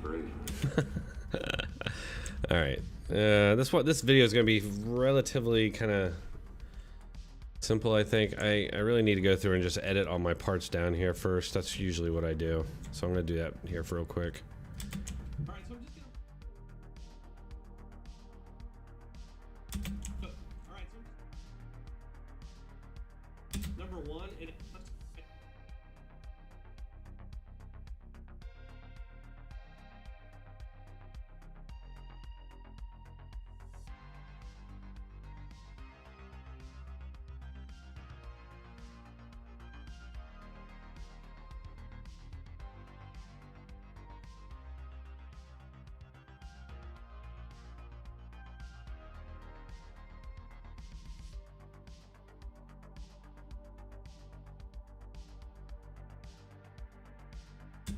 great. All right. This video is going to be relatively kind of simple, I think. I really need to go through and just edit all my parts down here first. That's usually what I do. So I'm going to do that here for real quick. All right, so I'm just gonna. All right, so number one, and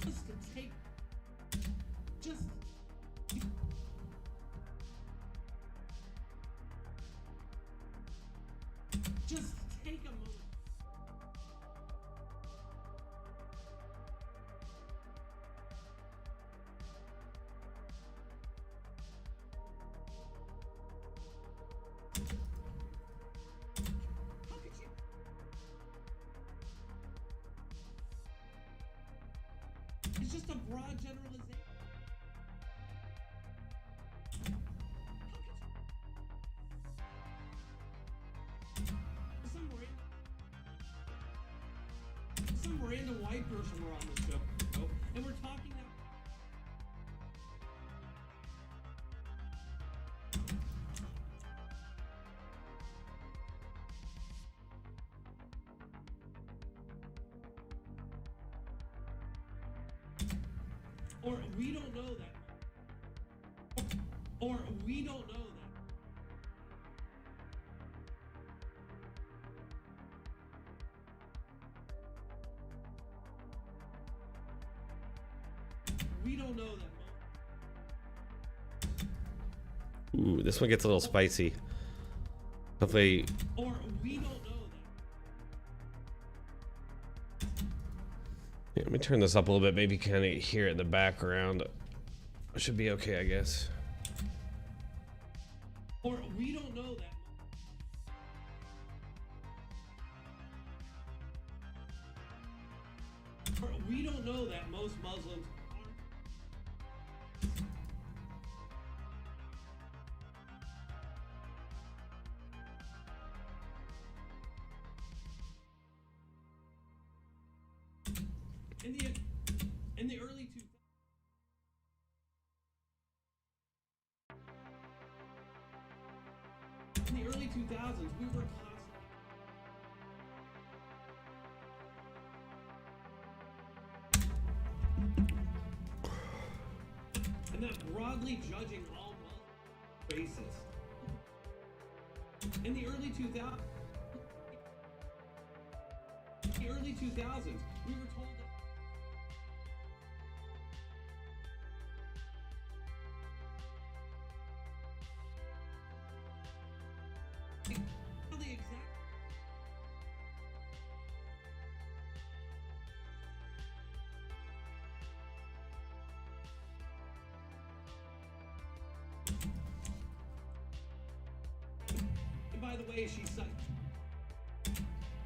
just to take, just. Just take a moment. How could you? It's just a broad generalization. Some random white person were on the show, and we're talking now. Or we don't know that. Or we don't know that. We don't know that. Ooh, this one gets a little spicy. Hopefully. Or we don't know Yeah, let me turn this up a little bit. Maybe kind of hear it in the background. It should be okay, I guess. that. Or we don't know that. Or we don't know that most Muslims in the early 2000s, we were constantly. And that broadly judging all Muslims racist. In the early 2000s, we were told that. The exact. And by the way, she cites.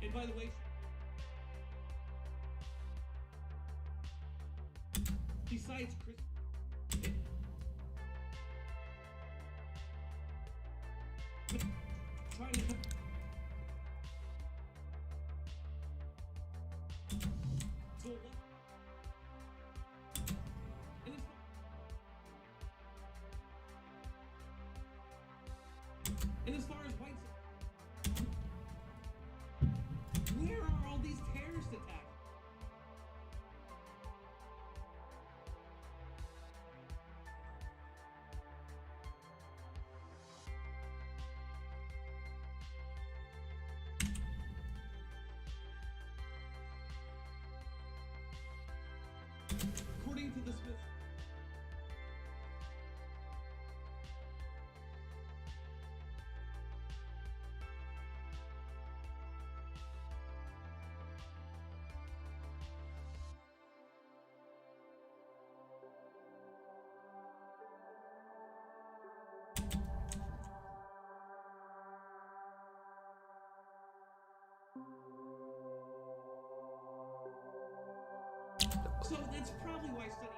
And by the way, she cites Chris. Trying to. So and as far as white, where are all these terrorist attacks? According to the Smith. So that's probably why study.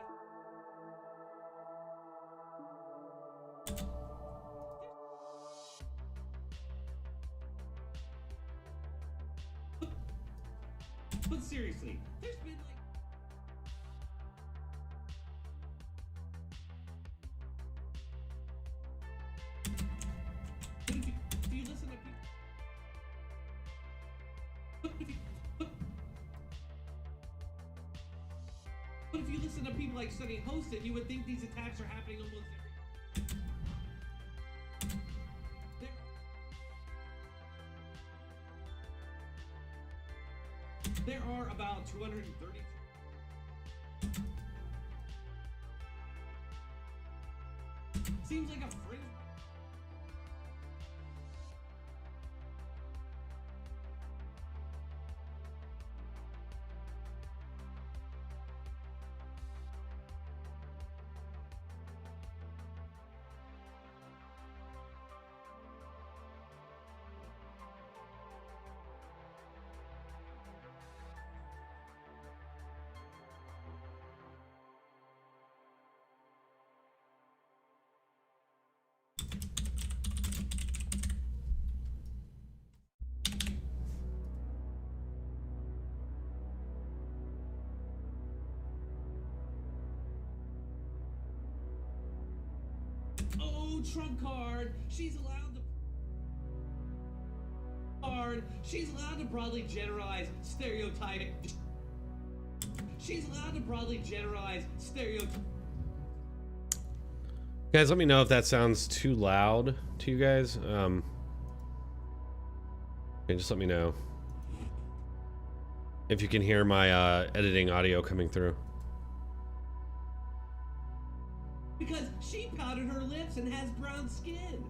But seriously, there's been like. If you listen to people. But if you listen to people like Sunny Hosted, you would think these attacks are happening almost every. There are about 230. Seems like a fringe. Oh, trump card. She's allowed to. She's allowed to broadly generalize stereotype. She's allowed to broadly generalize stereotype. Guys, let me know if that sounds too loud to you guys. Okay, just let me know if you can hear my editing audio coming through. Because she powdered her lips and has brown skin.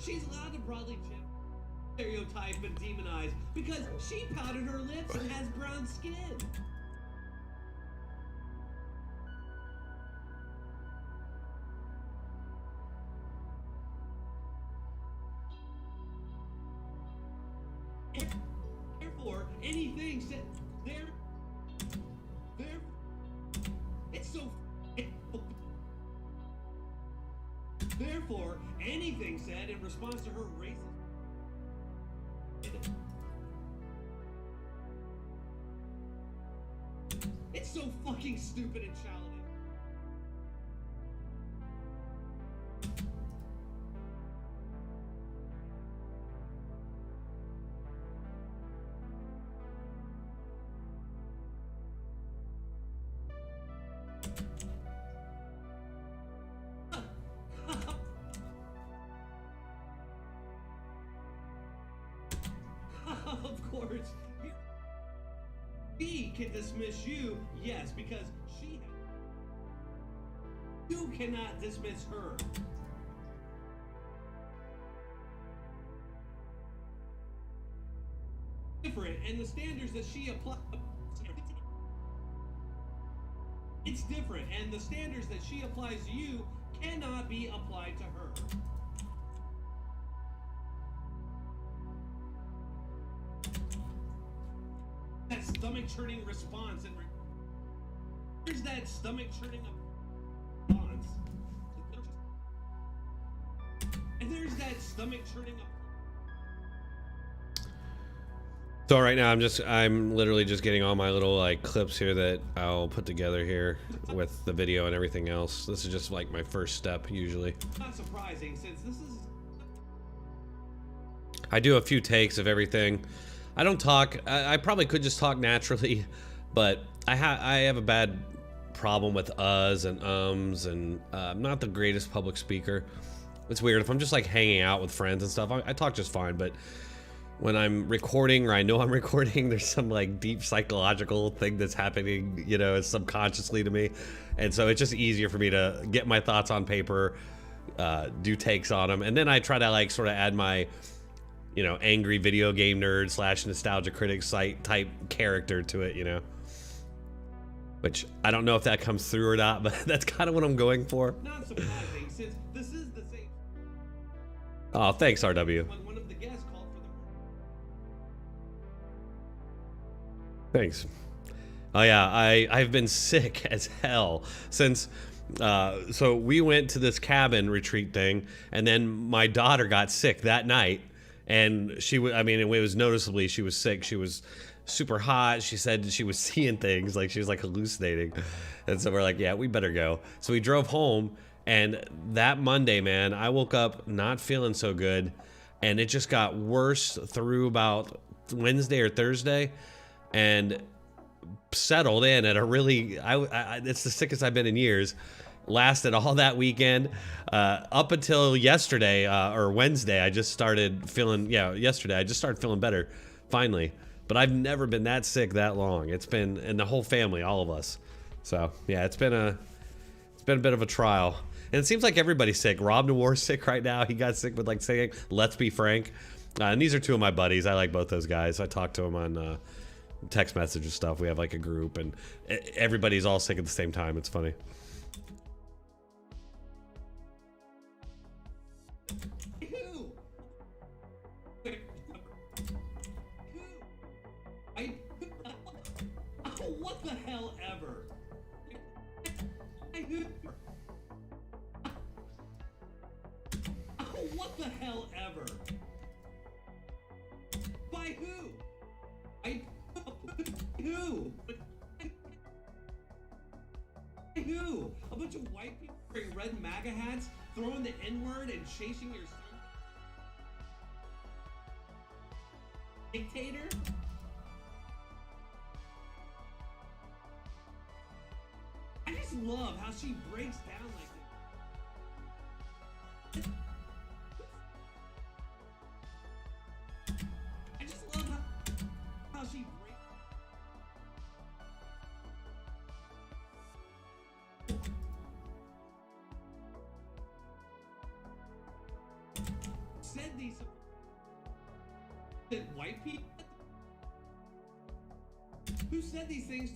She's allowed to broadly stereotype and demonize because she powdered her lips and has brown skin. Therefore, anything said there. It's so. Therefore, anything said in response to her racist. It's so fucking stupid and childish. Of course, she can dismiss you, yes, because she. You cannot dismiss her. Different, and the standards that she applies. It's different, and the standards that she applies to you cannot be applied to her. That stomach churning response and there's that stomach churning response. And there's that stomach churning up. So right now I'm literally just getting all my little like clips here that I'll put together here with the video and everything else. This is just like my first step usually. Not surprising since this is. I do a few takes of everything. I don't talk. I probably could just talk naturally, but I have a bad problem with uhs and ums, and I'm not the greatest public speaker. It's weird if I'm just like hanging out with friends and stuff. I talk just fine, but when I'm recording or I know I'm recording, there's some like deep psychological thing that's happening, you know, subconsciously to me, and so it's just easier for me to get my thoughts on paper, do takes on them, and then I try to like sort of add my, you know, angry video game nerd / nostalgia critic site type character to it, you know, which I don't know if that comes through or not, but that's kind of what I'm going for. Not surprising since this is the same. Oh, thanks, RW. When one of the guests called for Thanks. Oh yeah, I've been sick as hell since. So we went to this cabin retreat thing, and then my daughter got sick that night, and I mean, it was noticeably she was sick. She was super hot. She said she was seeing things, like she was like hallucinating, and so we're like, yeah, we better go. So we drove home, and that Monday, man, I woke up not feeling so good, and it just got worse through about Wednesday or Thursday, and settled in at a really it's the sickest I've been in years. Lasted all that weekend, up until yesterday, or Wednesday. I just started feeling, yesterday I just started feeling better finally, but I've never been that sick that long. It's been, and the whole family, all of us. So yeah, it's been a bit of a trial, and it seems like everybody's sick. Rob Noir's sick right now. He got sick with like saying, let's be frank, and these are two of my buddies. I like both those guys. I talk to them on text message and stuff. We have like a group, and everybody's all sick at the same time. It's funny. What the hell ever? What the hell ever? By who? Who? Who? A bunch of white people wearing red MAGA hats, throwing the N-word and chasing your son? Dictator? I just love how she breaks down like this. I just love how she breaks. Said these white people. Who said these things?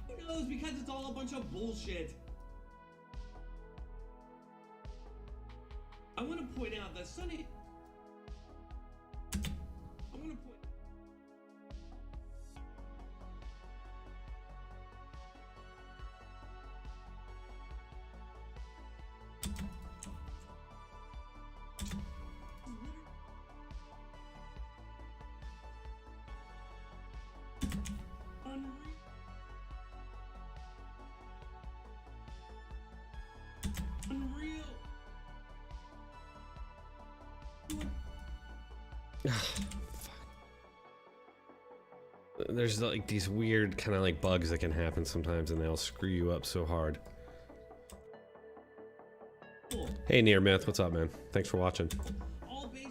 Who knows? Because it's all a bunch of bullshit. I want to point out that Sunny. I want to point. Unreal. There's like these weird kind of like bugs that can happen sometimes, and they'll screw you up so hard. Hey Near Myth, what's up, man? Thanks for watching. All based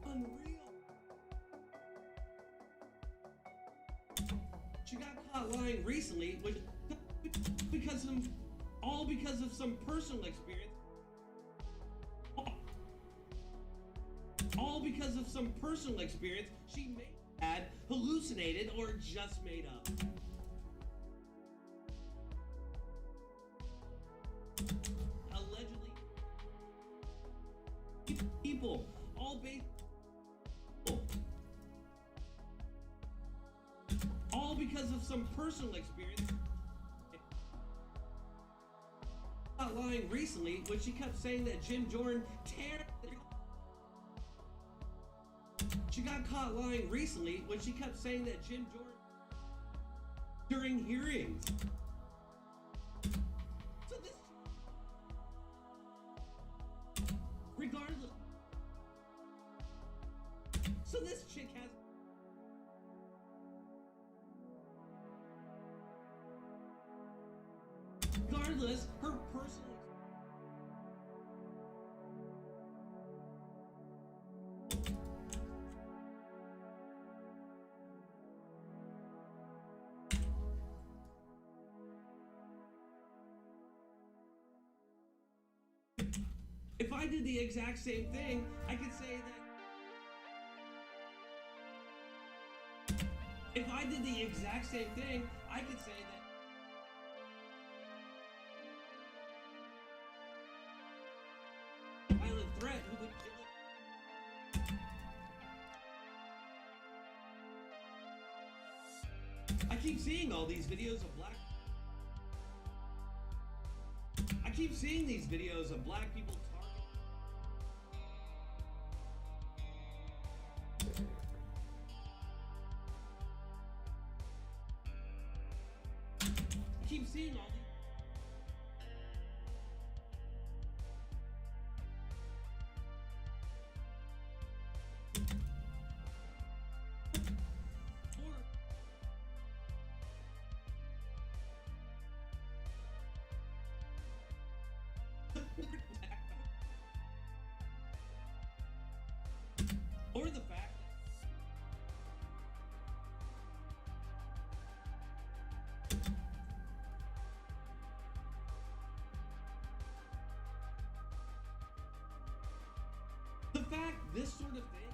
on unreal. She got caught lying recently, which because of some personal experience. All because of some personal experience she may have had, hallucinated, or just made up. Allegedly, people, all because of some personal experience. Not lying recently when she kept saying that Jim Jordan She got caught lying recently when she kept saying that Jim Jordan during hearings. So this, regardless, so this chick has. Regardless, her personal. If I did the exact same thing, I could say that. If I did the exact same thing, I could say that. I keep seeing all these videos of black. I keep seeing these videos of black people I keep seeing all these. Or the fact this sort of thing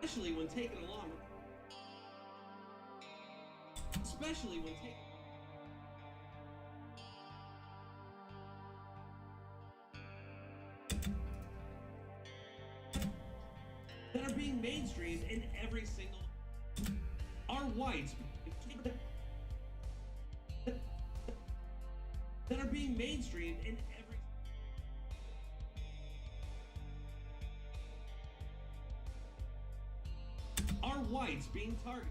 especially when taken along that are being mainstreamed in every single are whites that are being mainstreamed in every are whites being targeted.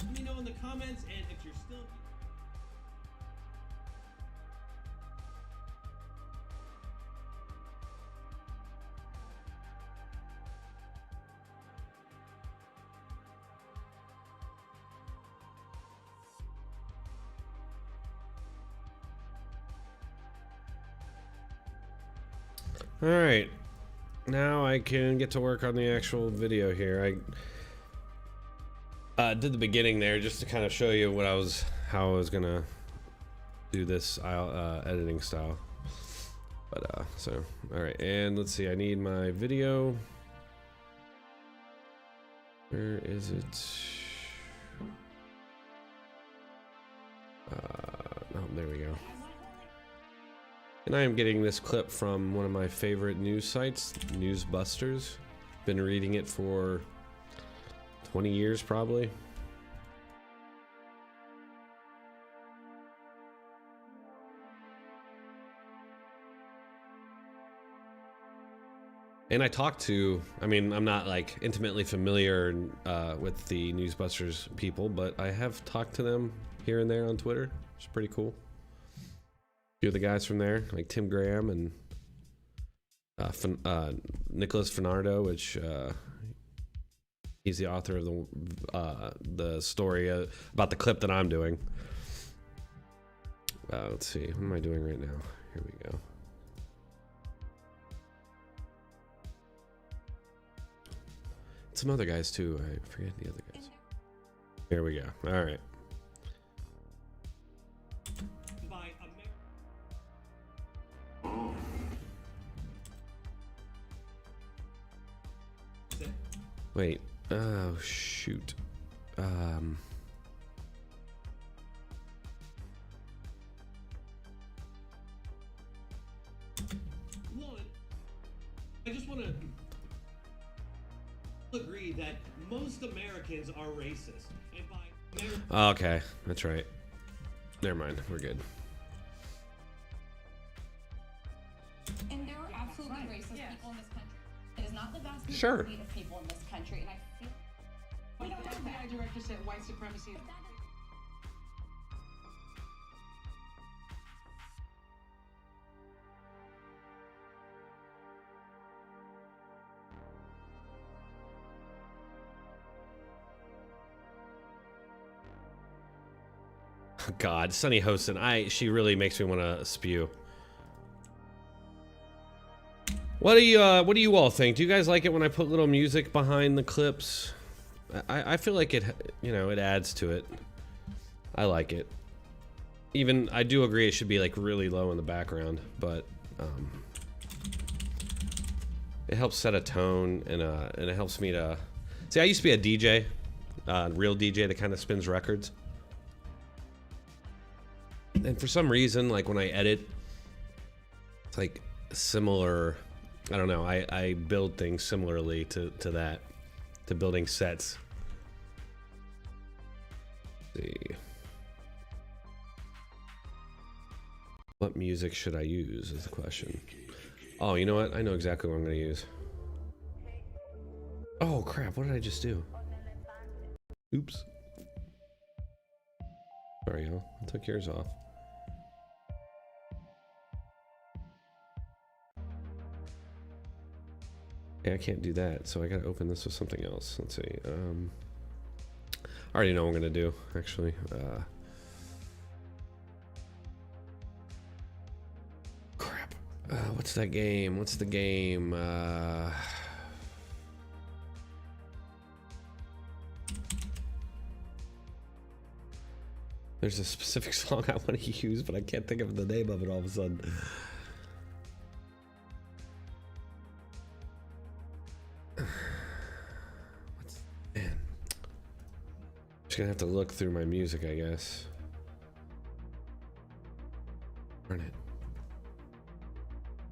Let me know in the comments, and if you're still All right, now I can get to work on the actual video here. I did the beginning there just to kind of show you how I was gonna do this editing style. But so all right, and let's see. I need my video. Where is it? Oh, there we go. And I am getting this clip from one of my favorite news sites, Newsbusters. Been reading it for 20 years probably. And I talked to, I mean, I'm not like intimately familiar with the Newsbusters people, but I have talked to them here and there on Twitter. It's pretty cool. A few of the guys from there, like Tim Graham and Nicholas Finardo, which he's the author of the story about the clip that I'm doing. Let's see, what am I doing right now? Here we go. Some other guys too. I forget the other guys. Here we go. All right. Wait. Oh shoot. One. I just want to agree that most Americans are racist. And by okay, that's right. Never mind. We're good. And there are absolutely racist people in this country. It is not the vast majority of people in this country, and I feel. We know the FBI director said white supremacy. God, Sunny Hostin, she really makes me want to spew. What do you all think? Do you guys like it when I put little music behind the clips? I feel like it, you know, it adds to it. I like it. Even I do agree it should be like really low in the background, but It helps set a tone, and it helps me to... See, I used to be a DJ, real DJ that kind of spins records. And for some reason, like when I edit, it's like similar... I don't know, I build things similarly to that, to building sets. Let's see. What music should I use is the question. Oh, you know what? I know exactly what I'm going to use. Oh, crap. What did I just do? Oops. Sorry, y'all. I took yours off. Yeah, I can't do that, so I gotta open this with something else. Let's see. I already know what I'm gonna do, actually. Crap. What's that game? What's the game? There's a specific song I want to use, but I can't think of the name of it all of a sudden. Man. Just gonna have to look through my music, I guess. Darn it.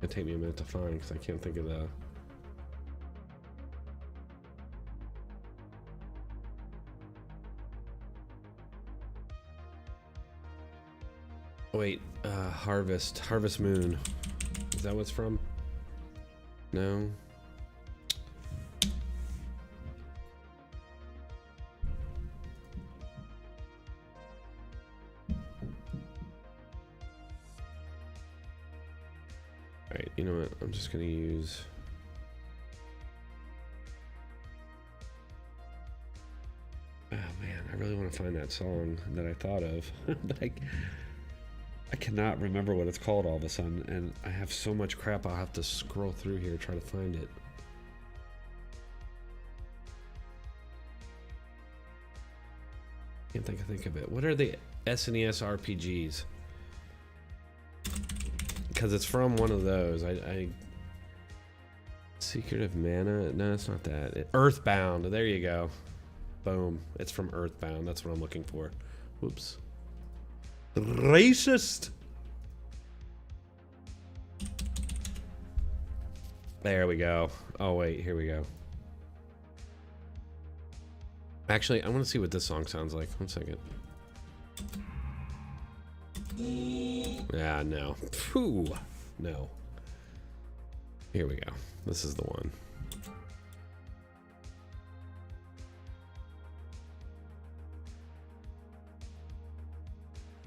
It'll take me a minute to find because I can't think of the... Oh, wait, Harvest Moon. Is that what it's from? No. Alright, you know what? I'm just gonna use... Oh man, I really want to find that song that I thought of, but I cannot remember what it's called all of a sudden, and I have so much crap I'll have to scroll through here to try to find it. Can't think of it. What are the SNES RPGs? Because it's from one of those. Secret of Mana? No, it's not that. Earthbound. There you go. Boom. It's from Earthbound. That's what I'm looking for. Whoops. Racist. There we go. Oh wait, here we go. Actually, I want to see what this song sounds like. 1 second. Yeah, no. Phew. No. Here we go. This is the one.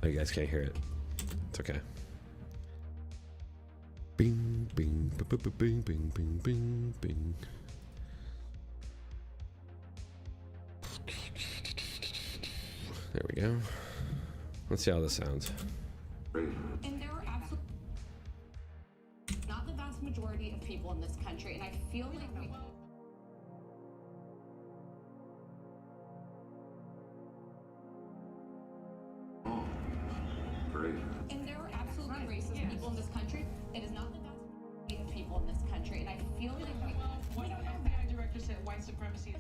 Oh, you guys can't hear it. It's okay. Bing, bing, bing, bing, bing, bing, bing, bing. There we go. Let's see how this sounds. And there are absolutely not the vast majority of people in this country, and I feel like we... And there are absolutely racist people in this country. It is not the vast majority of people in this country, and I feel like we... Why don't FBI director said white supremacy is...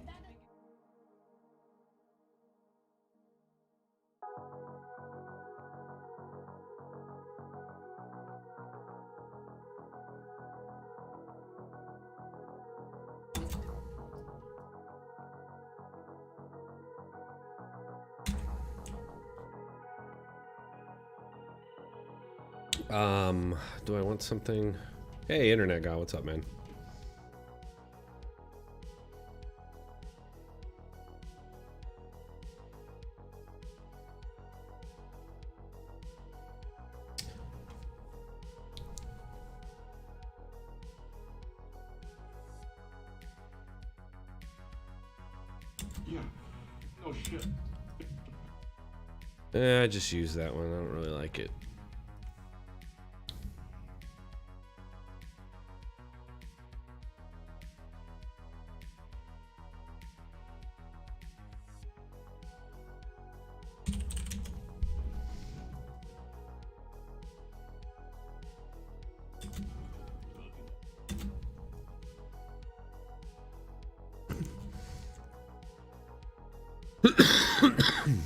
Do I want something? Hey, internet guy, what's up, man? Yeah, no shit. I just use that one. I don't really like it.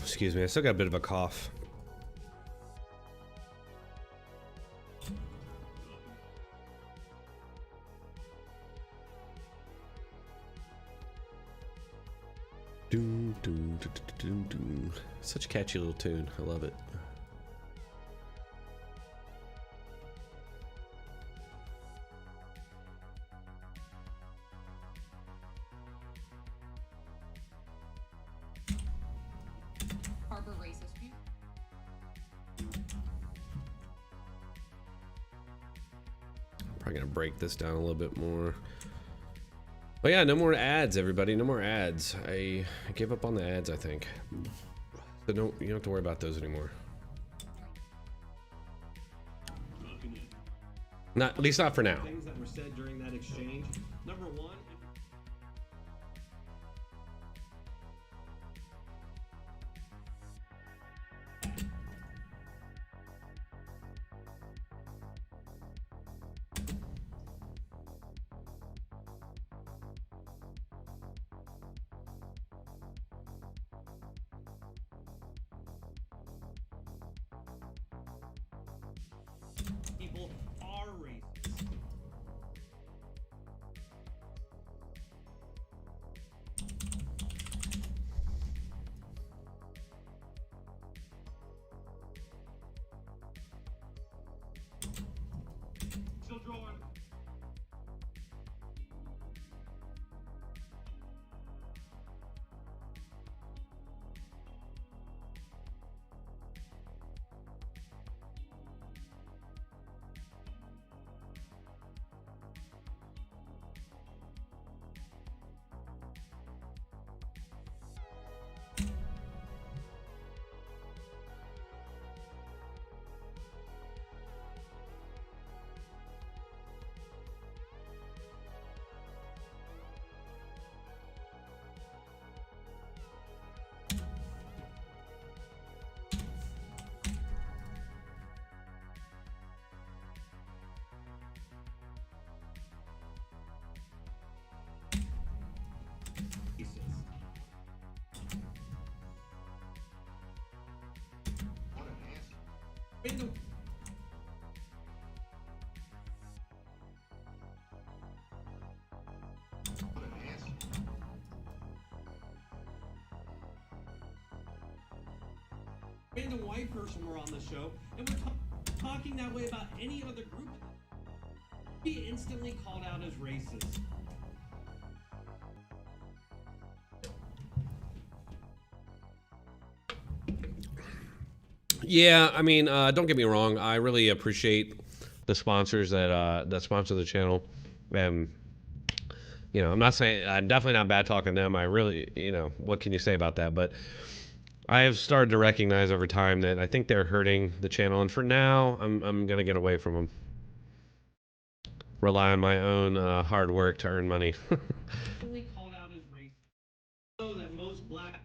Excuse me, I still got a bit of a cough. Doom, doom, doom, doom, doom. Such a catchy little tune. I love it. Harbor racist view. Probably gonna break this down a little bit more. But yeah, no more ads, everybody. No more ads. I gave up on the ads, I think. So you don't have to worry about those anymore. Not, at least not for now. Things that were said during that exchange. Number one. People are racist. Still drawing. What an ass. Random. What an ass. Random white person were on the show, and we're talking that way about any other group, be instantly called out as racist. Yeah, I mean, don't get me wrong. I really appreciate the sponsors that sponsor the channel. You know, I'm not saying, I'm definitely not bad talking them. I really, you know, what can you say about that? But I have started to recognize over time that I think they're hurting the channel, and for now, I'm gonna get away from them. Rely on my own hard work to earn money. Instantly called out as racist. So that most black.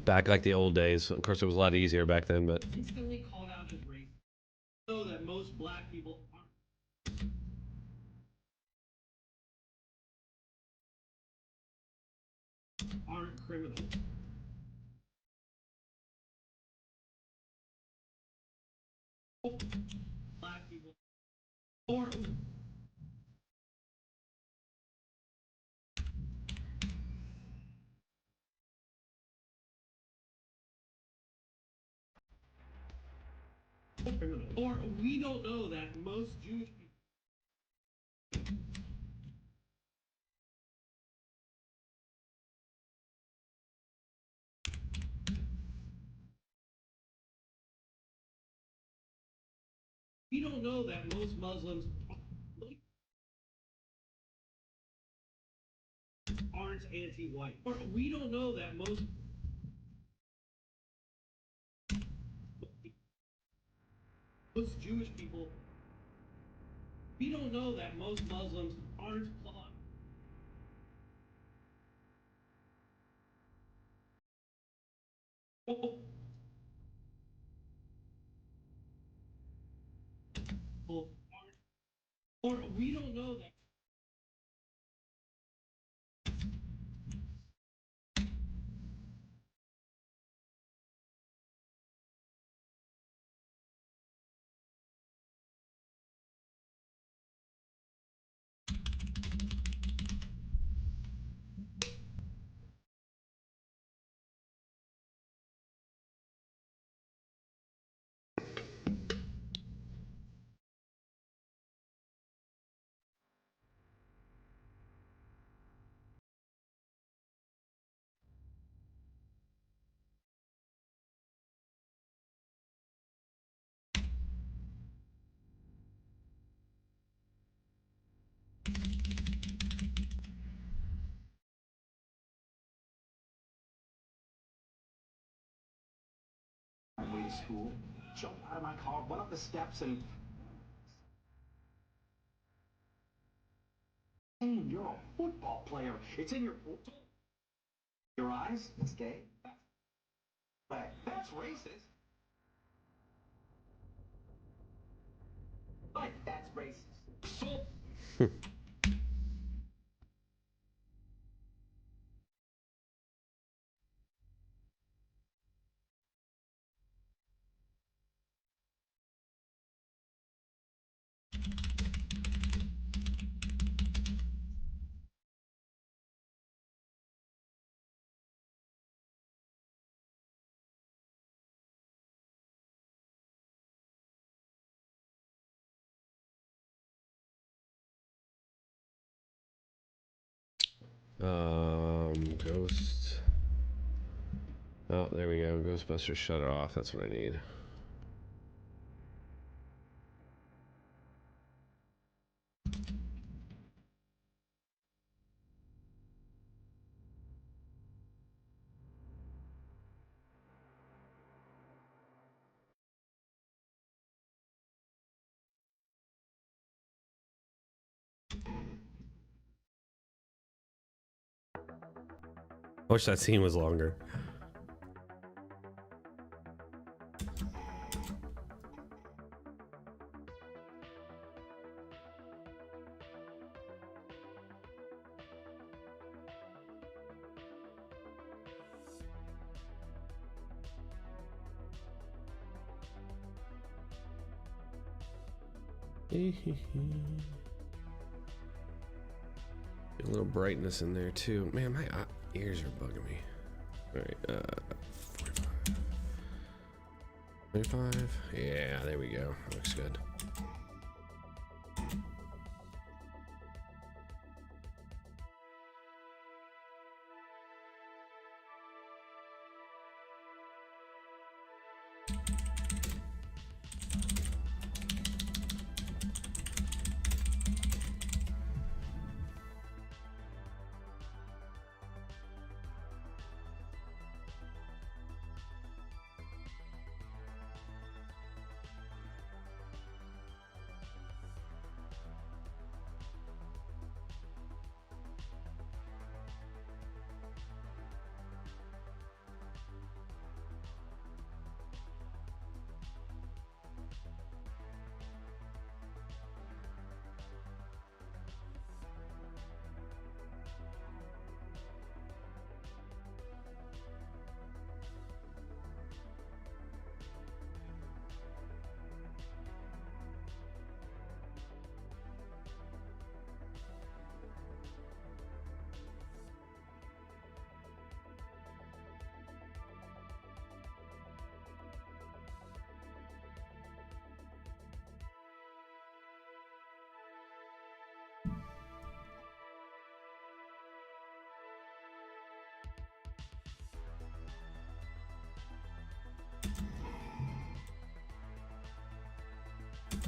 Back like the old days. Of course, it was a lot easier back then, but Instantly called out as racist. So that most black people aren't criminals. Black people or criminals. Or we don't know that most Jewish people. We don't know that most Muslims aren't anti-white. Or we don't know that most Jewish people. We don't know that most Muslims aren't plot. Or we don't know that to school, jumped out of my car, went up the steps, and you're a football player. It's in your eyes. It's gay. That's racist. But that's racist. Ghost. Oh, there we go. Ghostbusters shut it off. That's what I need. I wish that scene was longer. Get a little brightness in there too. Man, my ears are bugging me. All right, 45. 25. Yeah, there we go. Looks good.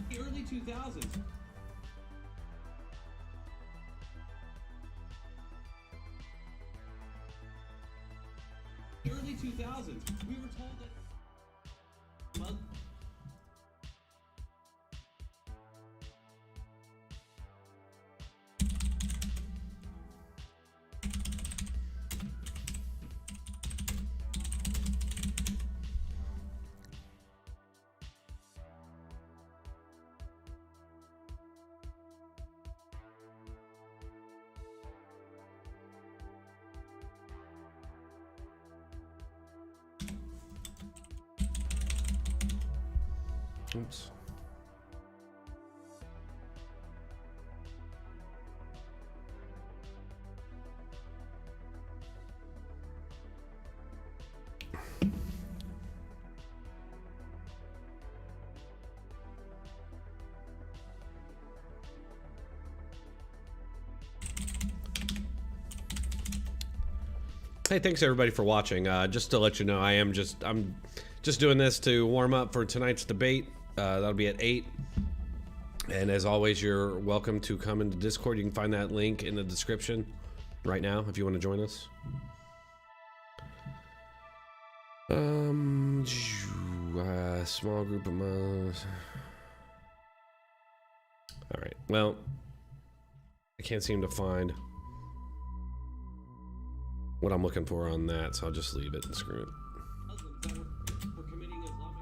The early 2000s. The early 2000s. We were told that. Well, oops. Hey, thanks everybody for watching. Just to let you know, I'm just doing this to warm up for tonight's debate. That'll be at 8. And as always, you're welcome to come into Discord. You can find that link in the description right now if you want to join us. A small group of miles. All right. Well, I can't seem to find what I'm looking for on that, so I'll just leave it and screw it. Muslims that were committing Islamic.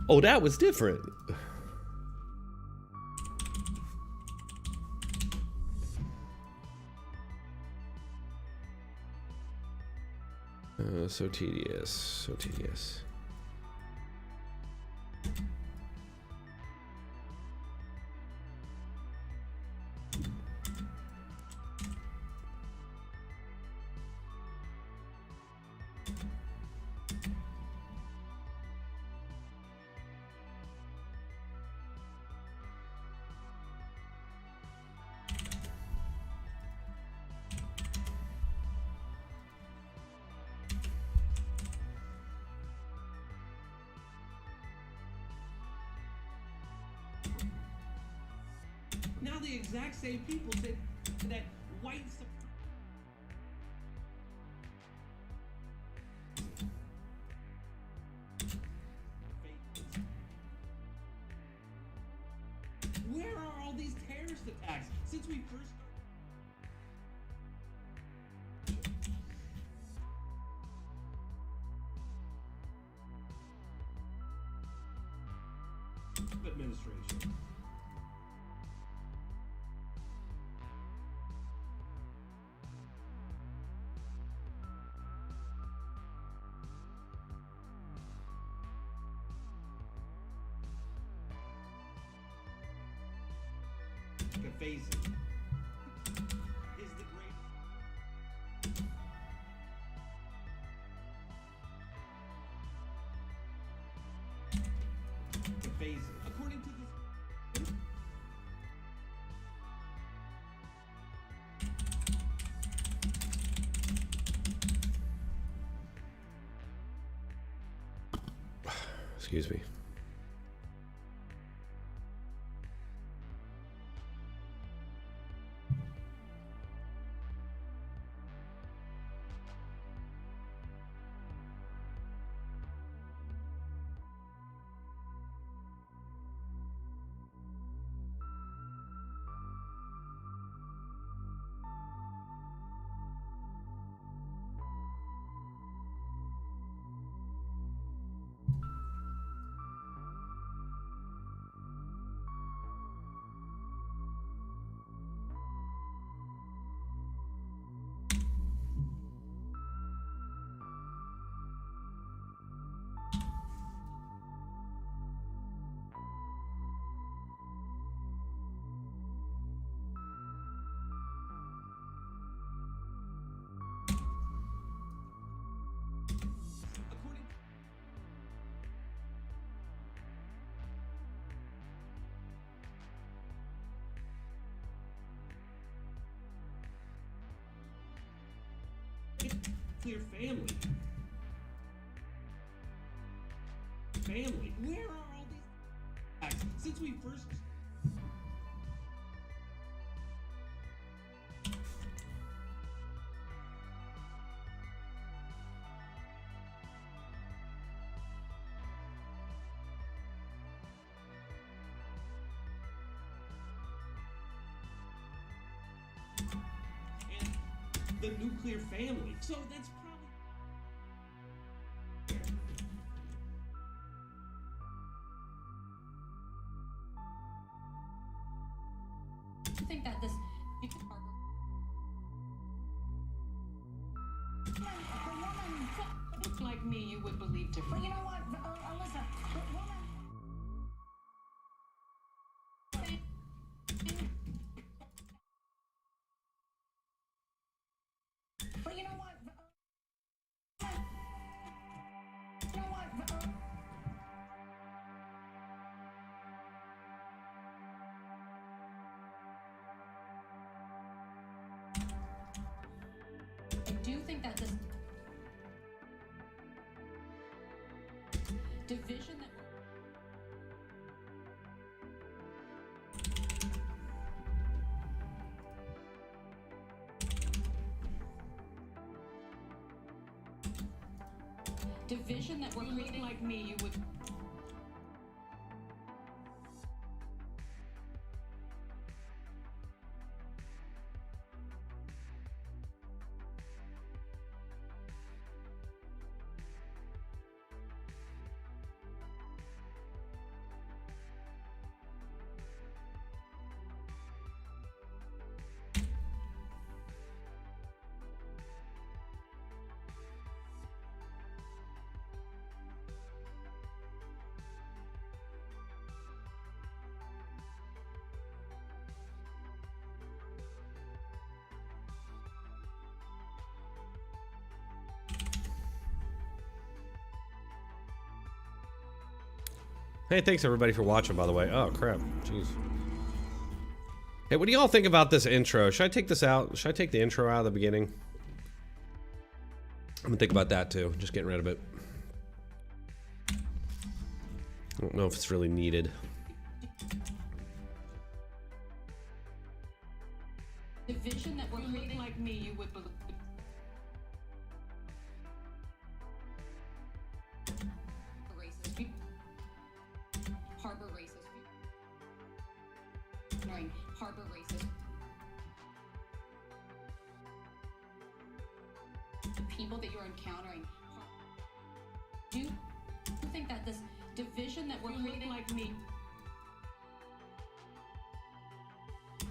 Oh, that was different. So tedious, so tedious. Now the exact same people said that white Where are all these terrorist attacks since we first administration? The phases is the great. The phases, according to this. Excuse me. According clear family. Family. Where are all these attacks since we first and the nuclear family. So that's probably I think that this you could Like me, you would believe but differently. you know what, Alyssa, the woman. But you know what? You know what? I do think that this division that division that we're creating. Like me, you would. Hey, thanks everybody for watching, by the way. Oh, crap. Jeez. Hey, what do y'all think about this intro? Should I take this out? Should I take the intro out of the beginning? I'm gonna think about that too. Just getting rid of it. I don't know if it's really needed. Division that we're creating. Like me, you would believe. Racist people. Harbor racist people. Harbor racist. The people that you're encountering. Do you think that this division that we're creating, Like me.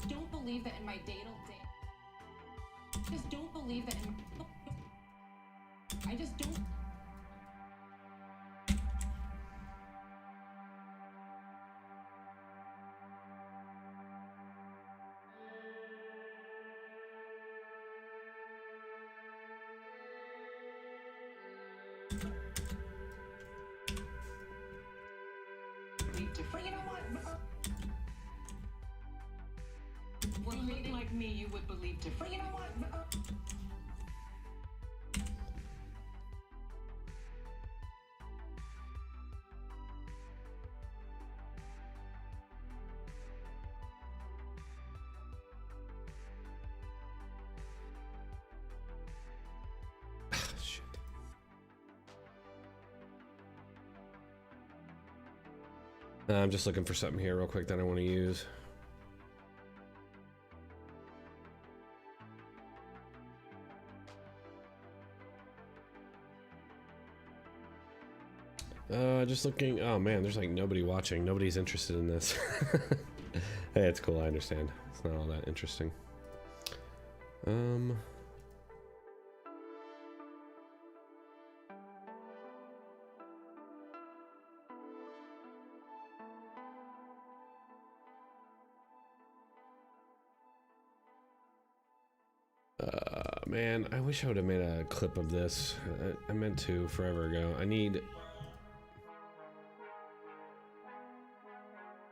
don't believe that in my day-to-day. Just don't believe that in. I just don't. But you know what? We're creating Like me, you would believe different. But you know what? Shit. I'm just looking for something here real quick that I want to use. Just looking. Oh man, there's like nobody watching. Nobody's interested in this. Hey, it's cool. I understand. It's not all that interesting. Man, I wish I would have made a clip of this. I meant to forever ago. I need.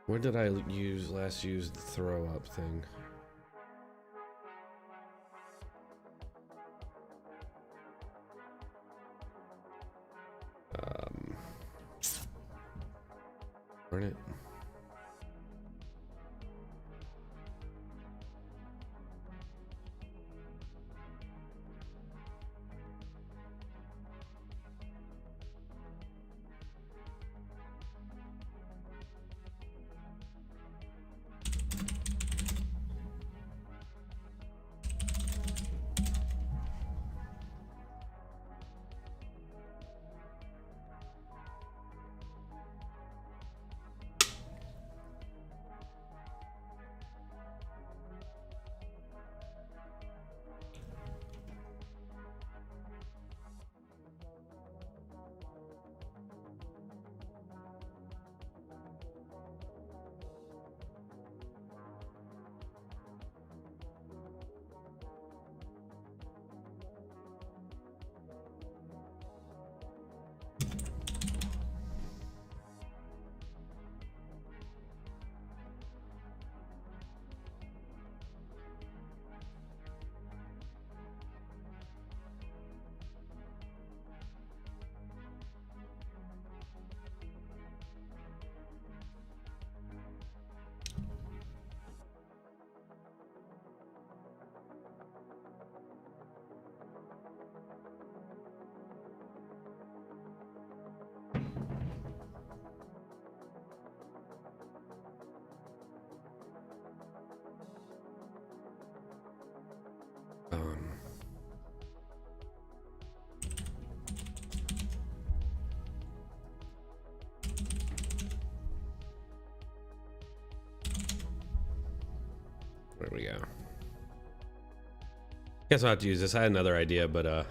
Where did I last use the throw up thing? Darn it. we go. Guess I'll have to use this. I had another idea, but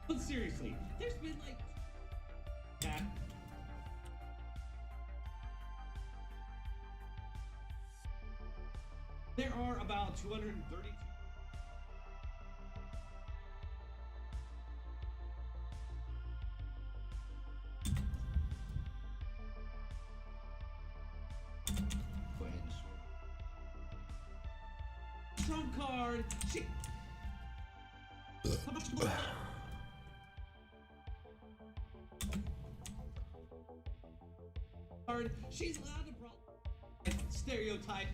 But seriously, there's been like that. There are about 232. Go ahead and swim. Trump card. Shit. She's allowed to stereotype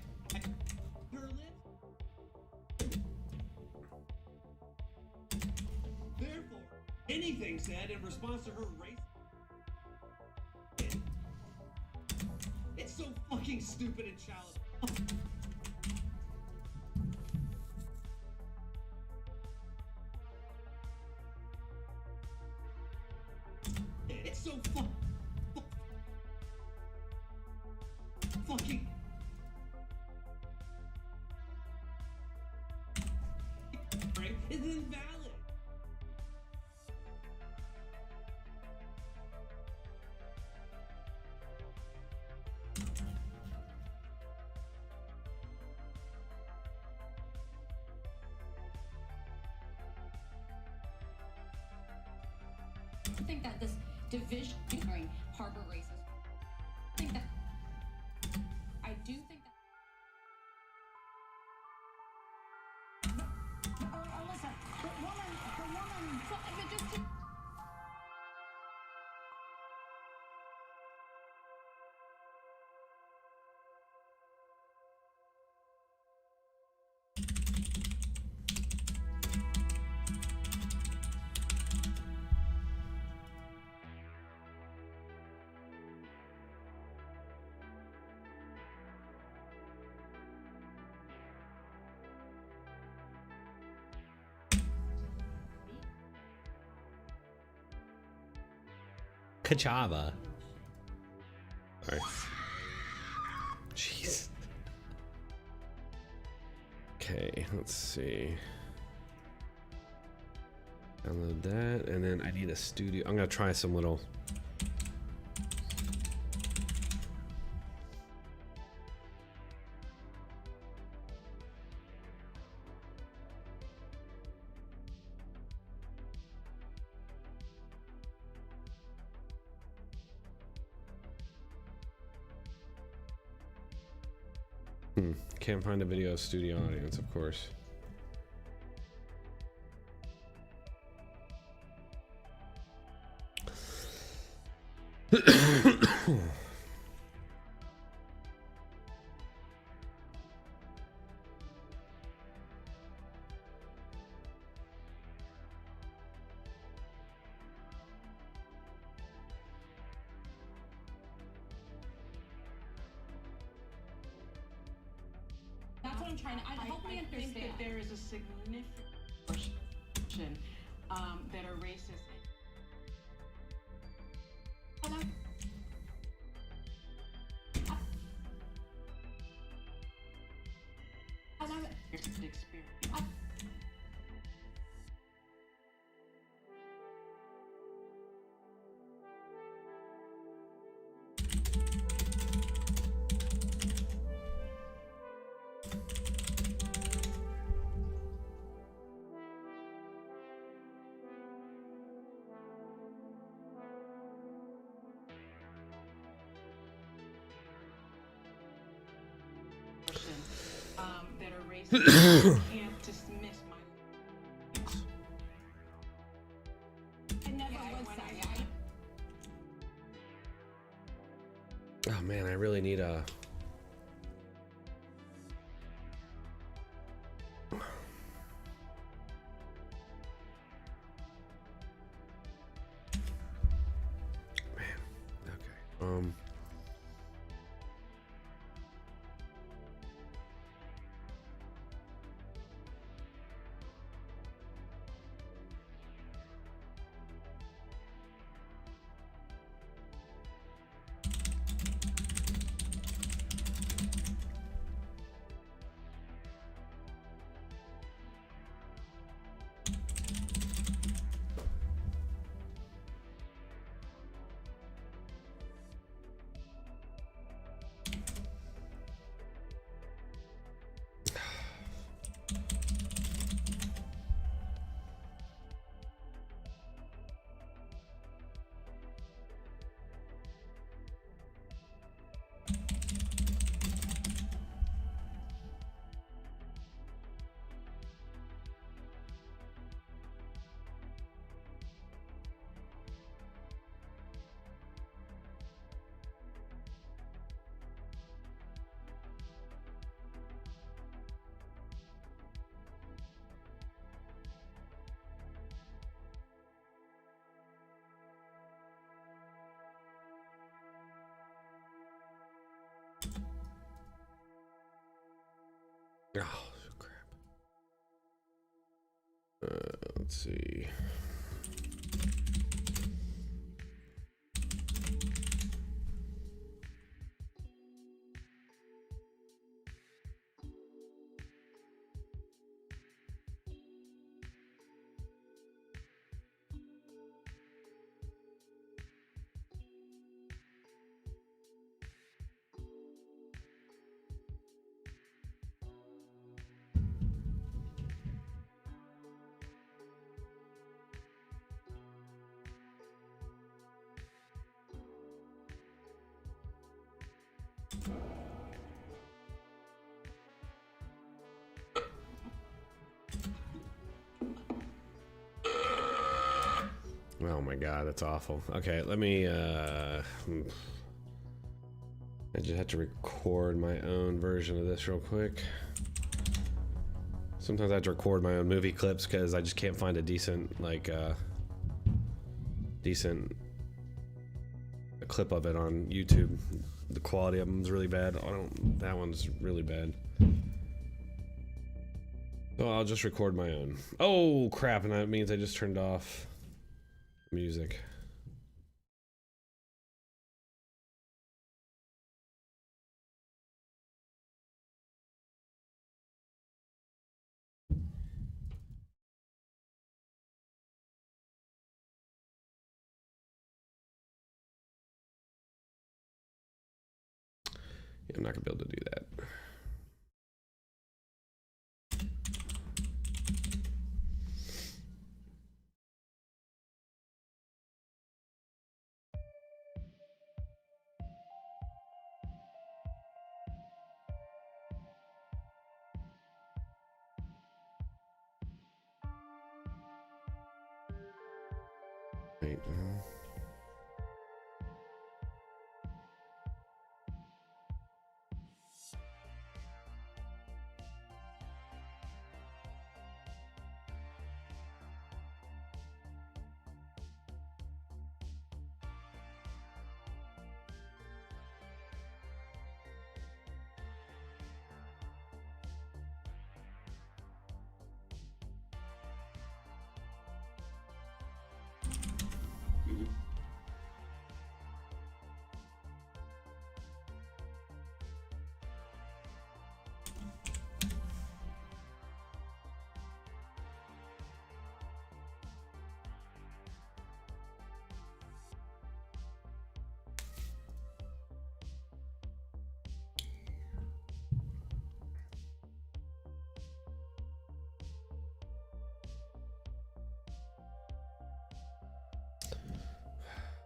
her lips. Therefore, anything said in response to her race, it's so fucking stupid and childish. It's so fucking is invalid. I think that this division during harbor races, I think that I do think that. Alyssa, the woman, just. Kachava. Alright. Jeez. Okay, let's see. Download that, and then I need a studio. I'm gonna try some little. Can't find a video studio audience, of course. That's what I'm trying to. Help me I understand. think that there is a significant portion that are racist. And I- Experience. That are racist. You can't dismiss my. I never was that. Oh man, I really need a. Man, okay. Oh, crap. Let's see. Oh my god, that's awful. Okay, let me I just have to record my own version of this real quick. Sometimes I have to record my own movie clips because I just can't find a decent decent clip of it on YouTube. The quality of them is really bad. That one's really bad. So I'll just record my own. Oh crap, and that means I just turned off music. Yeah, I'm not gonna be able to do that. Wait,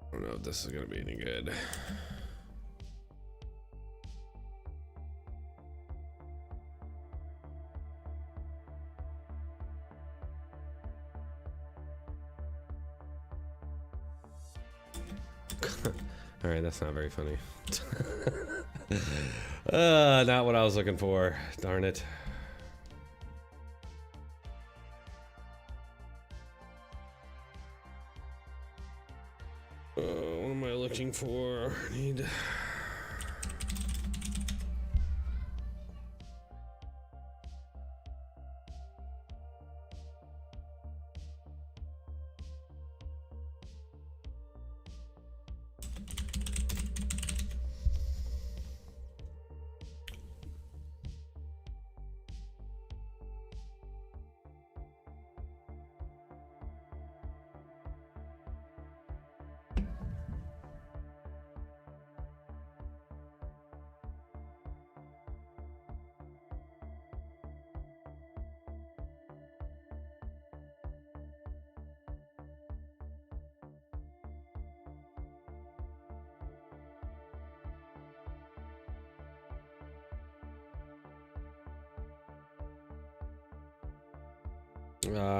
I don't know if this is gonna be any good. All right, that's not very funny. Not what I was looking for. Darn it. What am I looking for? I need.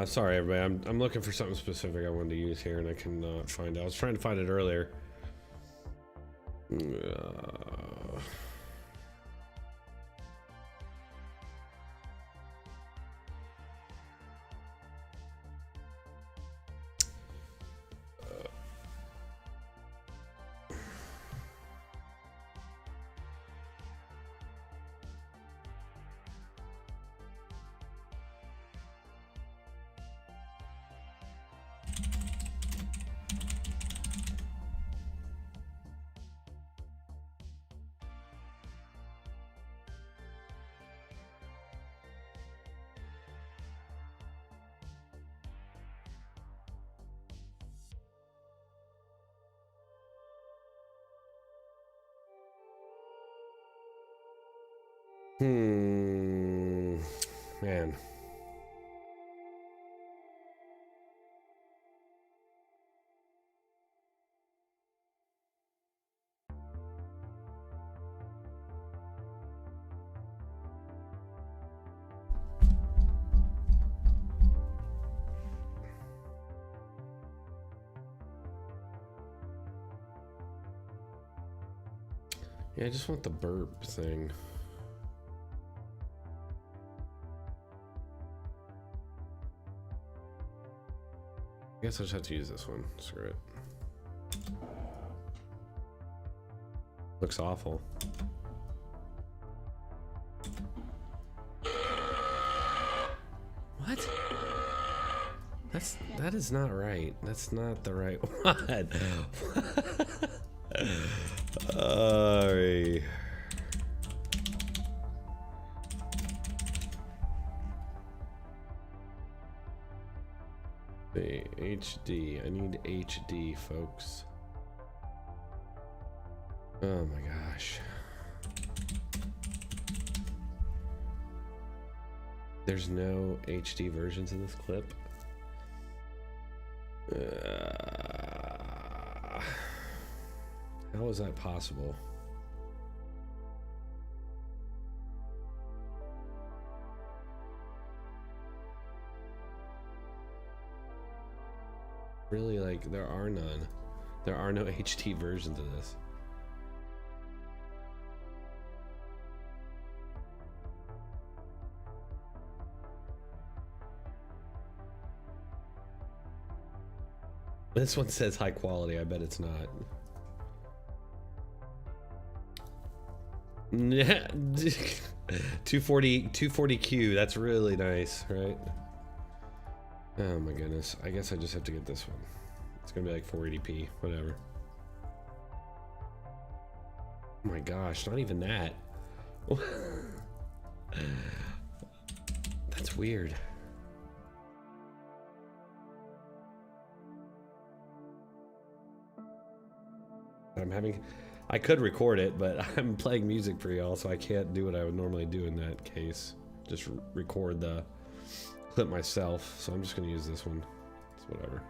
Sorry, everybody. I'm looking for something specific I wanted to use here, and I cannot find it. I was trying to find it earlier. Man. Yeah, I just want the burp thing. I guess I'll just have to use this one. Screw it. Looks awful. What? That is not right. That's not the right one. Alright. HD. I need HD, folks. Oh my gosh. There's no HD versions of this clip. How is that possible? Really, like, there are none. There are no HD versions of this. This one says high quality. I bet it's not. 240Q. That's really nice, right? Oh my goodness. I guess I just have to get this one. It's gonna be like 480p, whatever. Oh my gosh, not even that. That's weird. I could record it, but I'm playing music for y'all, so I can't do what I would normally do in that case. Just record the clip myself, so I'm just gonna use this one. It's whatever.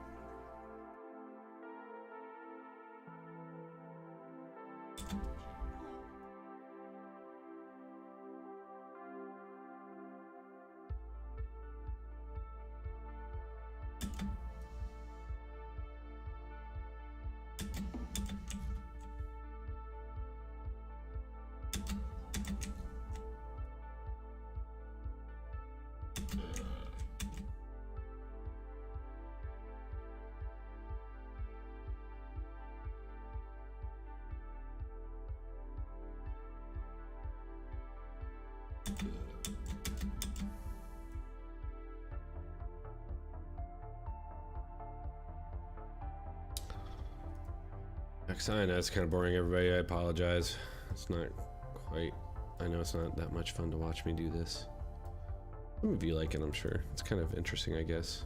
I know it's kind of boring, everybody. I apologize. It's not quite. I know it's not that much fun to watch me do this. Some of you like it, I'm sure. It's kind of interesting, I guess.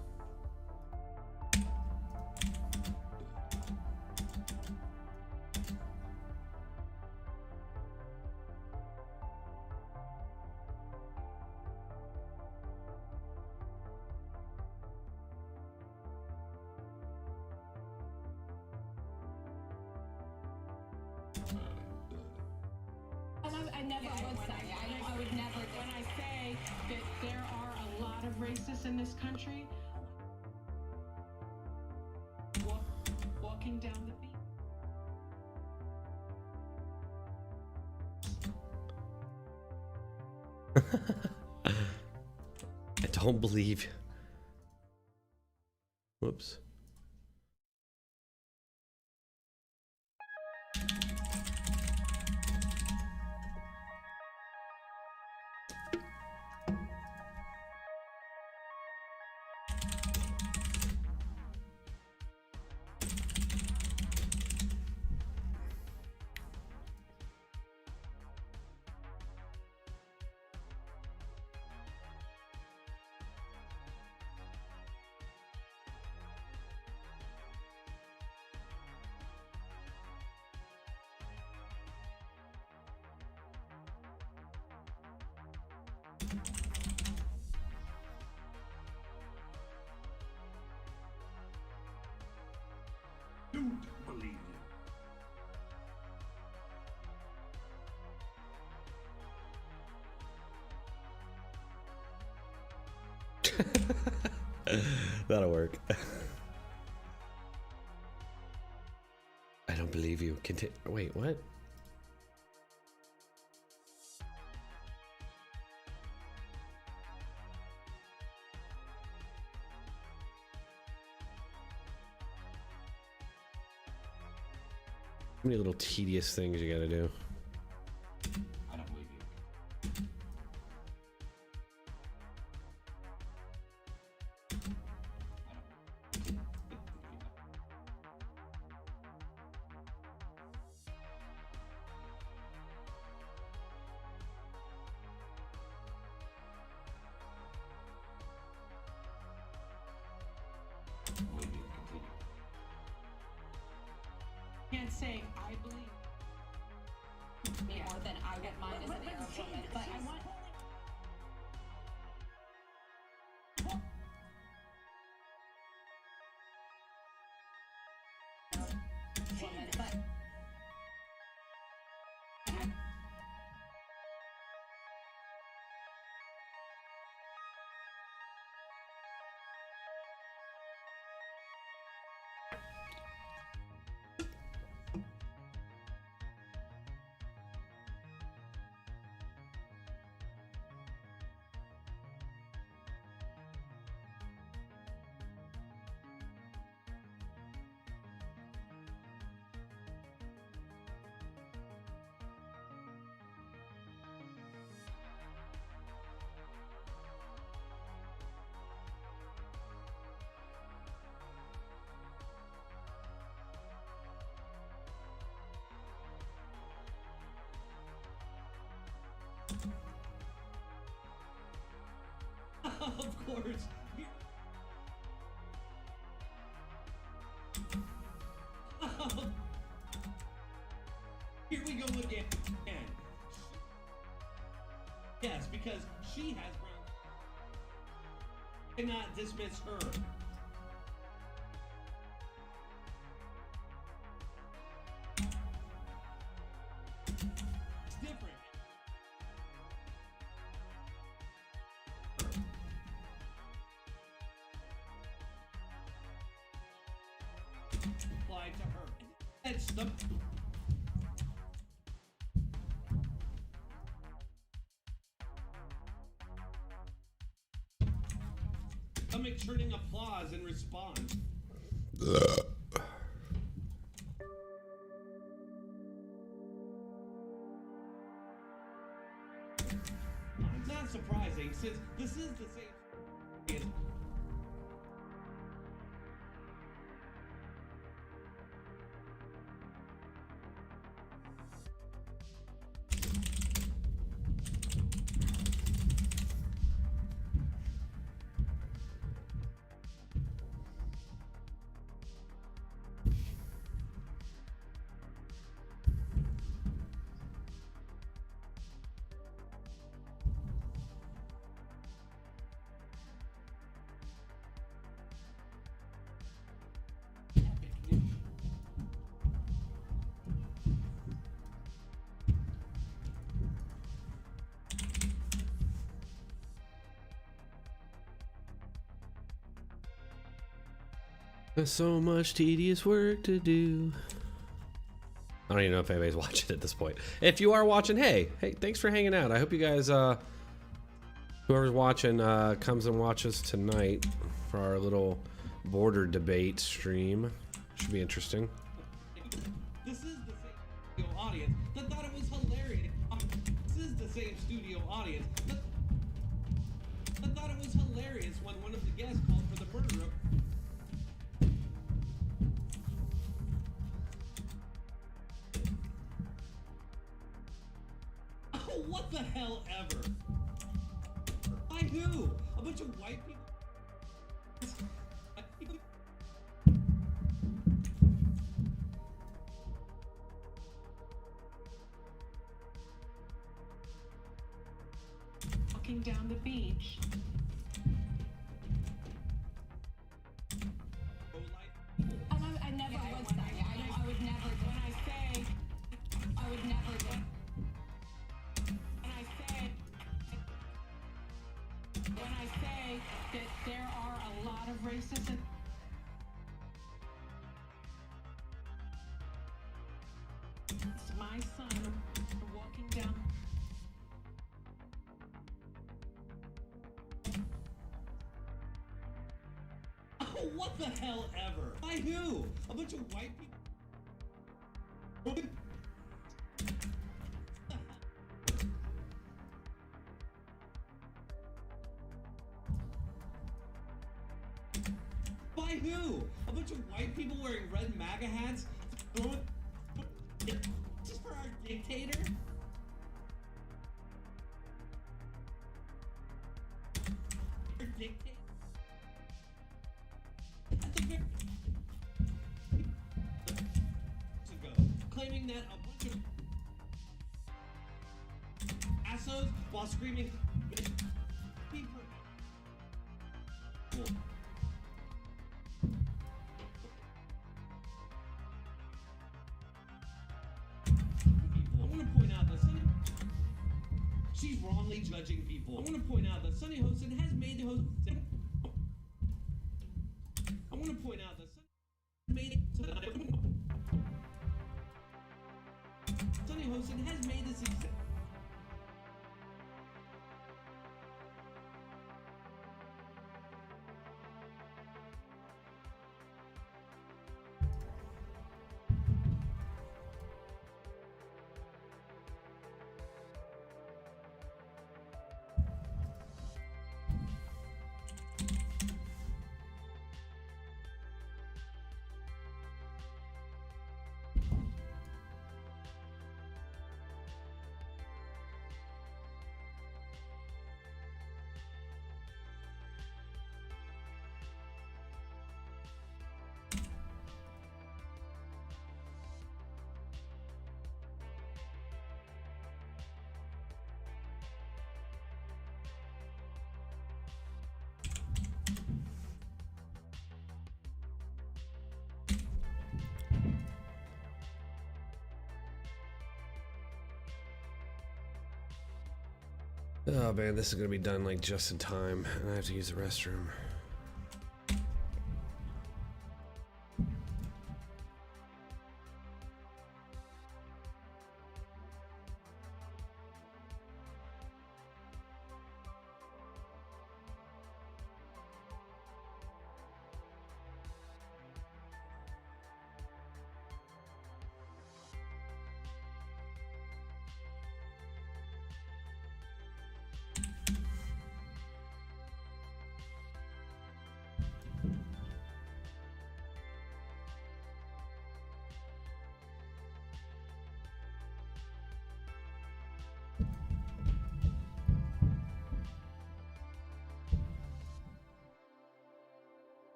I never would say. I would never. When I say that there are a lot of racists in this country, walking down the beat. I don't believe. Whoops. Don't believe you. That'll work. I don't believe you. Wait, what? How many little tedious things you gotta do? I don't believe you. Can't say I believe. More than I would mind as an Arab woman, but I want. Of course. Here we go again. Yes, because she has brown. Cannot dismiss her. It's different. Applied to her. It's the. Stomach churning applause in response. It's not surprising since this is the same. There's so much tedious work to do. I don't even know if anybody's watching at this point. If you are watching, hey, thanks for hanging out. I hope you guys, whoever's watching, comes and watches tonight for our little border debate stream. Should be interesting. This is the same studio audience that thought it was hilarious. This is the same studio audience that thought it was hilarious when one of the guests called for the murder of. Oh, what the hell ever? By who? A bunch of white people? Walking down the beach. I never would say. I would never. When I say, I would never do. when I say that there are a lot of racists. It's my son walking down. Oh, what the hell ever? By who? A bunch of white people? By who? A bunch of white people wearing red MAGA hats? Just for our dictator? Our dictator? At the very ago, claiming that a bunch of assos while screaming people. I want to point out that she's wrongly judging people. I want to point out that Sunny Hostin has made the host. I want to point out that Sunny Hostin has made this example. Oh man, this is gonna be done like just in time, and I have to use the restroom.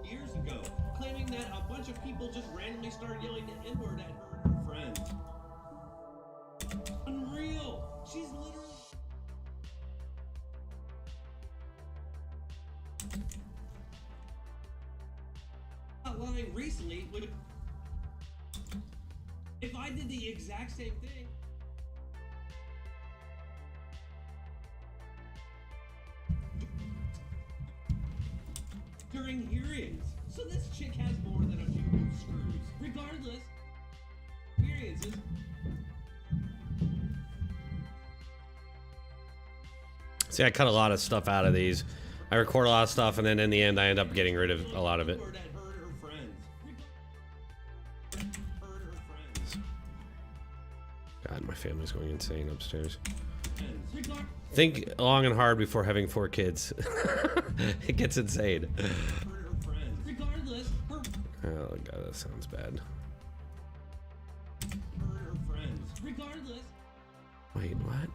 Years ago, claiming that a bunch of people just randomly started yelling the N-word at her and her friends. Unreal. She's literally... lying recently would... If I did the exact same thing... during hearings. So this chick has more than a few loose screws. Regardless, experiences. See, I cut a lot of stuff out of these. I record a lot of stuff, and then in the end, I end up getting rid of a lot of it. God, my family's going insane upstairs. Think long and hard before having 4 kids. It gets insane. Oh god, that sounds bad. Wait, what?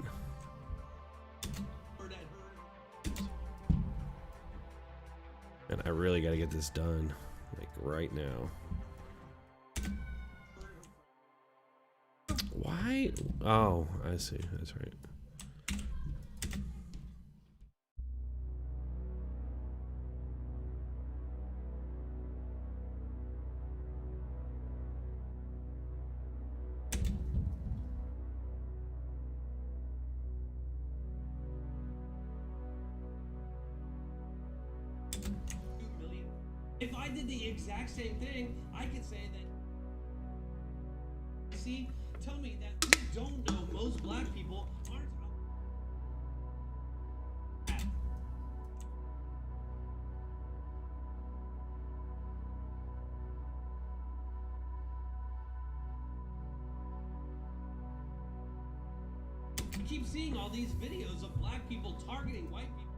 And I really gotta get this done, like right now. Why? Oh, I see. That's right. If I did the exact same thing, I could say that. See, tell me that you don't know most black people aren't. I keep seeing all these videos of black people targeting white people.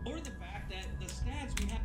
Or the fact that the stats we have.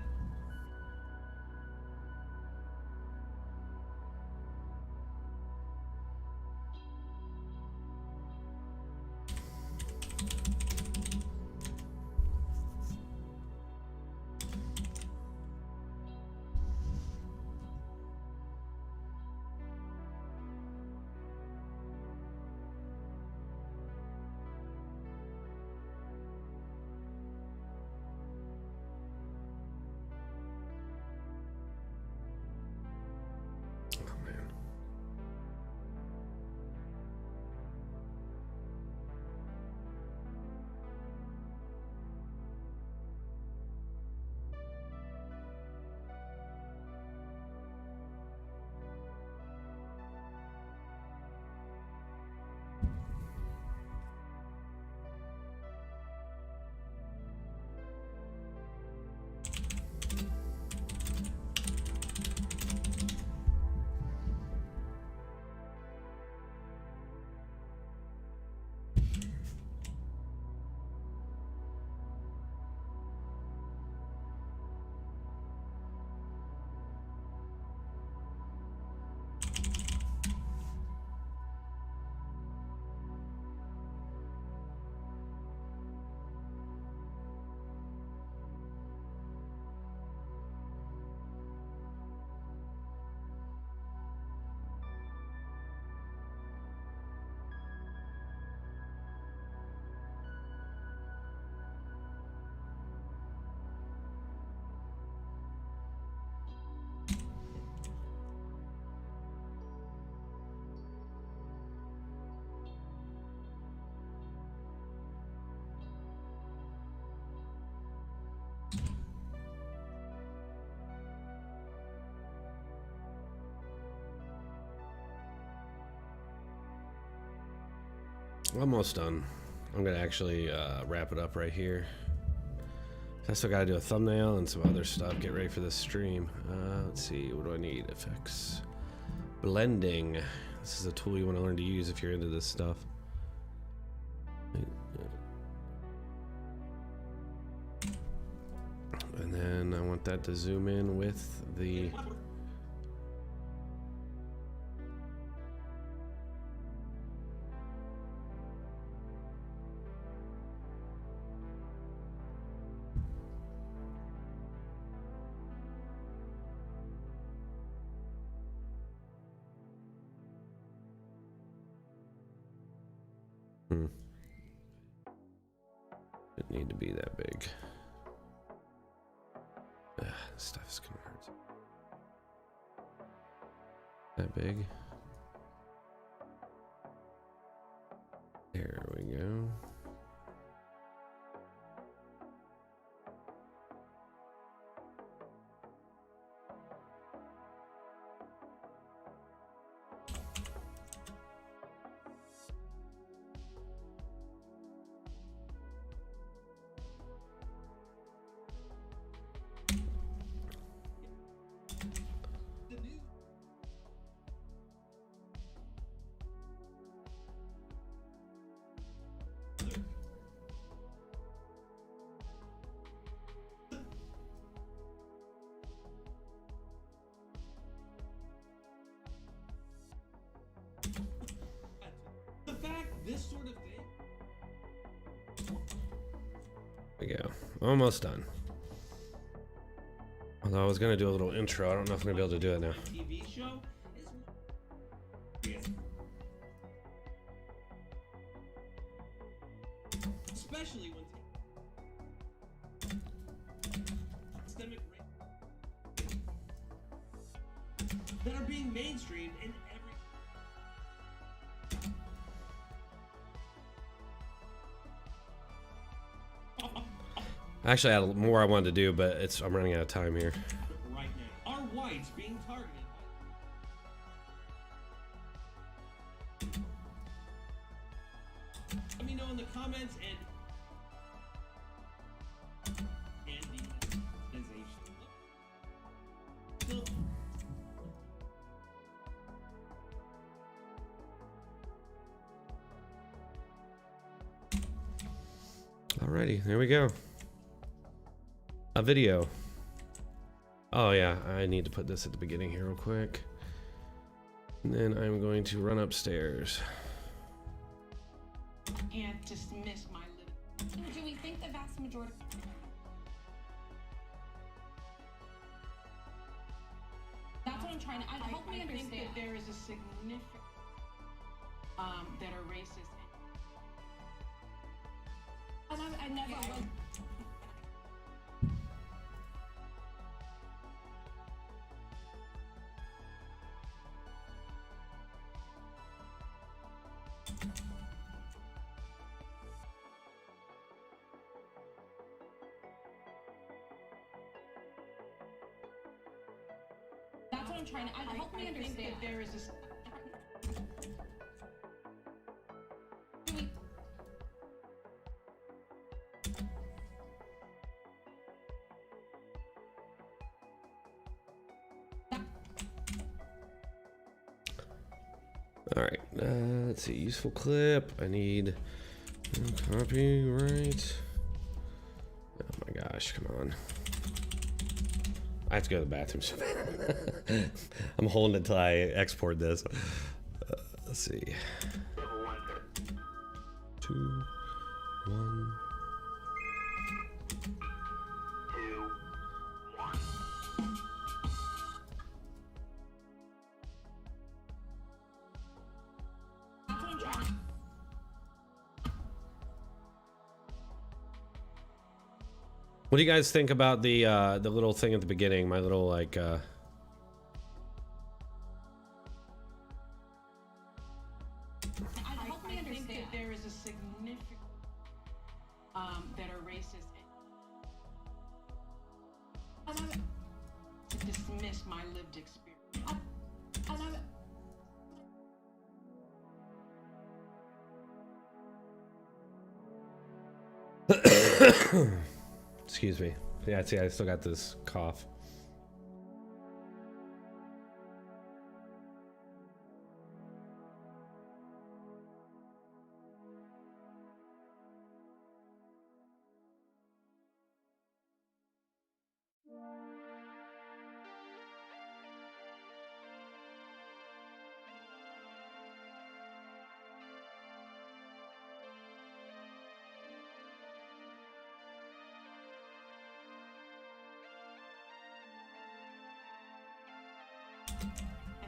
Almost done. I'm gonna actually wrap it up right here. I still gotta do a thumbnail and some other stuff. Get ready for this stream. Let's see, what do I need? Effects. Blending. This is a tool you want to learn to use if you're into this stuff. And then I want that to zoom in with the... Didn't need to be that big. This stuff's gonna hurt. That big. There we go. The fact this sort of thing. There we go. Almost done. Although I was gonna do a little intro. I don't know if I'm gonna be able to do it now. TV show is especially when systemic that are being mainstreamed in every. Actually, I had more I wanted to do, but I'm running out of time here. Right now, are whites being targeted? Let me know in the comments and demonization. Alrighty, there we go. A video. Oh yeah, I need to put this at the beginning here real quick. And then I'm going to run upstairs. And dismiss my living. Do we think the vast majority? That's what I'm trying to. Help me I understand. think that there is a significant that are racist. And I never was. That's what I'm trying to. Help me understand. Think that there is a Do we- All right, let's see. Useful clip. I need copyright. Oh my gosh, come on. I have to go to the bathroom so bad. I'm holding it till I export this. Let's see. 2, 1. That's what I'm trying to. What do you guys think about the little thing at the beginning? My little like Help me I think understand. that there is a significant that are racist. To dismiss my lived experience. Excuse me. Yeah, see, I still got this cough.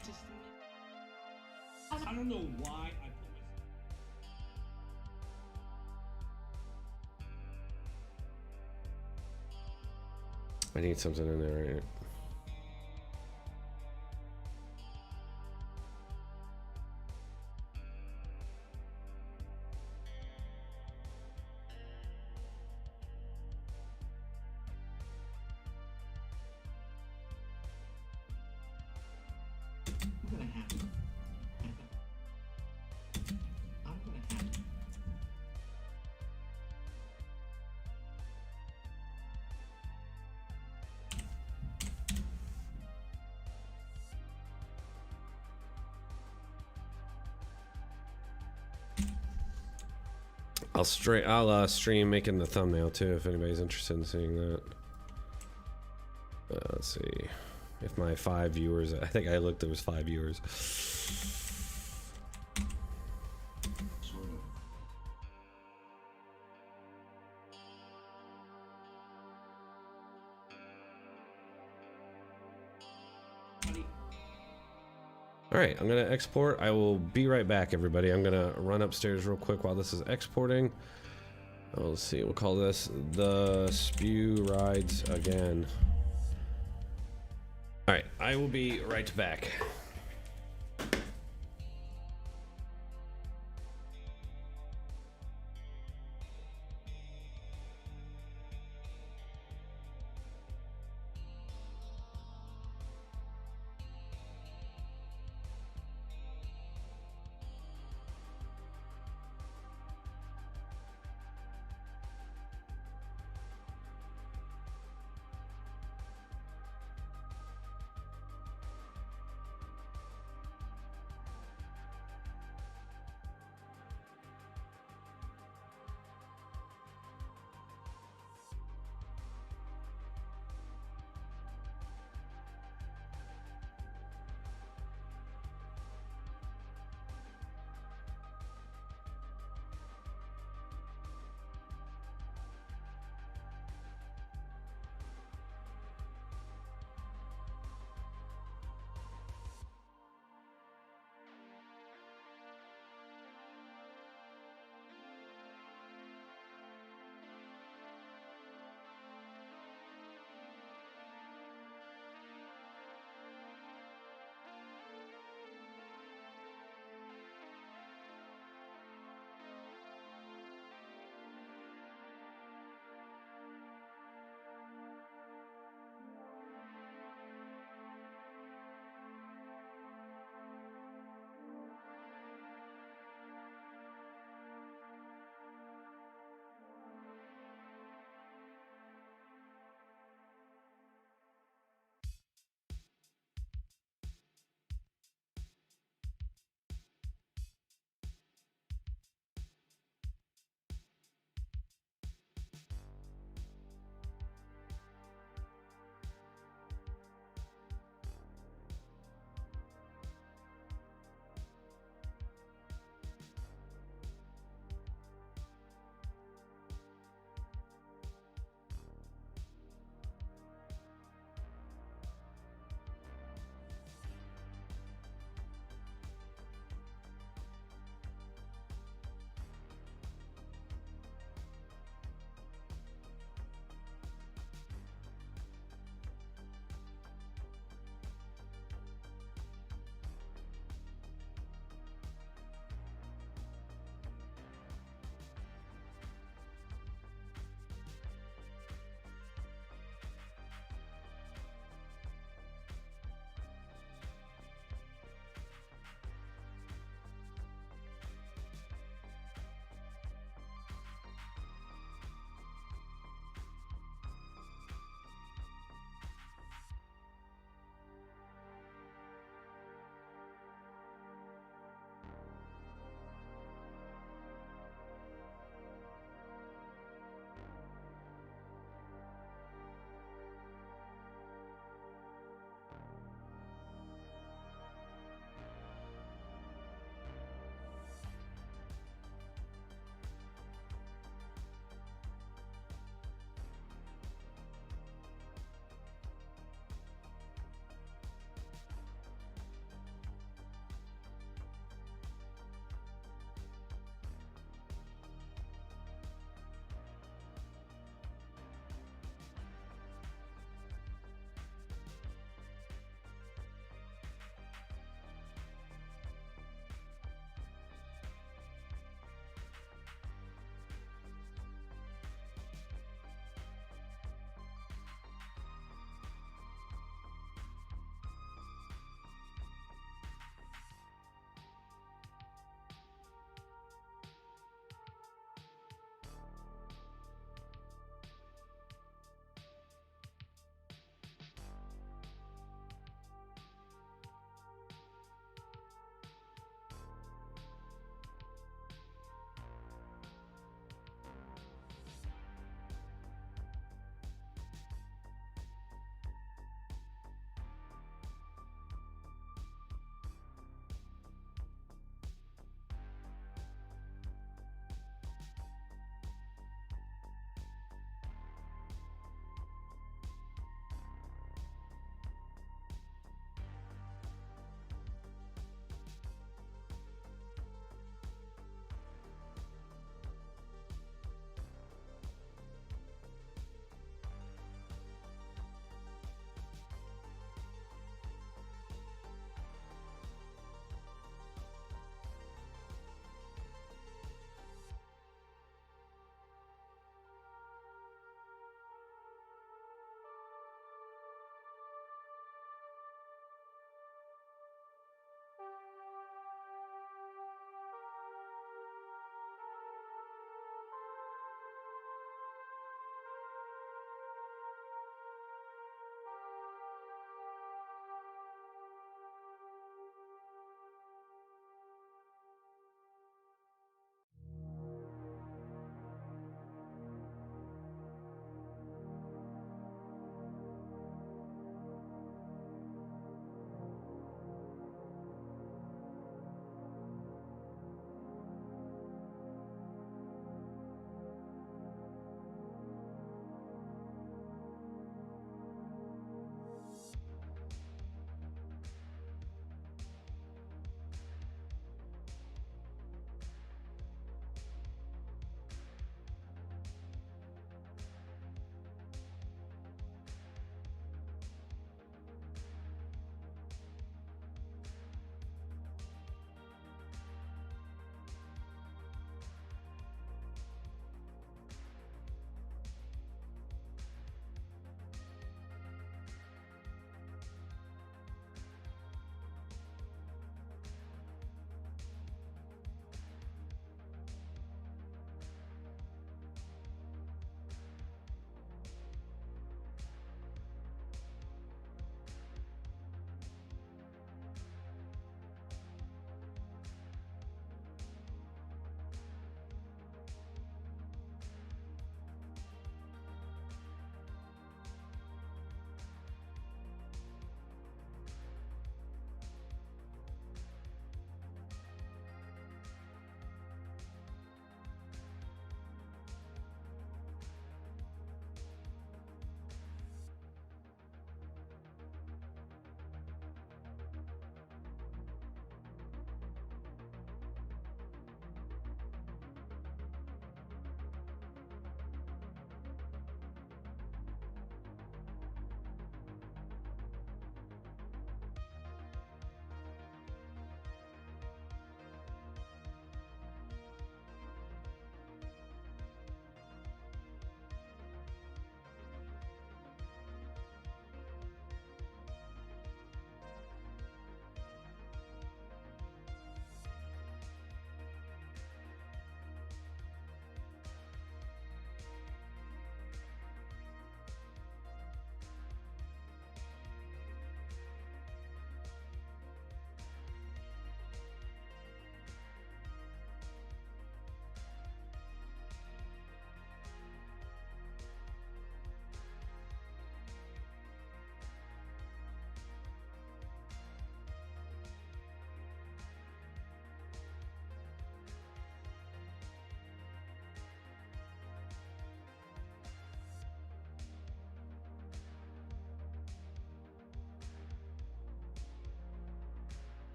It's just I don't know why I put myself. I need something in there, right? I'm gonna have to. I'm gonna have to. I'll stream making the thumbnail too if anybody's interested in seeing that. Let's see if my 5 viewers. I think I looked. There was 5 viewers. Sort of. All right, I'm gonna export. I will be right back, everybody. I'm gonna run upstairs real quick while this is exporting. Oh, let's see. We'll call this the Spew Rides Again. All right, I will be right back.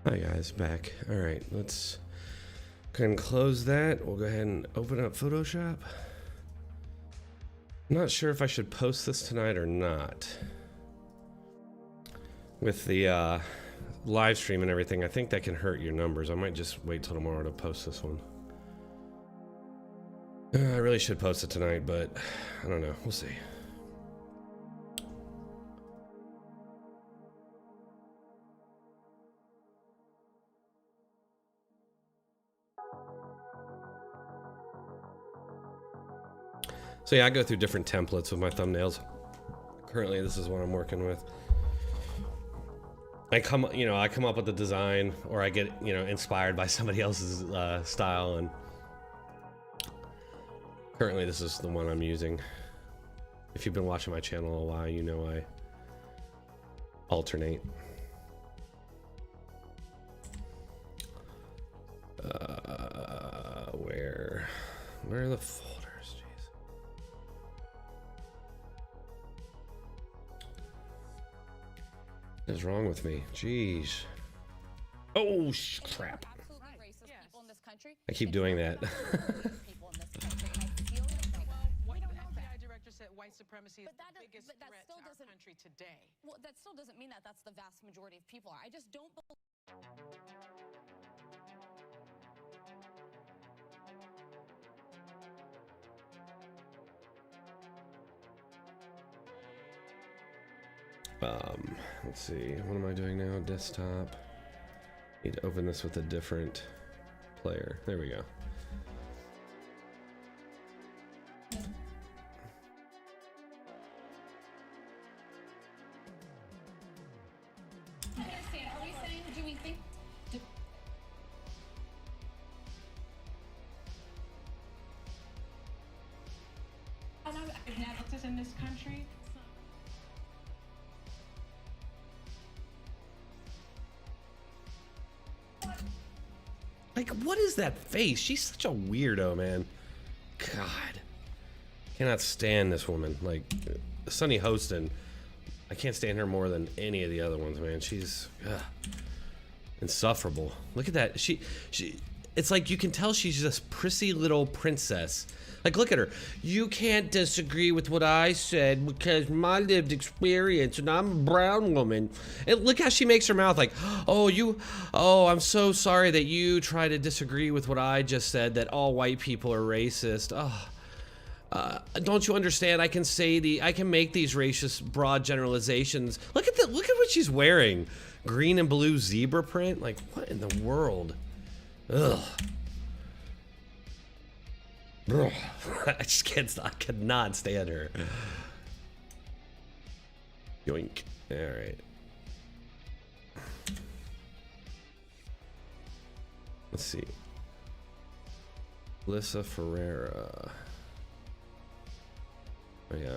Hi guys, back. All right, let's go ahead and close that. We'll go ahead and open up Photoshop. I'm not sure if I should post this tonight or not. With the live stream and everything, I think that can hurt your numbers. I might just wait till tomorrow to post this one. I really should post it tonight, but I don't know. We'll see. So yeah, I go through different templates with my thumbnails. Currently, this is what I'm working with. I come up with the design, or I get, inspired by somebody else's style, and currently this is the one I'm using. If you've been watching my channel a while, you know I alternate. Where are the folders? Jeez. What is wrong with me? Jeez. Oh, crap. I keep doing that. White supremacy is the biggest threat to our country today. Well, that still doesn't mean that that's the vast majority of people. I just don't believe. Let's see. What am I doing now? Desktop. Need to open this with a different player. There we go. Are we saying, do we think? Injustice in this country. Like, what is that face? She's such a weirdo, man. God. Cannot stand this woman. Like, Sunny Hostin. I can't stand her more than any of the other ones, man. She's insufferable. Look at that. It's like you can tell she's this prissy little princess. Like, look at her. You can't disagree with what I said because my lived experience, and I'm a brown woman. And look how she makes her mouth like, oh, I'm so sorry that you try to disagree with what I just said, that all white people are racist. Oh, don't you understand? I can make these racist broad generalizations. Look at what she's wearing. Green and blue zebra print. Like, what in the world? Ugh. I just can't. I could not stand her. Yoink. All right. Let's see. Lissa Ferreira. Oh yeah.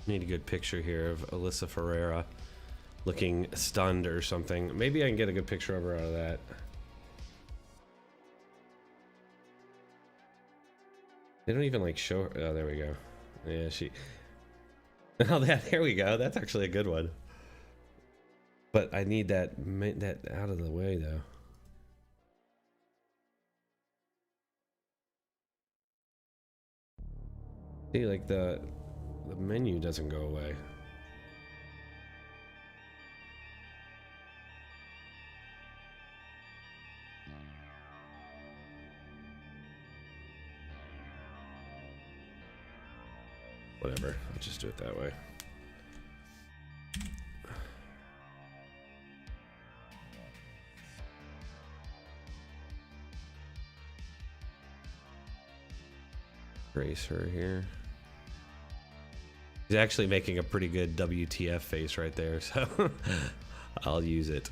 Need a good picture here of Alyssa Ferreira looking stunned or something. Maybe I can get a good picture of her out of that. They don't even like show her. Oh, there we go. Yeah, she. Oh, there we go. That's actually a good one. But I need that out of the way though. See, like the menu doesn't go away. Whatever, I'll just do it that way. Erase her here. He's actually making a pretty good WTF face right there, so I'll use it.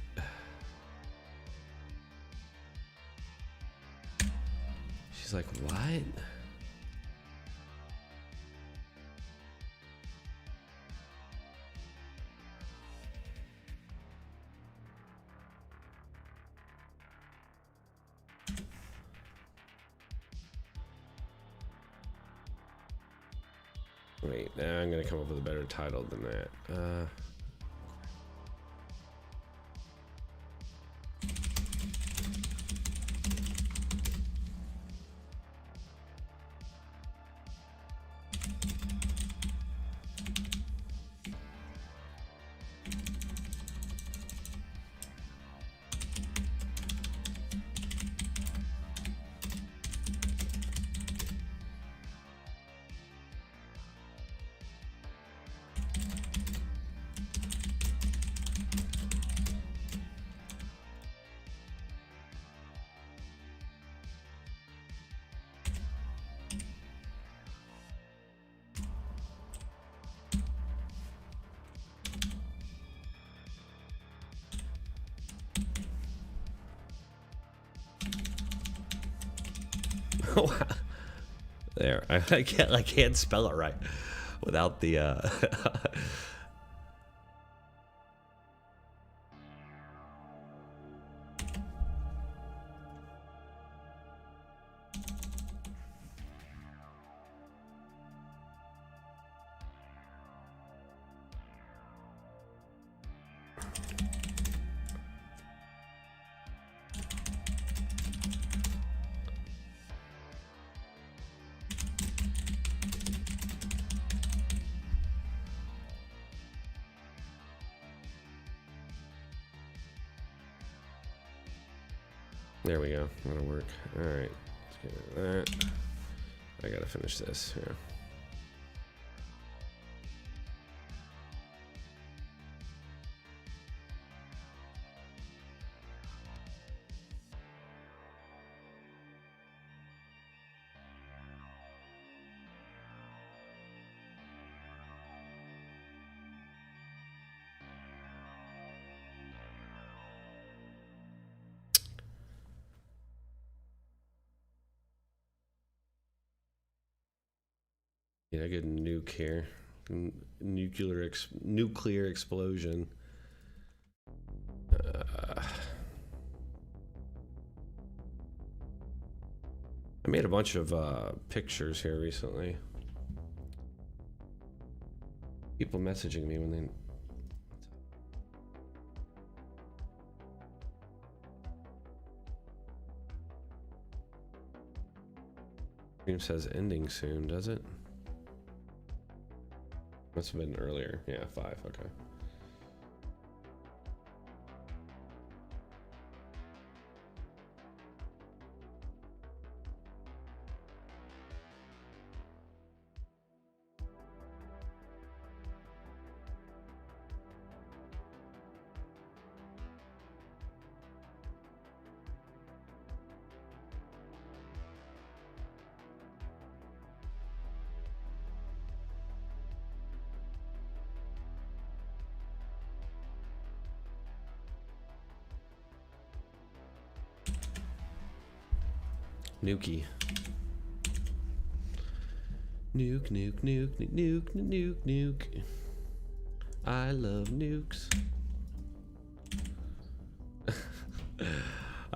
She's like, what? Wait, now I'm gonna come up with a better title than that. There, I can't spell it right without the There we go. That'll work. All right. Let's get rid of that. I gotta finish this. Yeah. Yeah, good nuke here. Nuclear explosion. I made a bunch of pictures here recently. People messaging me when they. Stream says ending soon, does it? Must have been earlier. Yeah, 5. Okay. Nuki. Nuke, nuke, nuke, nuke, nuke, nuke, nuke. I love nukes.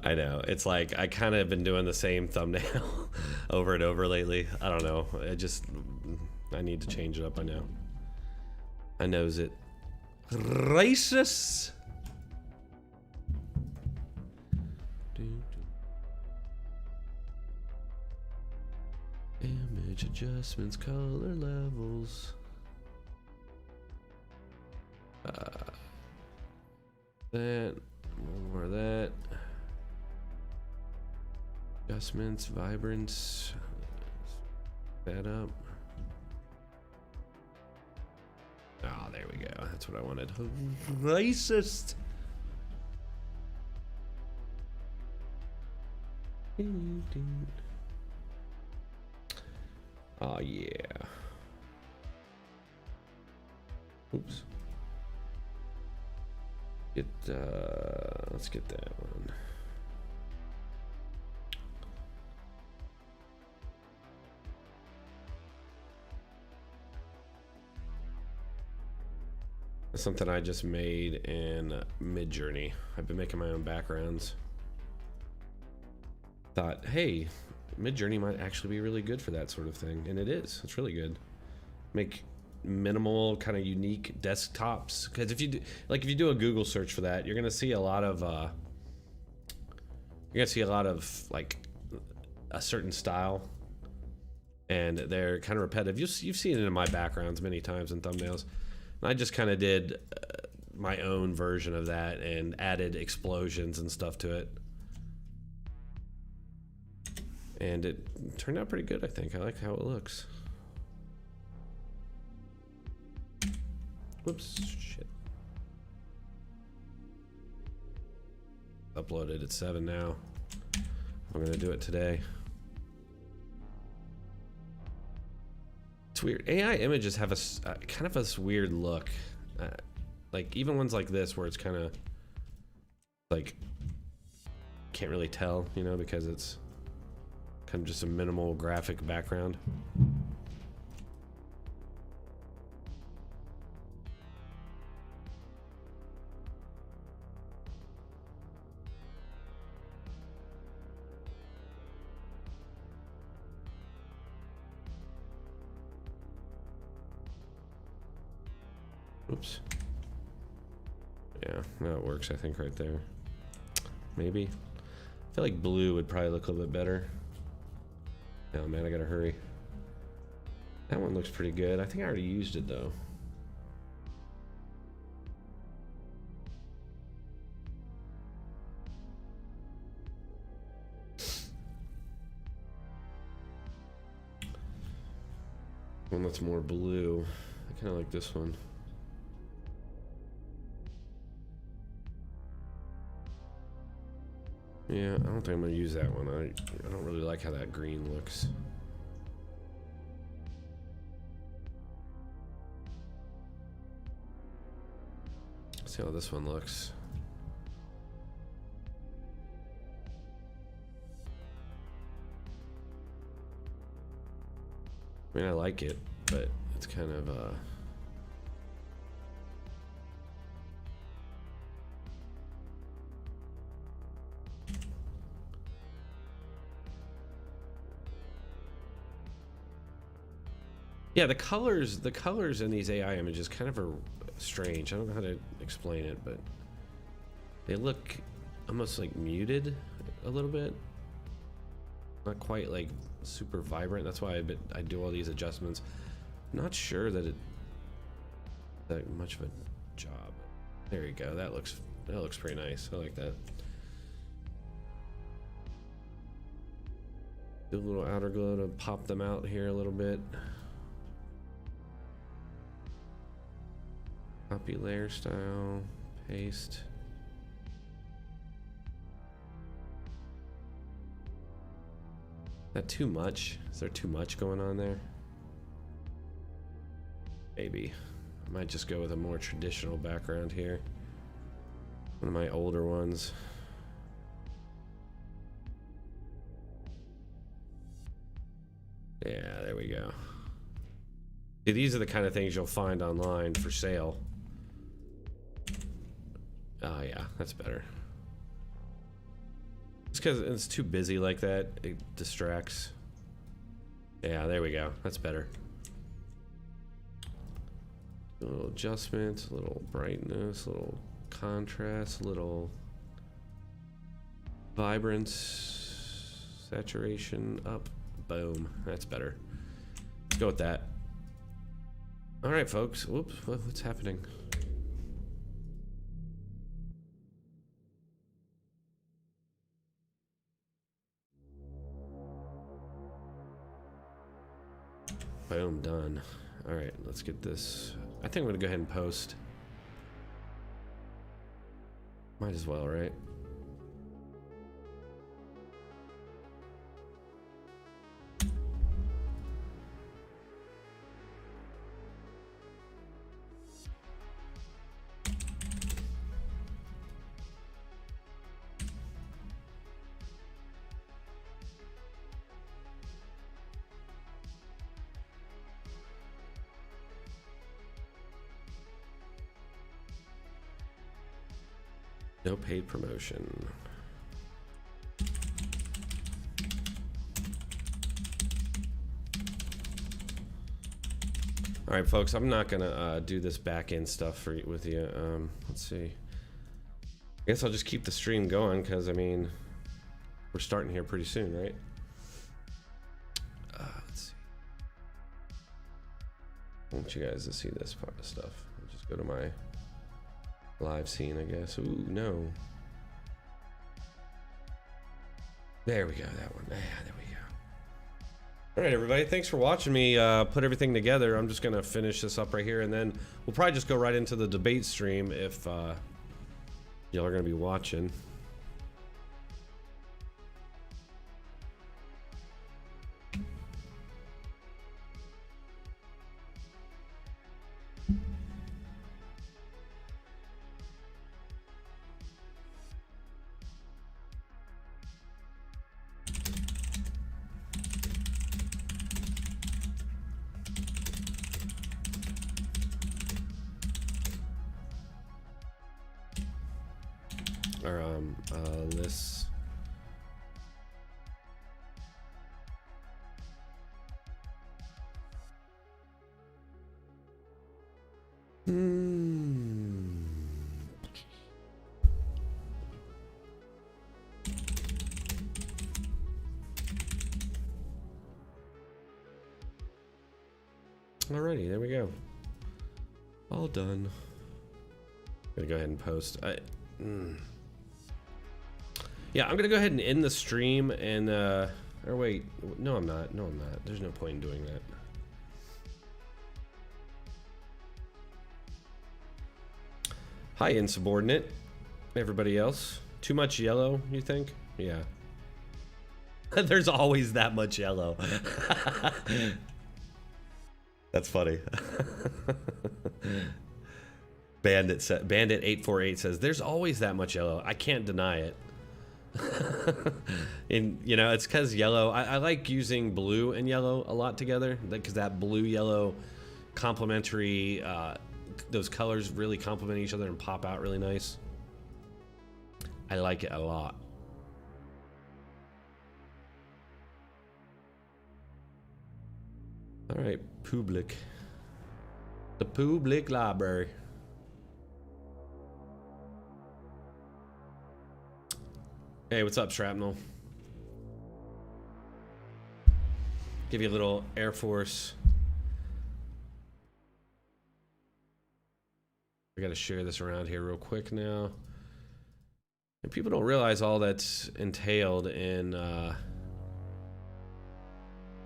I know. It's like I kind of been doing the same thumbnail over and over lately. I don't know. I need to change it up. I know. I knows it. Racist. Image adjustments, color levels. That, more of that. Adjustments, vibrance. That up. Oh, there we go. That's what I wanted. Racist. Oh yeah. Oops. Let's get that one. That's something I just made in Midjourney. I've been making my own backgrounds. Thought, hey, Midjourney might actually be really good for that sort of thing, and it is. It's really good. Make minimal, kind of unique desktops. Because if you do a Google search for that, you're gonna see a lot of like a certain style, and they're kind of repetitive. You've seen it in my backgrounds many times in thumbnails. And I just kind of did my own version of that and added explosions and stuff to it. And it turned out pretty good, I think. I like how it looks. Whoops, shit. Uploaded at 7 now. I'm gonna do it today. It's weird. AI images have a kind of this weird look. Like even ones like this where it's kind of like, can't really tell, you know, because it's kind of just a minimal graphic background. Oops. Yeah, that works, I think, right there. Maybe. I feel like blue would probably look a little bit better. Oh man, I gotta hurry. That one looks pretty good. I think I already used it though. One that's more blue. I kind of like this one. Yeah, I don't think I'm gonna use that one. I don't really like how that green looks. Let's see how this one looks. I mean, I like it, but it's kind of yeah, the colors in these AI images kind of are strange. I don't know how to explain it, but they look almost like muted a little bit. Not quite like super vibrant. That's why I do all these adjustments. I'm not sure that that much of a job. There you go. That looks pretty nice. I like that. Do a little outer glow to pop them out here a little bit. Copy layer style, paste. Is that too much? Is there too much going on there? Maybe. I might just go with a more traditional background here. One of my older ones. Yeah, there we go. See, these are the kind of things you'll find online for sale. Oh yeah, that's better. It's because it's too busy like that. It distracts. Yeah, there we go. That's better. A little adjustment, a little brightness, a little contrast, a little vibrance, saturation up. Boom. That's better. Let's go with that. All right, folks. Whoops. What's happening? Boom, done. All right, let's get this. I think I'm gonna go ahead and post. Might as well, right? No paid promotion. All right, folks, I'm not gonna do this back end stuff with you. Let's see. I guess I'll just keep the stream going because, I mean, we're starting here pretty soon, right? Let's see. I want you guys to see this part of stuff. I'll just go to my live scene, I guess. Ooh, no. There we go, that one. Yeah, there we go. All right, everybody, thanks for watching me put everything together. I'm just gonna finish this up right here, and then we'll probably just go right into the debate stream if y'all are gonna be watching. Or this. Alrighty, there we go. All done. Gonna go ahead and post. Yeah, I'm gonna go ahead and end the stream and or wait, no I'm not. No I'm not. There's no point in doing that. Hi, insubordinate. Everybody else. Too much yellow, you think? Yeah. There's always that much yellow. That's funny. Bandit 848 says there's always that much yellow. I can't deny it. And you know, it's because yellow, I like using blue and yellow a lot together because that blue yellow complementary, those colors really complement each other and pop out really nice. I like it a lot. All right, public. The public library. Hey, what's up, Shrapnel? Give you a little Air Force. I gotta share this around here real quick now. And people don't realize all that's entailed in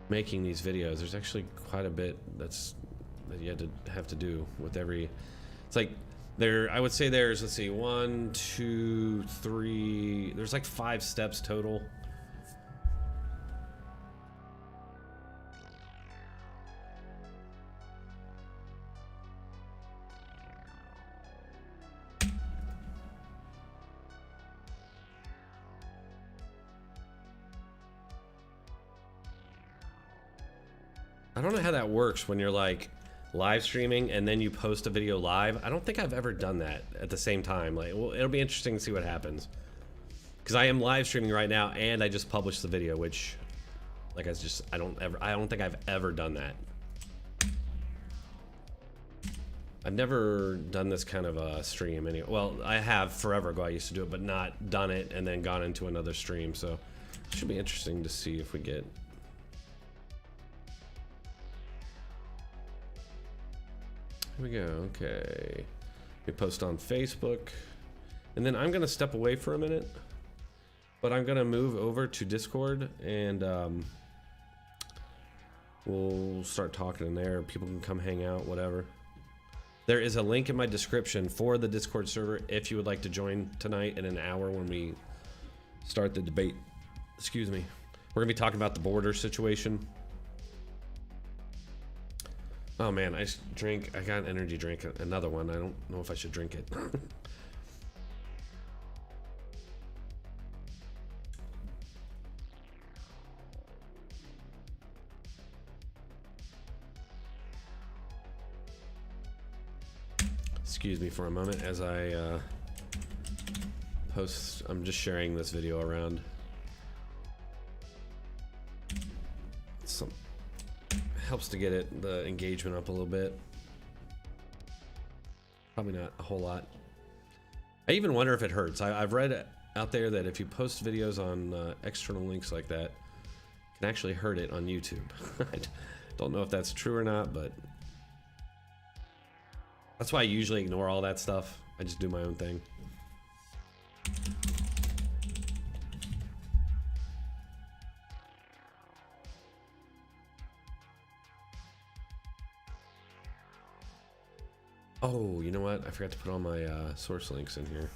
making these videos. There's actually quite a bit that you have to do with every. It's like I would say there's, let's see, 1, 2, 3. There's like 5 steps total. I don't know how that works when you're like live streaming and then you post a video live. I don't think I've ever done that at the same time. Like, well, it'll be interesting to see what happens. Because I am live streaming right now and I just published the video, which, like, I don't think I've ever done that. I've never done this kind of a stream anyway. Well, I have forever ago. I used to do it, but not done it and then gone into another stream. So it should be interesting to see if we get. Here we go. Okay. We post on Facebook. And then I'm going to step away for a minute. But I'm going to move over to Discord and we'll start talking in there. People can come hang out, whatever. There is a link in my description for the Discord server if you would like to join tonight in an hour when we start the debate. Excuse me. We're going to be talking about the border situation. Oh man, I got an energy drink, another one. I don't know if I should drink it. Excuse me for a moment as I post. I'm just sharing this video around. Some helps to get the engagement up a little bit. Probably not a whole lot. I even wonder if it hurts. I've read out there that if you post videos on external links like that, it can actually hurt it on YouTube. I don't know if that's true or not, but that's why I usually ignore all that stuff. I just do my own thing. Oh, you know what? I forgot to put all my source links in here.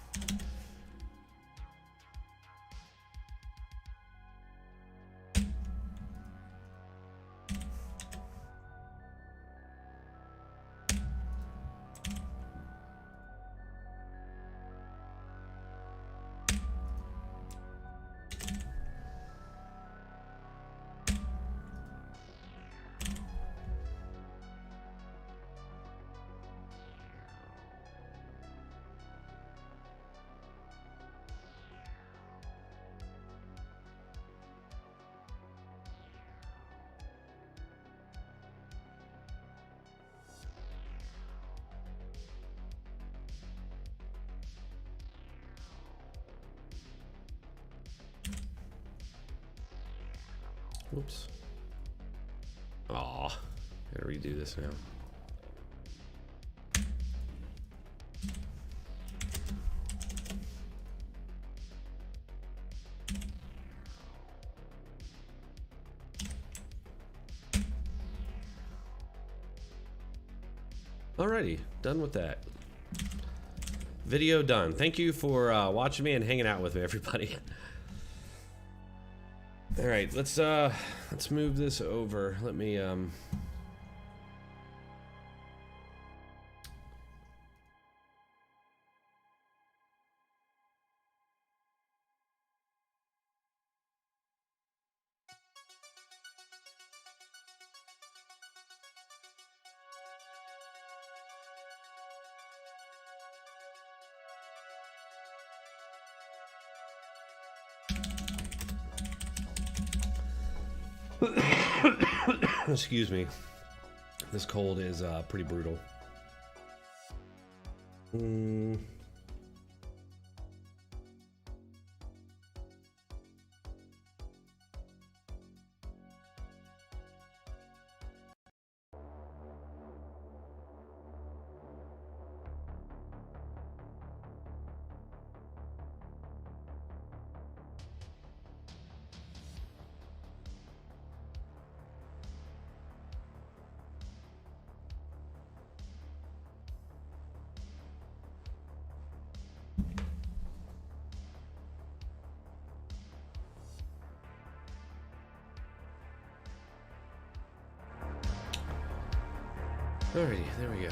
Whoops. Aw, gotta redo this now. Alrighty, done with that. Video done. Thank you for watching me and hanging out with me, everybody. All right, let's move this over. Let me excuse me. This cold is pretty brutal. Alrighty, there we go.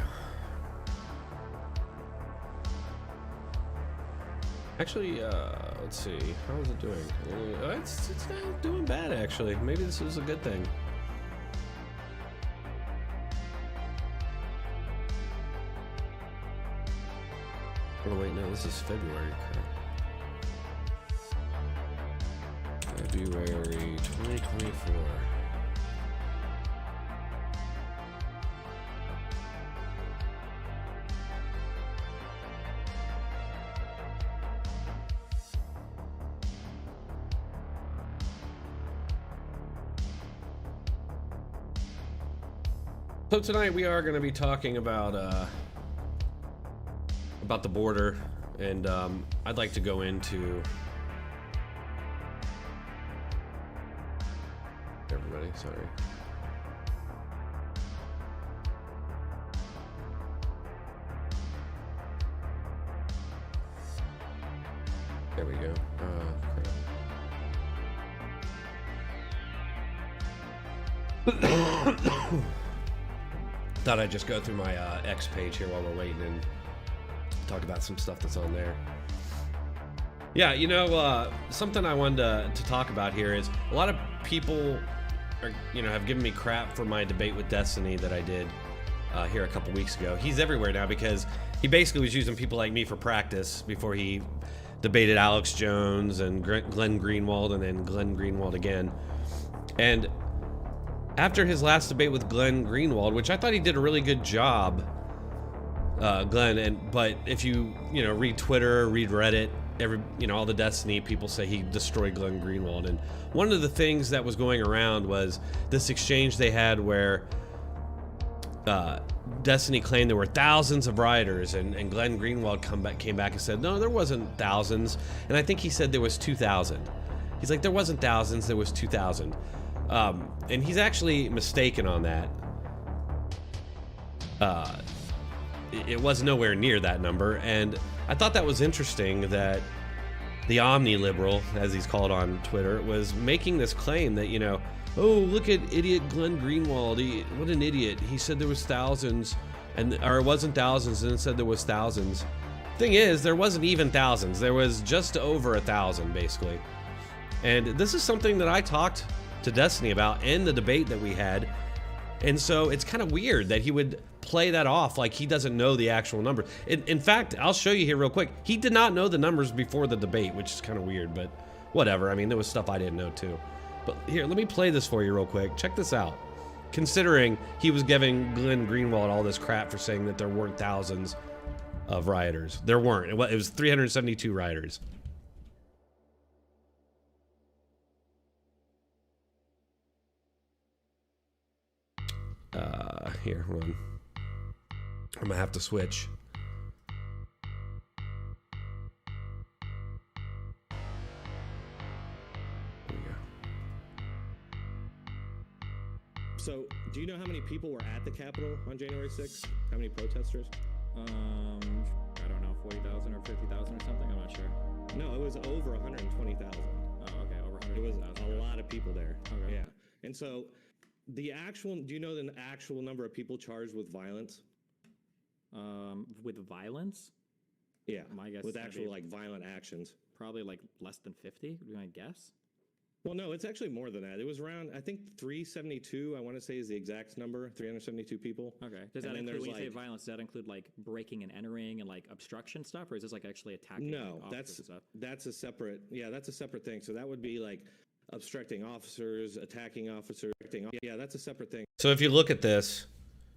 Actually, let's see. How is it doing? It's not doing bad, actually. Maybe this is a good thing. Oh wait, no, this is February. Crap. February 2024. So tonight we are going to be talking about the border, and I'd like to go into everybody. Sorry. There we go. Crap. Thought I'd just go through my X page here while we're waiting and talk about some stuff that's on there. Yeah, you know, something I wanted to talk about here is a lot of people are, have given me crap for my debate with Destiny that I did here a couple weeks ago. He's everywhere now because he basically was using people like me for practice before he debated Alex Jones and Glenn Greenwald and then Glenn Greenwald again. And after his last debate with Glenn Greenwald, which I thought he did a really good job, Glenn, but if you read Twitter, read Reddit, all the Destiny people say he destroyed Glenn Greenwald. And one of the things that was going around was this exchange they had where Destiny claimed there were thousands of rioters, and Glenn Greenwald came back and said, no, there wasn't thousands. And I think he said there was 2,000. He's like, there wasn't thousands, there was 2,000. And he's actually mistaken on that. It was nowhere near that number, and I thought that was interesting that the omni-liberal, as he's called on Twitter, was making this claim that, oh, look at idiot Glenn Greenwald, what an idiot. He said there was thousands, or it wasn't thousands, and it said there was thousands. Thing is, there wasn't even thousands. There was just over 1,000, basically. And this is something that I talked to Destiny about in the debate that we had, and so it's kind of weird that he would play that off like he doesn't know the actual number. In fact, I'll show you here real quick. He did not know the numbers before the debate, which is kind of weird, but whatever. I mean, there was stuff I didn't know too. But here, let me play this for you real quick. Check this out. Considering he was giving Glenn Greenwald all this crap for saying that there weren't thousands of rioters. There weren't. It was 372 rioters. Here, hold on. I'm gonna have to switch. There we go. So, do you know how many people were at the Capitol on January 6th? How many protesters? I don't know, 40,000 or 50,000 or something. I'm not sure. No, it was over 120,000. Oh, okay, over 100,000. It was a lot of people there. Okay. Yeah, and so do you know the actual number of people charged with violence? With violence? Yeah, My guess with is actual violent actions. probably like less than 50. Would be my guess. Well, no, it's actually more than that. It was around, I think 372, I want to say is the exact number, 372 people. Okay. Does that include, when you say violence, does that include like breaking and entering and like obstruction stuff, or is this like actually attacking? No, officers and stuff? that's a separate thing. So that would be like obstructing officers, attacking officers. Yeah, that's a separate thing. So if you look at this,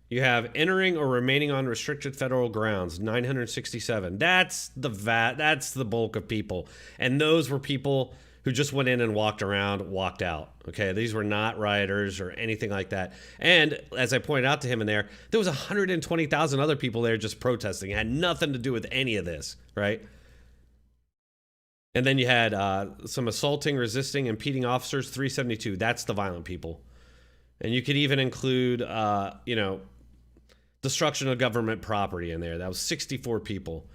you have entering or remaining on restricted federal grounds, 967. That's the bulk of people. And those were people who just went in and walked around, walked out. Okay, these were not rioters or anything like that. And as I pointed out to him in there was 120,000 other people there just protesting. It had nothing to do with any of this, right? And then you had some assaulting, resisting, impeding officers, 372. That's the violent people. And you could even include, destruction of government property in there. That was 64 people.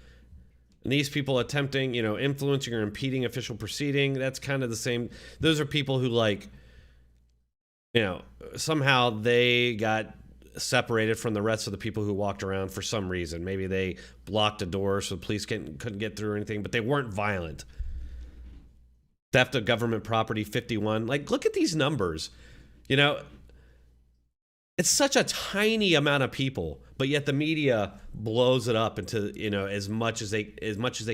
And these people attempting, influencing or impeding official proceeding, that's kind of the same. Those are people who somehow they got separated from the rest of the people who walked around for some reason. Maybe they blocked a door so the police couldn't get through or anything, but they weren't violent. Theft of government property, 51. Like, look at these numbers. It's such a tiny amount of people, but yet the media blows it up into, as much as they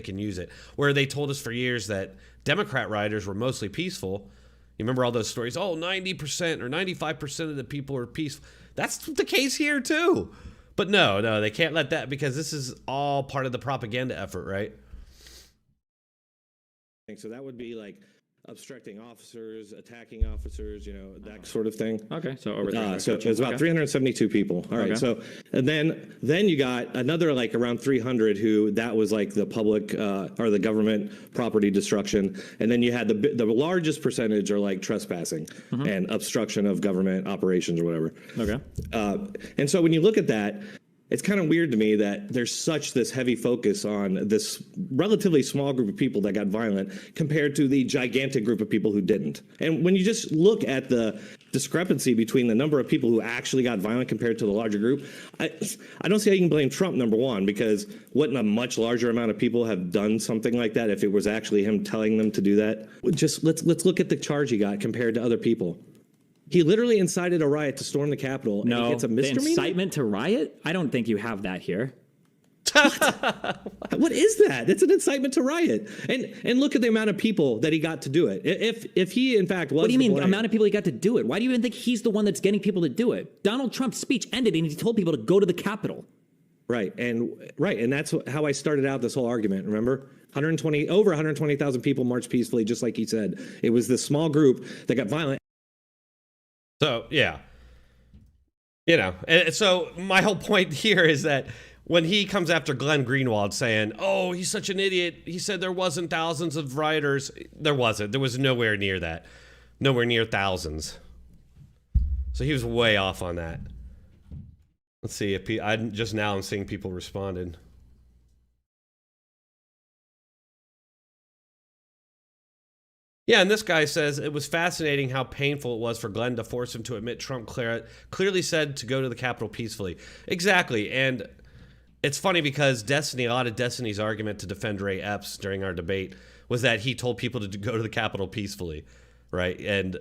can use it. Where they told us for years that Democrat rioters were mostly peaceful. You remember all those stories? Oh, 90% or 95% of the people are peaceful. That's the case here too. But no, they can't let that, because this is all part of the propaganda effort, right? So that would be like obstructing officers, attacking officers, that sort of thing. Okay, so over So it was about 372 people. All right. Okay. So and then you got another like around 300 who that was like the public or the government property destruction, and then you had the largest percentage are like trespassing and obstruction of government operations or whatever. Okay. And so when you look at that, it's kind of weird to me that there's this heavy focus on this relatively small group of people that got violent compared to the gigantic group of people who didn't. And when you just look at the discrepancy between the number of people who actually got violent compared to the larger group, I don't see how you can blame Trump, number one, because wouldn't a much larger amount of people have done something like that if it was actually him telling them to do that? Just let's look at the charge he got compared to other people. He literally incited a riot to storm the Capitol. No, and he gets a misdemeanor? the incitement to riot? I don't think you have that here. What is that? It's an incitement to riot. And look at the amount of people that he got to do it. If he in fact was, What do you mean, the amount of people he got to do it? Why do you even think he's the one that's getting people to do it? Donald Trump's speech ended and he told people to go to the Capitol. Right, and that's how I started out this whole argument. Remember, over 120,000 people marched peacefully, just like he said. It was this small group that got violent. So, yeah. And so my whole point here is that when he comes after Glenn Greenwald saying, oh, he's such an idiot. He said there wasn't thousands of rioters. There wasn't. There was nowhere near that. Nowhere near thousands. So he was way off on that. Let's see if I'm seeing people responded. Yeah, and this guy says it was fascinating how painful it was for Glenn to force him to admit Trump clearly said to go to the Capitol peacefully. Exactly, and it's funny because a lot of Destiny's argument to defend Ray Epps during our debate was that he told people to go to the Capitol peacefully, right? And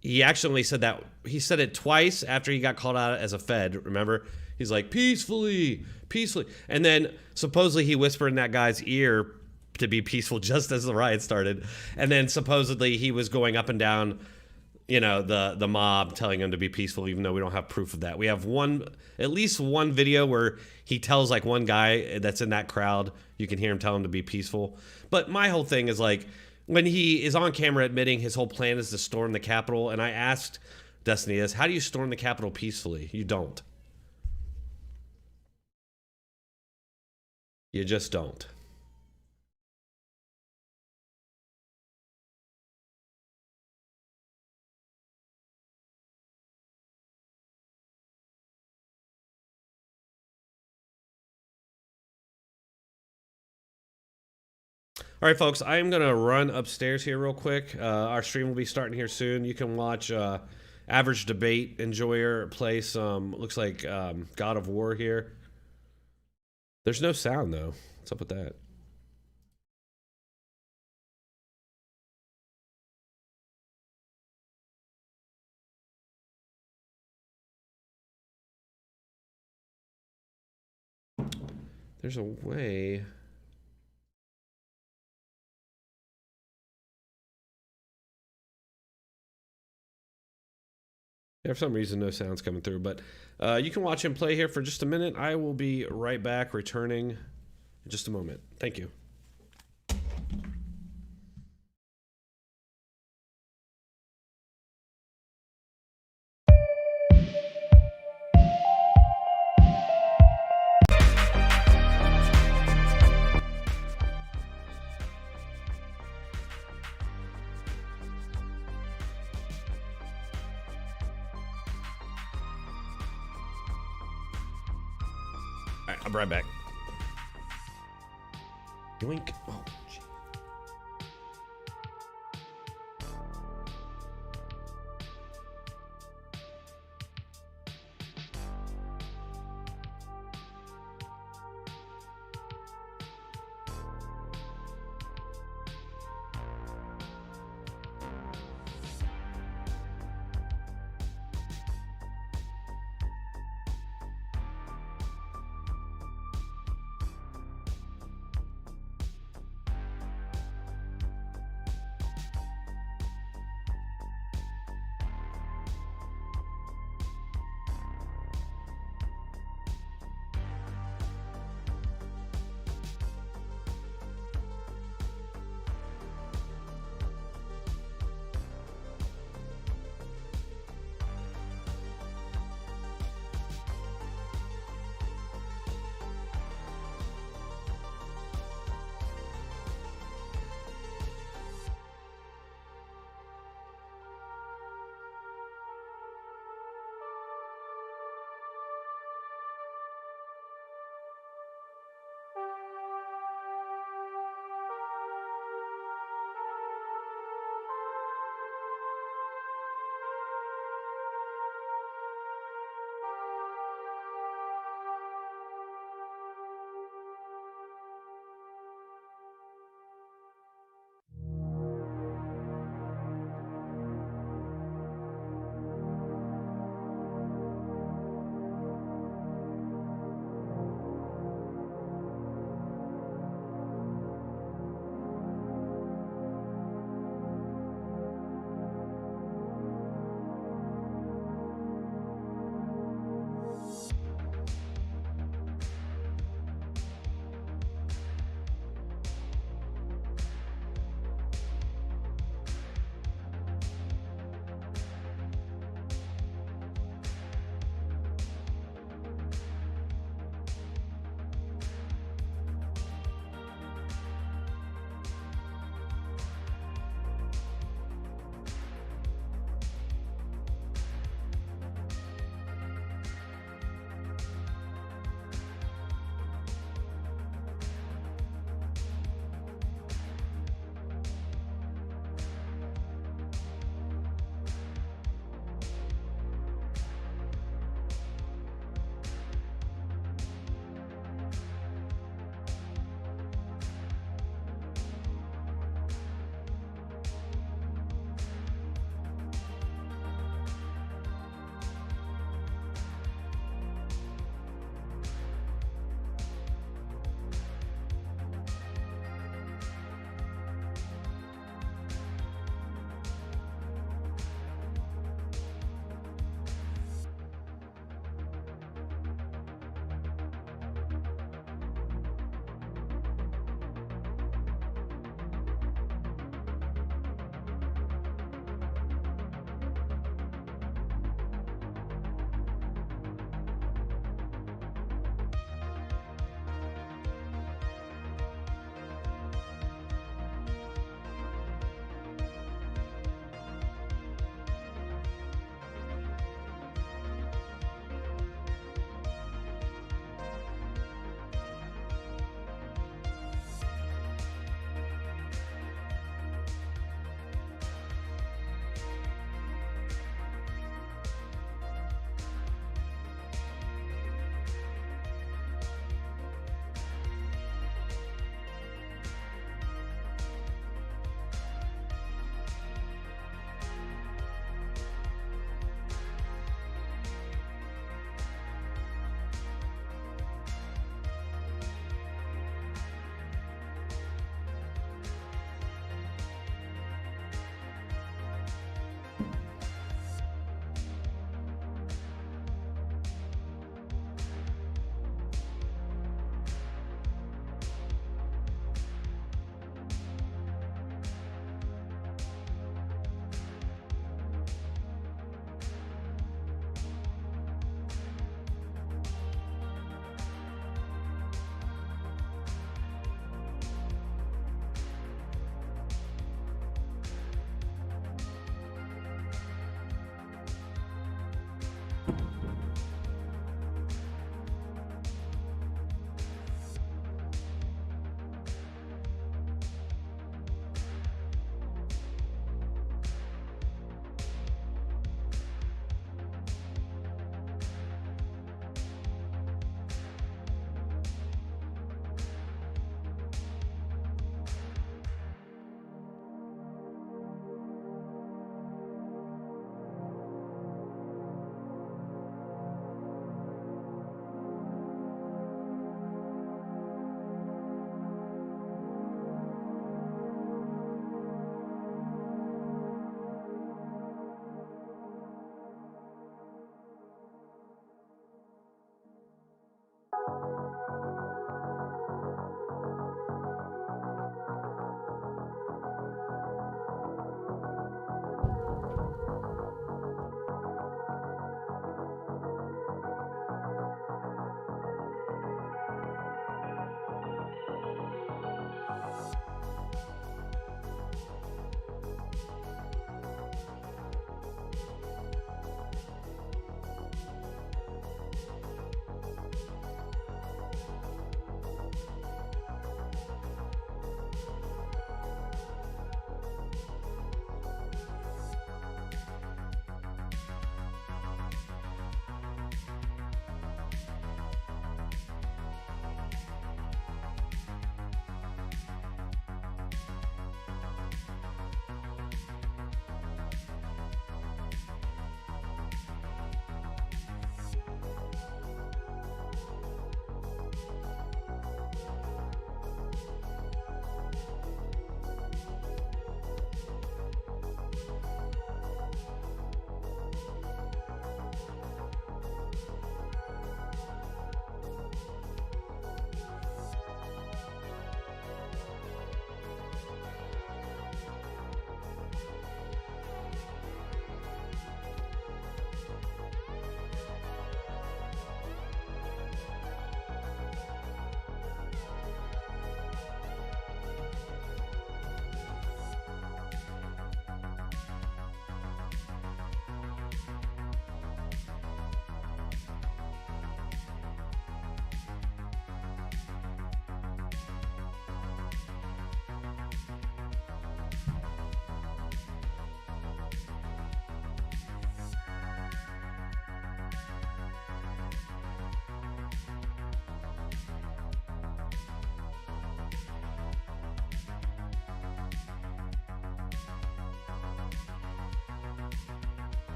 he actually said that. He said it twice after he got called out as a Fed, remember? He's like, peacefully, peacefully. And then supposedly he whispered in that guy's ear to be peaceful just as the riot started, and then supposedly he was going up and down, the mob telling him to be peaceful, even though we don't have proof of that. We have at least one video where he tells like one guy that's in that crowd, you can hear him tell him to be peaceful. But my whole thing is like when he is on camera admitting his whole plan is to storm the Capitol, and I asked Destiny this, how do you storm the Capitol peacefully? You don't. You just don't. All right, folks, I'm going to run upstairs here real quick. Our stream will be starting here soon. You can watch Average Debate Enjoyer play some, looks like God of War here. There's no sound, though. What's up with that? There's a way... Yeah, for some reason, no sound's coming through, but you can watch him play here for just a minute. I will be right back, returning in just a moment. Thank you. All right, I'll be right back. Yoink. Oh, gee.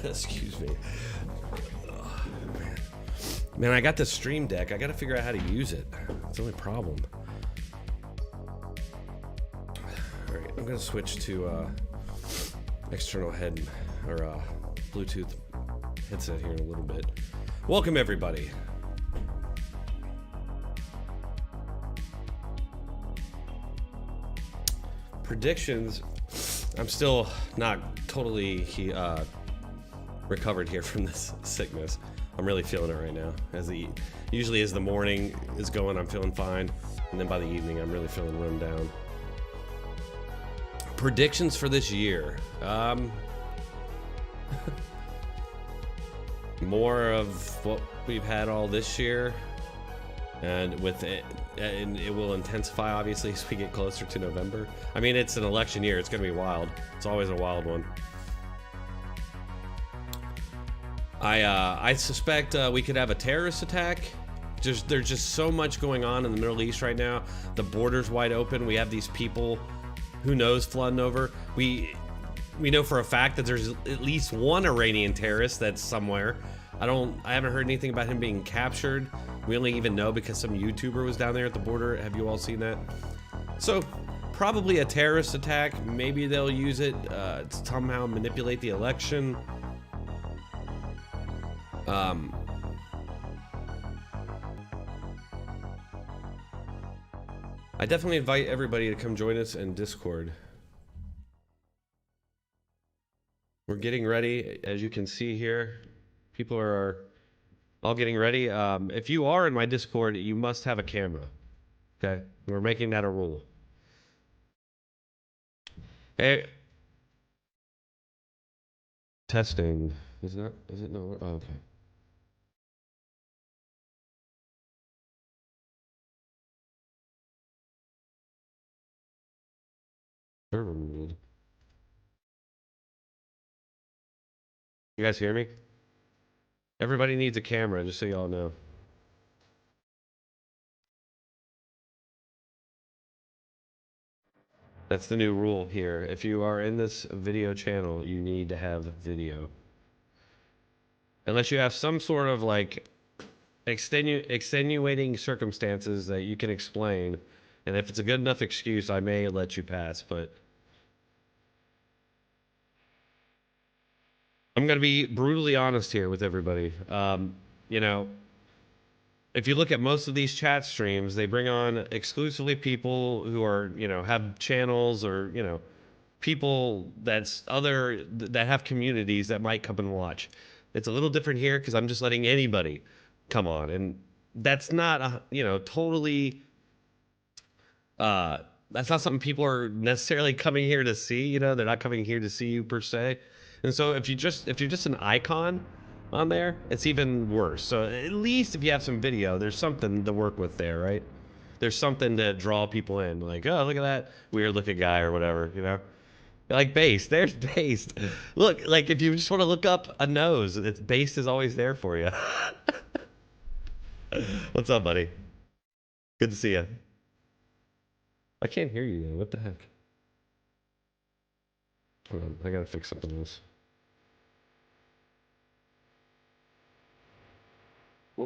Excuse me. Oh, man, I got the Stream Deck. I got to figure out how to use it. That's the only problem. All right, I'm gonna switch to external head or Bluetooth headset here in a little bit. Welcome everybody. Predictions. I'm still not totally recovered here from this sickness. I'm really feeling it right now. Usually as the morning is going, I'm feeling fine, and then by the evening, I'm really feeling run down. Predictions for this year. More of what we've had all this year, and with it, and it will intensify obviously as we get closer to November. I mean, it's an election year. It's gonna be wild. It's always a wild one. I suspect we could have a terrorist attack. There's just so much going on in the Middle East right now. The border's wide open. We have these people, who knows, flooding over. We know for a fact that there's at least one Iranian terrorist that's somewhere. I haven't heard anything about him being captured. We only even know because some YouTuber was down there at the border. Have you all seen that? So probably a terrorist attack. Maybe they'll use it to somehow manipulate the election. I definitely invite everybody to come join us in Discord. We're getting ready, as you can see here. People are all getting ready. If you are in my Discord, you must have a camera. Okay, we're making that a rule. Hey, testing. Is it no? Oh, okay. Server muted. You guys hear me? Everybody needs a camera, just so y'all know. That's the new rule here. If you are in this video channel, you need to have video. Unless you have some sort of like extenuating circumstances that you can explain. And if it's a good enough excuse, I may let you pass, but I'm going to be brutally honest here with everybody. You know, if you look at most of these chat streams, they bring on exclusively people who are, you know, have channels or, you know, people that have communities that might come and watch. It's a little different here because I'm just letting anybody come on, and that's not you know, totally that's not something people are necessarily coming here to see. You know, they're not coming here to see you per se. And so if you're just an icon on there, it's even worse. So at least if you have some video, there's something to work with there, right? There's something to draw people in, like, oh, look at that weird looking guy or whatever, you know? Like Based, there's Based. Look, like if you just want to look up a nose, Based is always there for you. What's up, buddy? Good to see you. I can't hear you. What the heck? Hold on, I gotta fix something else. There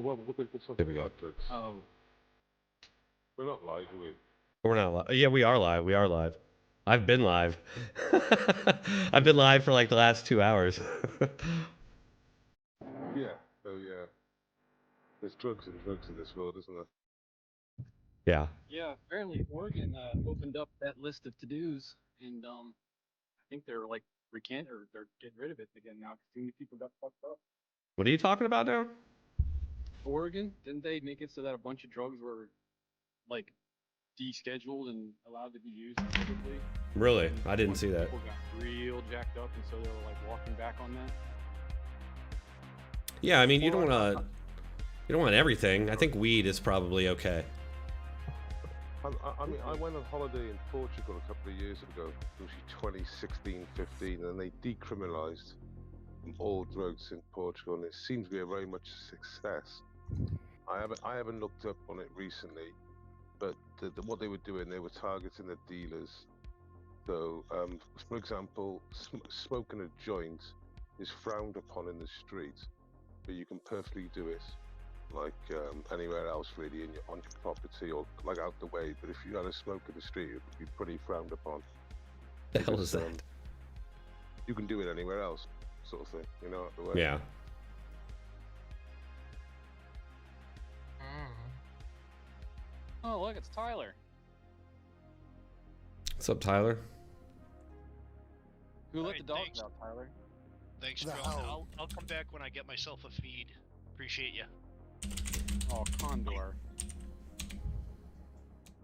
we go. Oh. We're not live, are we? We're not live. Yeah, we are live. We are live. I've been live. I've been live for like the last 2 hours. Yeah. Oh, yeah. There's drugs in this world, isn't there? Yeah. Yeah, apparently Oregon opened up that list of to-dos, and I think they're like they're getting rid of it again now. Too many people got fucked up. What are you talking about now? Oregon, didn't they make it so that a bunch of drugs were like descheduled and allowed to be used publicly? Really? I didn't see that. People got real jacked up, and so they were like walking back on that. Yeah, I mean, you don't want everything. I think weed is probably okay. I mean, I went on holiday in Portugal a couple of years ago, usually 2016, 15, and they decriminalized all drugs in Portugal, and it seems to be a very much a success. I haven't looked up on it recently, but what they were doing, they were targeting the dealers. So, for example, smoking a joint is frowned upon in the street, but you can perfectly do it like anywhere else really on your property or like out the way. But if you had a smoke in the street, it would be pretty frowned upon. The hell is that? You can do it anywhere else, sort of thing, you know, out the way. Yeah. Oh, look, it's Tyler. What's up, Tyler? Who let Alright, the dogs thanks. out, Tyler? Thanks, The Drone. hell? I'll come back when I get myself a feed. Appreciate you. Oh, Condor.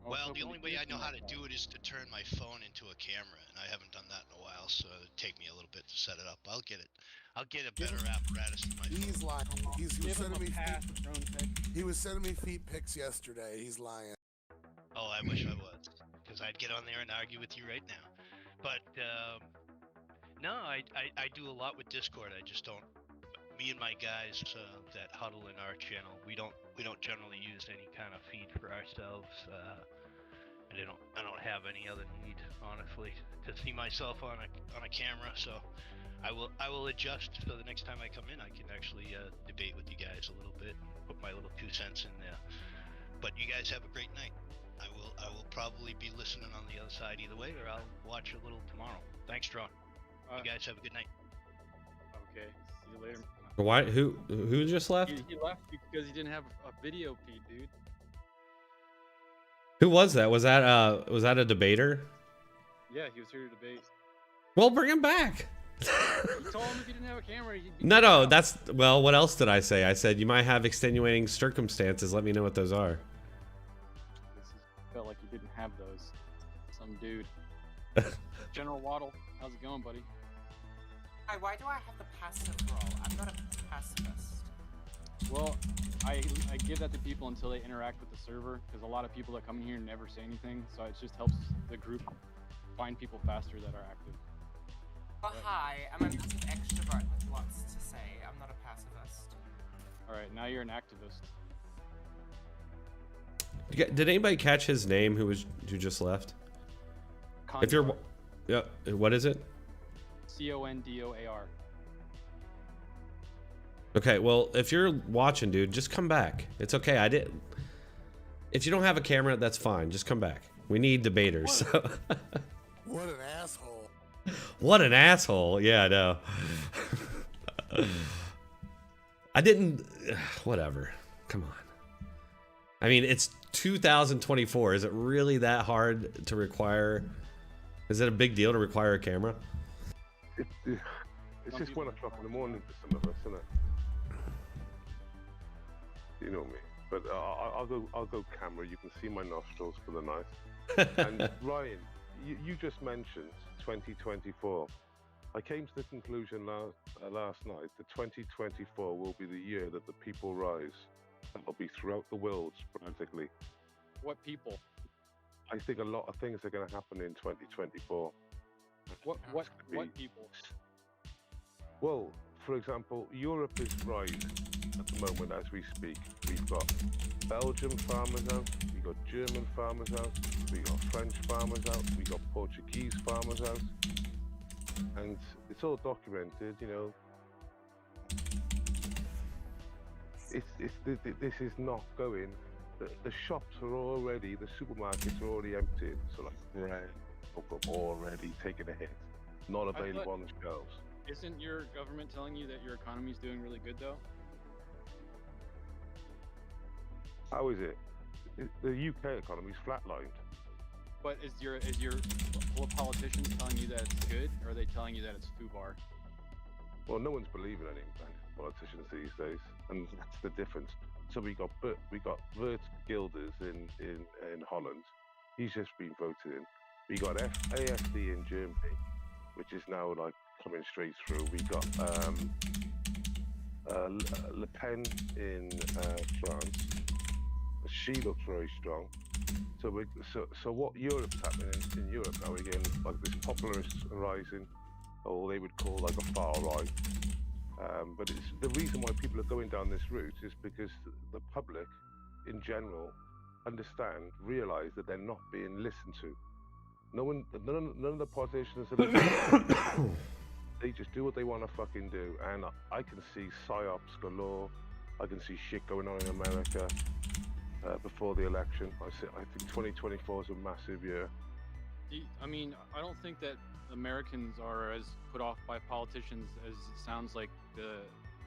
Well, the only way I know how to do it is to turn my phone into a camera, and I haven't done that in a while, so it'd take me a little bit to set it up. I'll get it. I'll get a better apparatus for my phone. He's lying. He was Give him sending a me pass, Dronetek. he was sending me feet pics yesterday. He's lying. Oh, I wish I was, because I'd get on there and argue with you right now. But no, I do a lot with Discord. I just don't. Me and my guys that huddle in our channel, we don't generally use any kind of feed for ourselves. I don't have any other need, honestly, to see myself on a camera. So I will adjust so the next time I come in, I can actually debate with you guys a little bit, put my little 2 cents in there. But you guys have a great night. I will probably be listening on the other side either way, or I'll watch a little tomorrow. Thanks, Drone. You guys have a good night. Okay, see you later. Why? Who just left? He left because he didn't have a video feed, dude. Who was that? Was that a debater? Yeah, he was here to debate. Well, bring him back. You told him if he didn't have a camera, he'd be No, that's, well, what else did I say? I said you might have extenuating circumstances. Let me know what those are. Felt like he didn't have those. Some dude. General Waddle, how's it going, buddy? Hi, why do I have the passive role? I'm not a pacifist. Well, I give that to people until they interact with the server, because a lot of people that come in here never say anything, so it just helps the group find people faster that are active. Well, hi, I'm a passive extrovert with lots to say. I'm not a pacifist. Alright, now you're an activist. Did anybody catch his name who just left? If you're, yeah, what is it? Condor. Okay, well, if you're watching, dude, just come back. It's okay. I didn't. If you don't have a camera, that's fine. Just come back. We need debaters. So. What an asshole. What an asshole. Yeah, I know. I didn't. Whatever. Come on. I mean, it's 2024. Is it really that hard to require? Is it a big deal to require a camera? It's just 1 o'clock in the morning for some of us, isn't it? You know me. But I'll go camera. You can see my nostrils for the night. And Ryan, you just mentioned 2024. I came to the conclusion last night that 2024 will be the year that the people rise. That will be throughout the world, practically. What people? I think a lot of things are going to happen in 2024. What people? Well, for example, Europe is rising at the moment as we speak. We've got Belgian farmers out, we've got German farmers out, we've got French farmers out, we've got Portuguese farmers out. And it's all documented, you know. This is not going. The shops are already, the supermarkets are already empty. So like bread, already taking a hit. Not available on the shelves. Isn't your government telling you that your economy is doing really good, though? How is it? The UK economy is flatlined. But is your politicians telling you that it's good, or are they telling you that it's foobar? Well, no one's believing any politicians these days, and that's the difference. So we got Bert Gilders in Holland. He's just been voted in. We got AFD in Germany, which is now like coming straight through. We got Le Pen in France. She looks very strong. So what Europe's happening in Europe now again, like this populist rising, or they would call like a far right. But it's the reason why people are going down this route is because the public, in general, realize that they're not being listened to. None of the politicians are listening. they just do what they want to fucking do, and I can see psyops galore. I can see shit going on in America before the election. I think 2024 is a massive year. I mean, I don't think that Americans are as put off by politicians as it sounds like the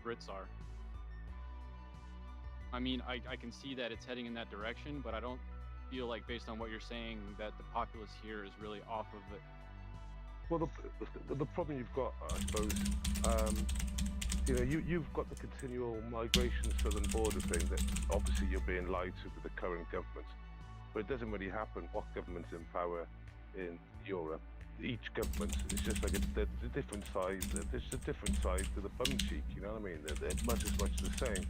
Brits are. I mean, I can see that it's heading in that direction, but I don't feel like, based on what you're saying, that the populace here is really off of it. Well, the problem you've got, I suppose, you know, you've got the continual migration southern border thing that obviously you're being lied to with the current government, but it doesn't really happen. What government's in power in Europe? Each government is just like a different side. There's a different side to the bum cheek. You know what I mean? They're much the same,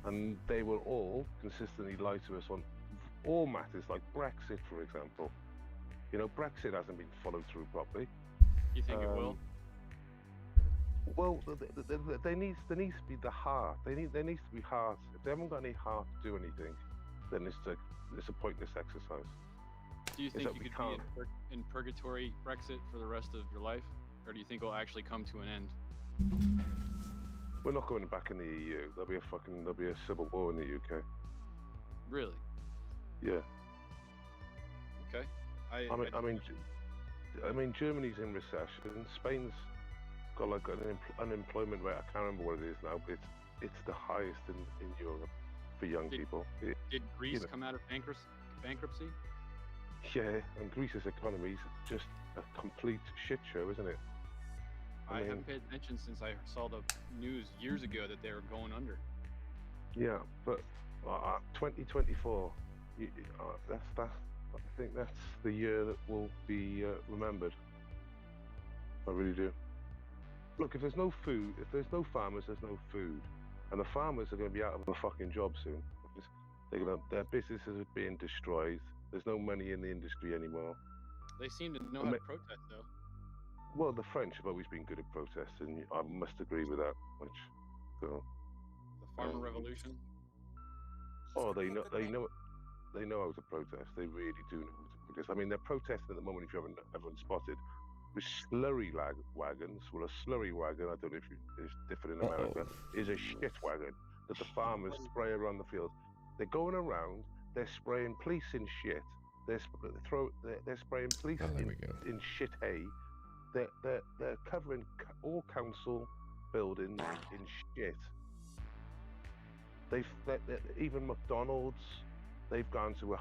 and they will all consistently lie to us on all matters, like Brexit, for example. You know, Brexit hasn't been followed through properly. You think it will? Well, there needs to be the heart. There needs to be heart. If they haven't got any heart to do anything, then it's a pointless exercise. Do you think you could be in purgatory Brexit for the rest of your life, or do you think it'll actually come to an end? We're not going back in the EU. There'll be a civil war in the UK. Really? Yeah. Okay. I mean, Germany's in recession. Spain's got like an unemployment rate. I can't remember what it is now, but it's the highest in Europe for young people. Did Greece come out of bankruptcy? Yeah, and Greece's economy is just a complete shit show, isn't it? I haven't paid attention since I saw the news years ago that they were going under. Yeah, but 2024, I think that's the year that will be remembered. I really do. Look, if there's no food, if there's no farmers, there's no food, and the farmers are going to be out of a fucking job soon. Their businesses are being destroyed. There's no money in the industry anymore. They seem to know how to protest, though. Well, the French have always been good at protesting. I must agree with that much. So, the farmer revolution. Oh, they know how to protest. They really do know how to protest. I mean, they're protesting at the moment. If you haven't spotted, with slurry wagons. Well, a slurry wagon, I don't know if it's different in America, is a shit wagon that the farmers spray around the field. They're going around. They're spraying police in shit. They're spraying police in shit hay. They're covering all council buildings in shit. Even McDonald's, they've gone to a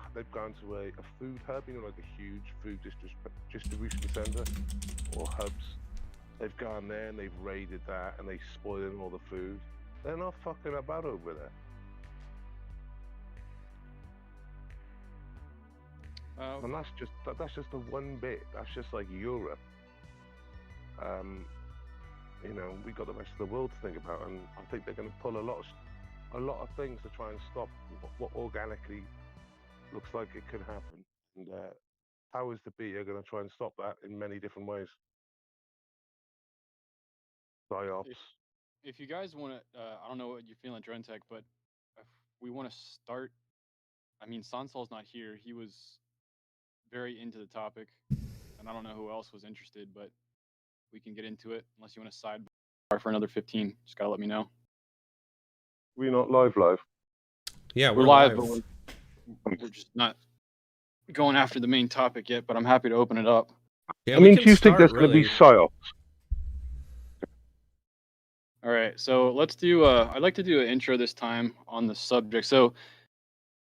food hub, you know, like a huge food distribution center or hubs. They've gone there and they've raided that and they're spoiling all the food. They're not fucking about over there. And that's just the one bit. That's just like Europe. You know, we got the rest of the world to think about, and I think they're going to pull a lot of things to try and stop what organically looks like it could happen. And powers to be are going to try and stop that in many different ways. Psyops. If you guys want to, I don't know what you're feeling, Dronetek, but if we want to start, I mean, Sansal's not here. He was very into the topic, and I don't know who else was interested, but we can get into it unless you want to sidebar for another 15. Just gotta let me know. We're not live. Yeah, we're live, but we're just not going after the main topic yet. But I'm happy to open it up. Yeah, I mean, do you think there's going to be psyops? All right, so let's do. I'd like to do an intro this time on the subject. So,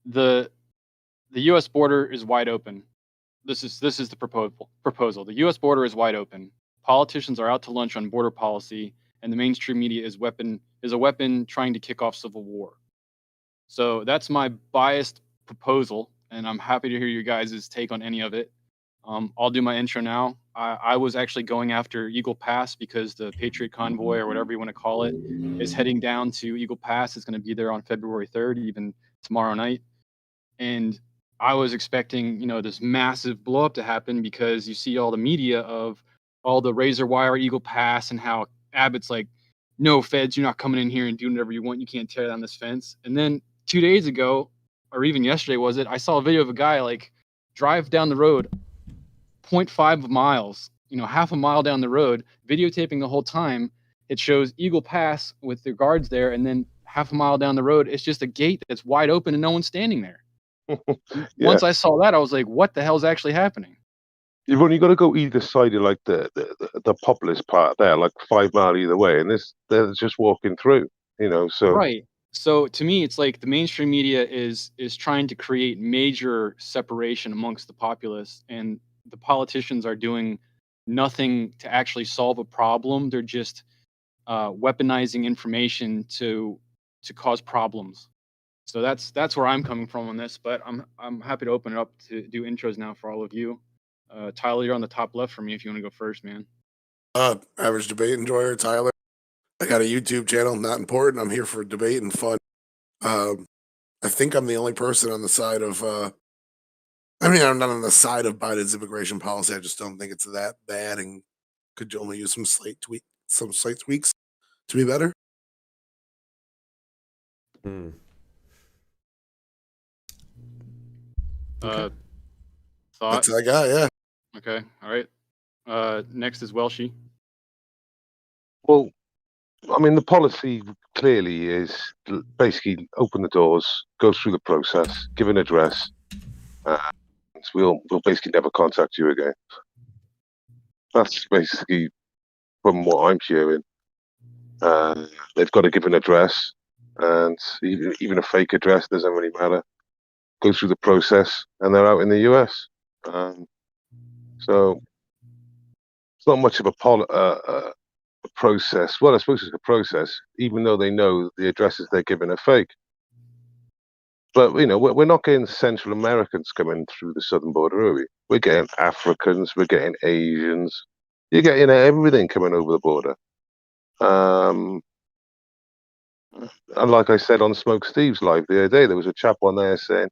the U.S. border is wide open. This is the proposal. The U.S. border is wide open. Politicians are out to lunch on border policy, and the mainstream media is a weapon trying to kick off civil war. So that's my biased proposal, and I'm happy to hear you guys' take on any of it. I'll do my intro now. I was actually going after Eagle Pass because the Patriot Convoy, or whatever you want to call it, is heading down to Eagle Pass. It's going to be there on February 3rd, even tomorrow night. And I was expecting, you know, this massive blow up to happen because you see all the media of all the razor wire Eagle Pass and how Abbott's like, no feds, you're not coming in here and doing whatever you want. You can't tear down this fence. And then 2 days ago, or even yesterday was it, I saw a video of a guy like drive down the road 0.5 miles half a mile down the road, videotaping the whole time. It shows Eagle Pass with the guards there, and then half a mile down the road, it's just a gate that's wide open and no one's standing there. Yeah. Once I saw that, I was like, what the hell's actually happening? You've only got to go either side of like the populous part there, like 5 mile either way, and they're just walking through, so Right. So to me, it's like the mainstream media is trying to create major separation amongst the populace, and the politicians are doing nothing to actually solve a problem. They're just weaponizing information to cause problems. So that's where I'm coming from on this. But I'm happy to open it up to do intros now for all of you. Tyler, you're on the top left for me if you want to go first, man. Average debate enjoyer, Tyler. I got a YouTube channel, not important. I'm here for debate and fun. I think I'm the only person on the side of I'm not on the side of Biden's immigration policy. I just don't think it's that bad and could only use some slight tweaks to be better. Hmm. Thought? That's what I got, yeah. Okay, all right. Next is Welshie. Well, I mean, the policy clearly is basically open the doors, go through the process, give an address, and we'll basically never contact you again. That's basically from what I'm hearing. They've got to give an address, and even a fake address doesn't really matter. Go through the process, and they're out in the US. So it's not much of a process. Well, I suppose it's a process, even though they know the addresses they're given are fake. But we're not getting Central Americans coming through the southern border, are we? We're getting Africans, we're getting Asians. You're getting everything coming over the border. And like I said on Smoke Steve's live the other day, there was a chap on there saying,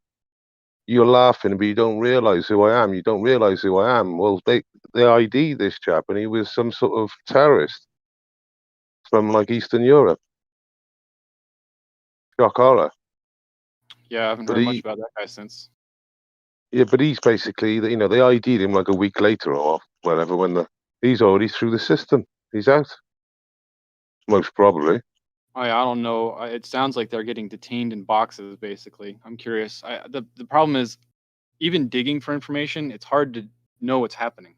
"You're laughing, but you don't realize who I am. You don't realize who I am." Well, they ID this chap, and he was some sort of terrorist from like Eastern Europe. Shock horror. Yeah, I haven't heard much about that guy since. Yeah, but he's basically, they ID'd him like a week later or whatever he's already through the system. He's out. Most probably. I don't know. It sounds like they're getting detained in boxes, basically. I'm curious. The problem is, even digging for information, it's hard to know what's happening.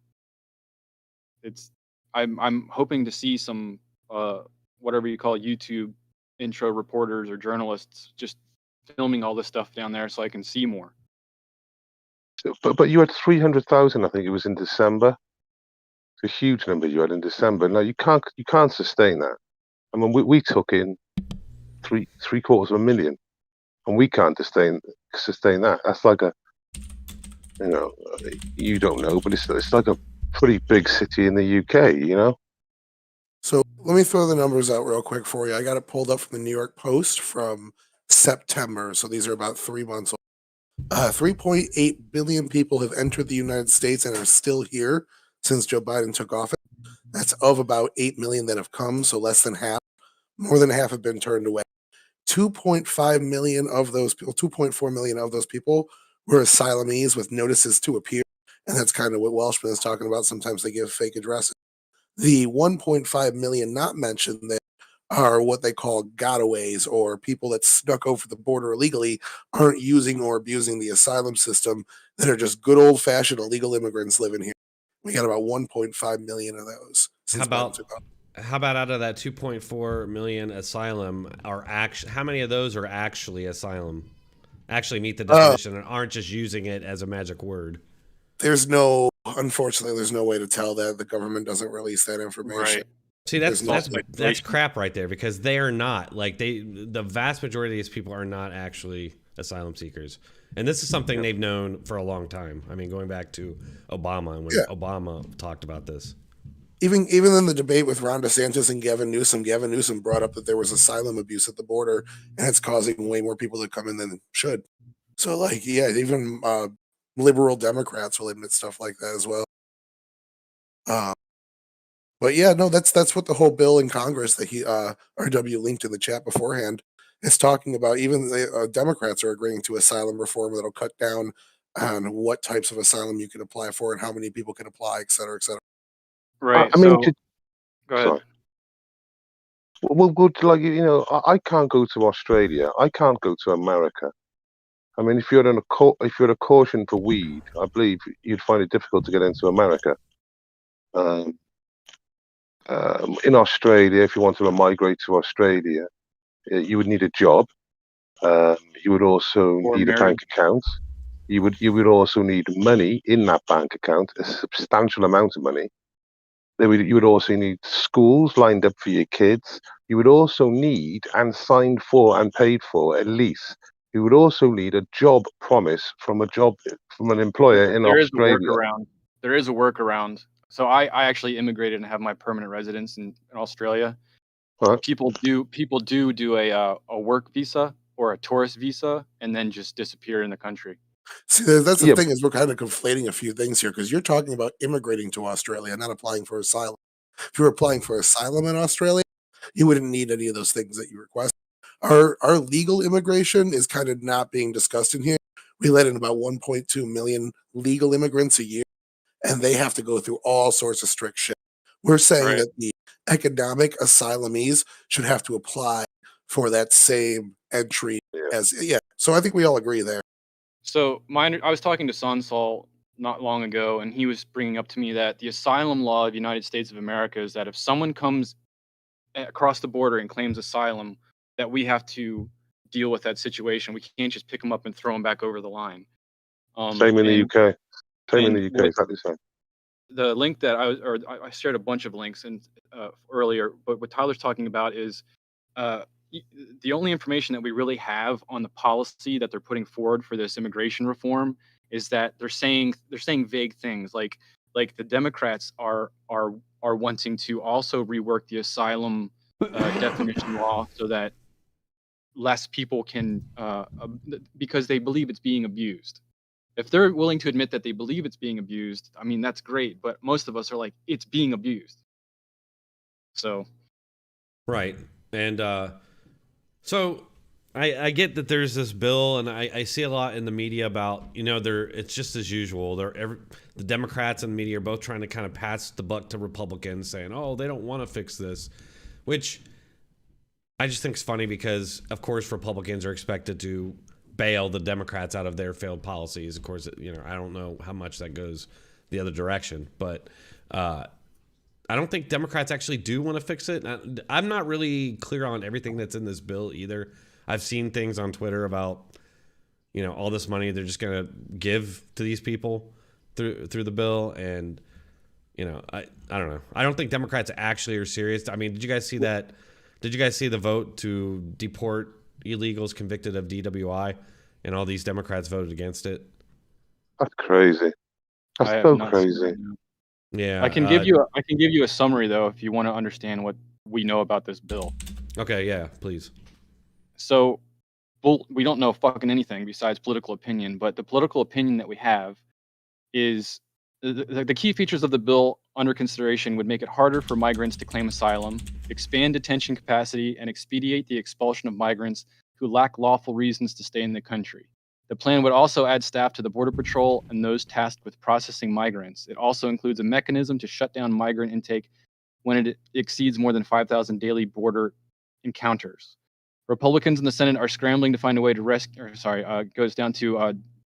I'm hoping to see some whatever you call YouTube intro reporters or journalists just filming all this stuff down there so I can see more. But you had 300,000, I think it was in December. It's a huge number you had in December. No, you can't sustain that. I mean, we took in three quarters of a million, and we can't sustain that. That's like you don't know, but it's like a pretty big city in the UK, So let me throw the numbers out real quick for you. I got it pulled up from the New York Post from September. So these are about 3 months old. 3.8 billion people have entered the United States and are still here since Joe Biden took office. That's of about 8 million that have come, so less than half. More than half have been turned away. 2.5 million of those people, 2.4 million of those people were asylees with notices to appear. And that's kind of what Welshman is talking about. Sometimes they give fake addresses. The 1.5 million not mentioned there are what they call gotaways, or people that snuck over the border illegally, aren't using or abusing the asylum system, that are just good old fashioned illegal immigrants living here. We got about 1.5 million of those. How about out of that 2.4 million asylum how many of those are actually asylum? Actually meet the definition and aren't just using it as a magic word? Unfortunately, there's no way to tell that. The government doesn't release that information. Right. See, that's crap right there, because they are not the vast majority of these people are not actually asylum seekers, and this is something they've known for a long time. I mean, going back to Obama, and when Obama talked about this. Even in the debate with Ron DeSantis and Gavin Newsom brought up that there was asylum abuse at the border, and it's causing way more people to come in than should. So, even liberal Democrats will admit stuff like that as well. But yeah, no, that's what the whole bill in Congress that RW linked in the chat beforehand is talking about. Even the Democrats are agreeing to asylum reform that'll cut down on what types of asylum you can apply for and how many people can apply, et cetera, et cetera. Right. I mean, So go ahead. sorry. Well, like, you know, I can't go to Australia. I can't go to America. I mean, if you're a caution for weed, I believe you'd find it difficult to get into America. In Australia, if you wanted to migrate to Australia, you would need a job. You would also Or need a marry. bank account. You would also need money in that bank account, a substantial amount of money. You would also need schools lined up for your kids. You would also need and signed for and paid for at least. You would also need a job promise from an employer in There is a Australia. workaround. There is a workaround. So I actually immigrated and have my permanent residence in Australia. Huh? People do a work visa or a tourist visa and then just disappear in the country. See, that's the Yeah, thing is we're kind of conflating a few things here because you're talking about immigrating to Australia, not applying for asylum. If you were applying for asylum in Australia, you wouldn't need any of those things that you request. Our legal immigration is kind of not being discussed in here. We let in about 1.2 million legal immigrants a year, and they have to go through all sorts of strict shit. We're saying Right. that the economic asylumees should have to apply for that same entry as yeah. So I think we all agree there. So I was talking to Sansol not long ago, and he was bringing up to me that the asylum law of the United States of America is that if someone comes across the border and claims asylum, that we have to deal with that situation. We can't just pick them up and throw them back over the line. same in the And UK. Same in and the UK, what exactly the same. the link that I shared a bunch of links and earlier, but what Tyler's talking about is uh, the only information that we really have on the policy that they're putting forward for this immigration reform is that they're saying vague things like the Democrats are wanting to also rework the asylum definition law so that less people can because they believe it's being abused. If they're willing to admit that they believe it's being abused, I mean that's great, but most of us are like it's being abused. So Right. And so I get that there's this bill, and I see a lot in the media about, you know, it's just as usual. The Democrats and the media are both trying to kind of pass the buck to Republicans, saying, oh, they don't want to fix this, which I just think is funny because, of course, Republicans are expected to bail the Democrats out of their failed policies. Of course, you know, I don't know how much that goes the other direction, but I don't think Democrats actually do want to fix it. I'm not really clear on everything that's in this bill either. I've seen things on Twitter about, you know, all this money they're just going to give to these people through the bill. And, you know, I don't know. I don't think Democrats actually are serious. I mean, did you guys see that? Did you guys see the vote to deport illegals convicted of DWI? And all these Democrats voted against it. That's crazy. That's so crazy. Yeah, I can give you a summary though if you want to understand what we know about this bill. Okay, yeah, please. So, we don't know fucking anything besides political opinion, but the political opinion that we have is the key features of the bill under consideration would make it harder for migrants to claim asylum, expand detention capacity, and expedite the expulsion of migrants who lack lawful reasons to stay in the country. The plan would also add staff to the Border Patrol and those tasked with processing migrants. It also includes a mechanism to shut down migrant intake when it exceeds more than 5,000 daily border encounters. Republicans in the Senate are scrambling to find a way to rescue. Goes down to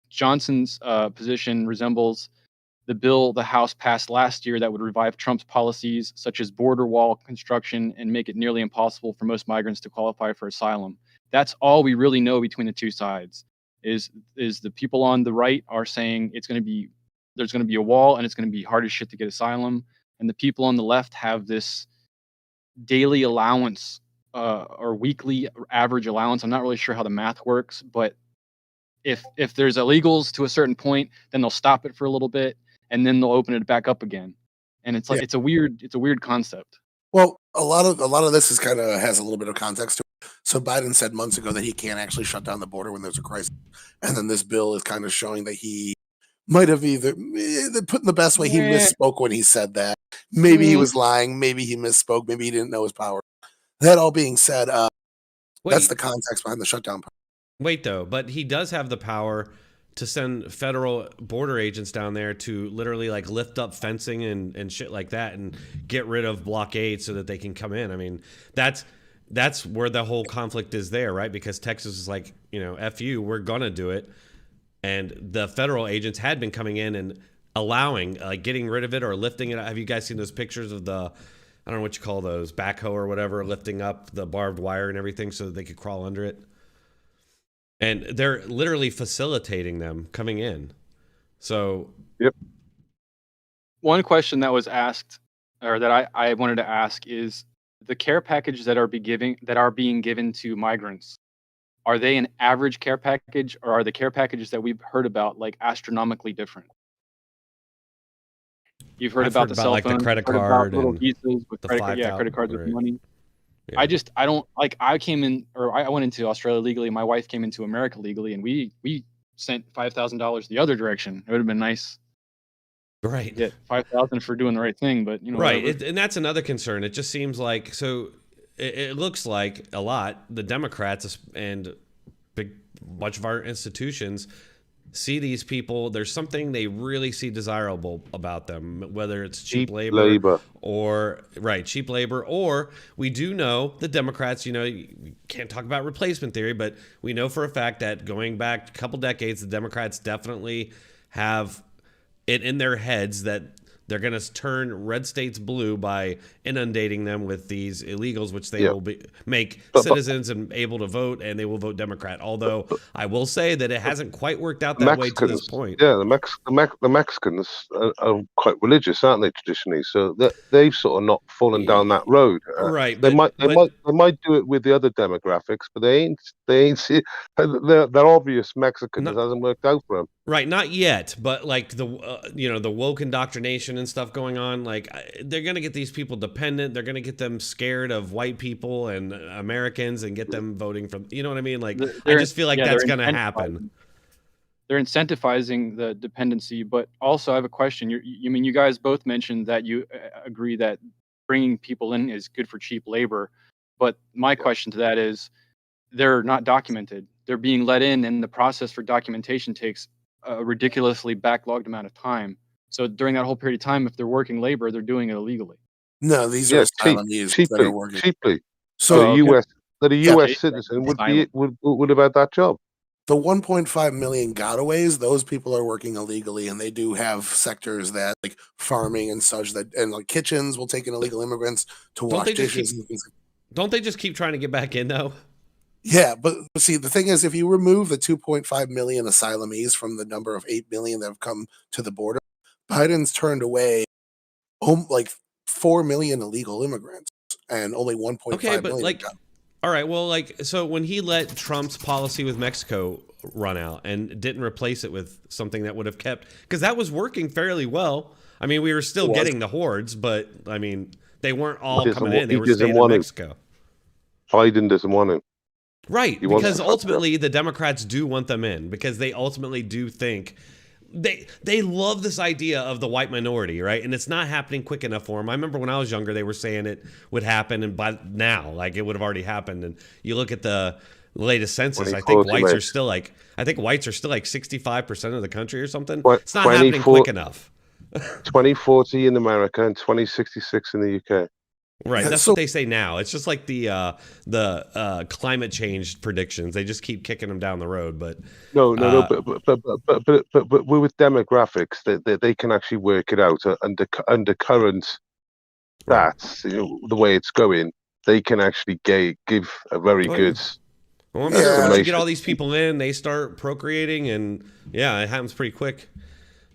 Johnson's position resembles the bill the House passed last year that would revive Trump's policies, such as border wall construction, and make it nearly impossible for most migrants to qualify for asylum. That's all we really know between the two sides. Is the people on the right are saying there's going to be a wall and it's going to be hard as shit to get asylum, and the people on the left have this daily allowance or weekly average allowance. I'm not really sure how the math works, but if there's illegals to a certain point, then they'll stop it for a little bit and then they'll open it back up again. And it's like it's a weird concept. Well, a lot of this is kind of has a little bit of context to it. So Biden said months ago that he can't actually shut down the border when there's a crisis, and then this bill is kind of showing that he might have either put in the best way he misspoke when he said that. Maybe he was lying. Maybe he misspoke. Maybe he didn't know his power. That all being said, that's the context behind the shutdown. Wait, though, but he does have the power to send federal border agents down there to literally like lift up fencing and shit like that and get rid of blockades so that they can come in. I mean, that's where the whole conflict is there, right? Because Texas is like, you know, F you, we're gonna do it. And the federal agents had been coming in and allowing, like, getting rid of it or lifting it. Have you guys seen those pictures of the, I don't know what you call those, backhoe or whatever, lifting up the barbed wire and everything so that they could crawl under it? And they're literally facilitating them coming in. So, yep. One question that was asked, or that I wanted to ask, is the care packages that are being given to migrants. Are they an average care package, or are the care packages that we've heard about like astronomically different? You've heard about the cell like phone, the credit heard about card little and visas with the credit cards with right. money. Yeah. I don't like. I came in, or I went into Australia legally. My wife came into America legally, and we sent $5,000 the other direction. It would have been nice, right? Get 5,000 for doing the right thing, but you know, right. And that's another concern. It just seems like it looks like a lot the Democrats and big bunch of our institutions see these people. There's something they really see desirable about them, whether it's cheap labor or cheap labor, or we do know the Democrats, you know, you can't talk about replacement theory, but we know for a fact that going back a couple decades, the Democrats definitely have it in their heads that they're going to turn red states blue by inundating them with these illegals, which they will make citizens and able to vote, and they will vote Democrat. Although I will say that it hasn't quite worked out that way to this point. Yeah, the Mexicans are quite religious, aren't they, traditionally? So they've sort of not fallen down that road. Right. They might do it with the other demographics, but they ain't see they're obvious Mexicans. It hasn't worked out for them. Right, not yet, but like the the woke indoctrination and stuff going on, like they're going to get these people dependent. They're going to get them scared of white people and Americans and get them voting for, you know what I mean? Like I just feel like that's going to happen. They're incentivizing the dependency, but also I have a question. You guys both mentioned that you agree that bringing people in is good for cheap labor, but my question to that is they're not documented. They're being let in, and the process for documentation takes a ridiculously backlogged amount of time. So during that whole period of time, if they're working labor, they're doing it illegally. No, these are asylees that are working cheaply. So a U.S. citizen would have had that job. The 1.5 million gotaways, those people are working illegally, and they do have sectors that like farming and such and like kitchens will take in illegal immigrants to wash dishes. Don't they just keep trying to get back in though? Yeah, but see, the thing is, if you remove the 2.5 million asylees from the number of 8 million that have come to the border, Biden's turned away like 4 million illegal immigrants and only 1.5 million. But like, all right, well, like, so when he let Trump's policy with Mexico run out and didn't replace it with something that would have kept, because that was working fairly well. I mean, we were still getting the hordes, but I mean, they weren't all coming in. They were staying in Mexico. Biden doesn't want to. Right, because ultimately the Democrats do want them in, because they ultimately do think they love this idea of the white minority, right? And it's not happening quick enough for them. I remember when I was younger, they were saying it would happen, and by now, like, it would have already happened. And you look at the latest census, I think whites are still like 65% of the country or something. It's not happening quick enough. 2040 in America and 2066 in the UK. Right, that's what they say now. It's just like the climate change predictions. They just keep kicking them down the road. But no. But with demographics, they can actually work it out under current stats. You know, the way it's going, they can actually give a very good. Well, once you get all these people in, they start procreating, and it happens pretty quick.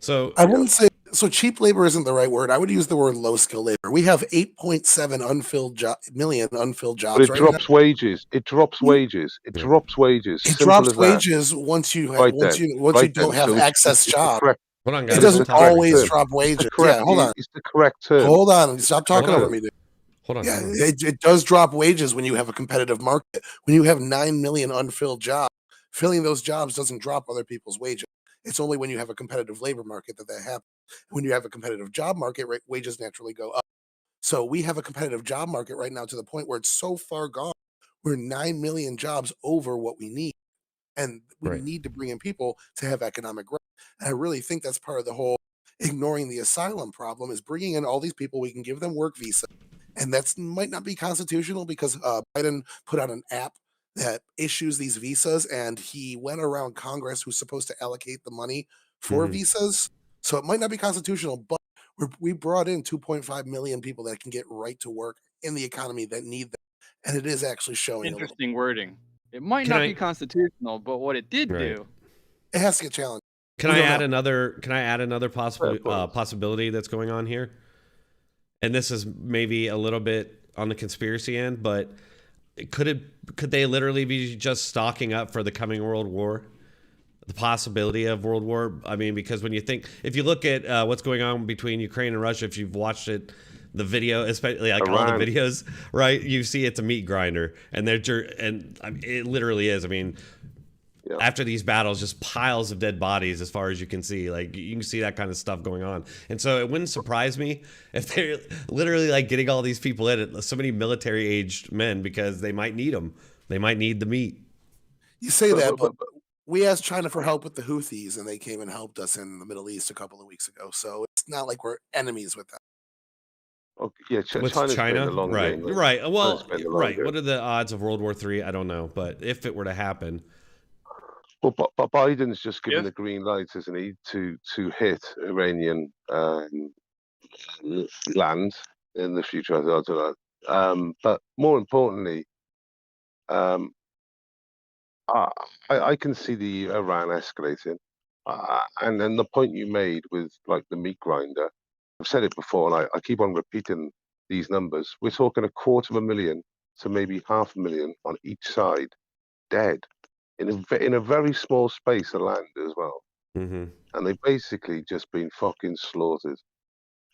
So I wouldn't say cheap labor isn't the right word. I would use the word low skill labor. We have 8.7 million unfilled jobs. But it drops wages. It drops wages. It drops wages. It drops wages once you don't have access jobs. Hold on, guys. It doesn't always drop wages. Hold on. It's the correct term. Hold on. Stop talking over me, dude. Hold on. Yeah, it does drop wages when you have a competitive market. When you have 9 million unfilled jobs, filling those jobs doesn't drop other people's wages. It's only when you have a competitive labor market that happens. When you have a competitive job market, wages naturally go up. So we have a competitive job market right now to the point where it's so far gone. We're 9 million jobs over what we need. And we Right. need to bring in people to have economic growth. And I really think that's part of the whole ignoring the asylum problem is bringing in all these people. We can give them work visa, and that's might not be constitutional because Biden put out an app that issues these visas, and he went around Congress, who's supposed to allocate the money for Mhm. visas. So it might not be constitutional, but we brought in 2.5 million people that can get right to work in the economy that need them, and it is actually showing a little. Interesting wording. It might Can not be I constitutional, but what it did Right. do. It has to get challenged. Can We I don't add know. another possible of course. possibility that's going on here? And this is maybe a little bit on the conspiracy end, but could they literally be just stocking up for the coming World War? The possibility of World War. I mean, because if you look at what's going on between Ukraine and Russia, if you've watched it, the video, especially like all Iran. the videos, right? You see it's a meat grinder, and I mean, it literally is. I mean, Yeah. after these battles, just piles of dead bodies as far as you can see. Like you can see that kind of stuff going on, and so it wouldn't surprise me if they're literally like getting all these people in, so many military-aged men, because they might need them. They might need the meat. You say But- that, but- but we asked China for help with the Houthis, and they came and helped us in the Middle East a couple of weeks ago. So it's not like we're enemies with them. Okay, yeah, What's China's playing China? the long Right, game. right. China's Well, playing the long right. game. What are the odds of World War III? I don't know, but if it were to happen, Well, but Biden's just given If- the green light, isn't he, to hit Iranian land in the future? I don't know. But more importantly, um, I can see the Iran escalating, and then the point you made with like the meat grinder. I've said it before, and I keep on repeating these numbers. We're talking 250,000 to maybe 500,000 on each side dead in a very small space of land as well. mm-hmm. And they've basically just been fucking slaughtered,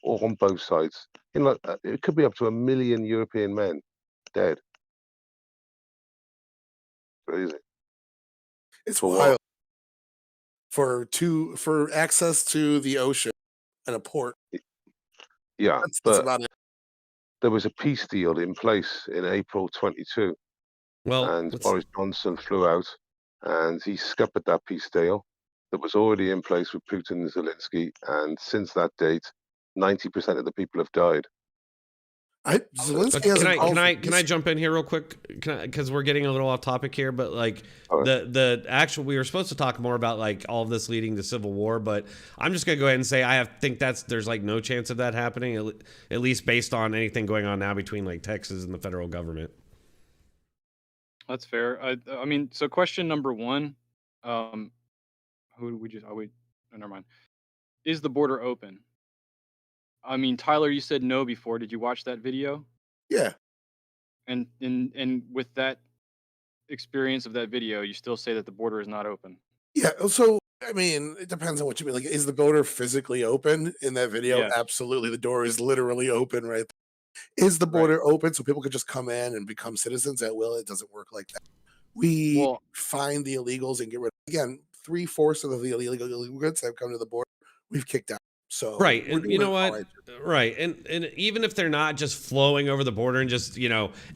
all on both sides. It could be up to 1 million European men dead. Crazy. It's For wild what? for access to the ocean and a port. Yeah, That's but about it. there was a peace deal in place in April 22, Well, and Boris Johnson flew out and he scuppered that peace deal that was already in place with Putin and Zelensky. And since that date, 90% of the people have died. Zelensky hasn't called for can I jump in here real quick? Because we're getting a little off topic here, but like the actual, we were supposed to talk more about like all of this leading to civil war, but I'm just gonna go ahead and say think there's like no chance of that happening, at least based on anything going on now between like Texas and the federal government. That's fair. I mean, so question number one, who did we just? Never mind. Is the border open? I mean, Tyler, you said no before. Did you watch that video? Yeah. And with that experience of that video, you still say that the border is not open. Yeah. So I mean, it depends on what you mean. Like, is the border physically open in that video? Yes. Absolutely. The door is literally open right there. Is the border open so people could just come in and become citizens at will? It doesn't work like that. We find the illegals and get rid of, again, 3/4 of the illegal immigrants that have come to the border, we've kicked out. So Right, we're and you know doing what? all Right, and even if they're not just flowing over the border and just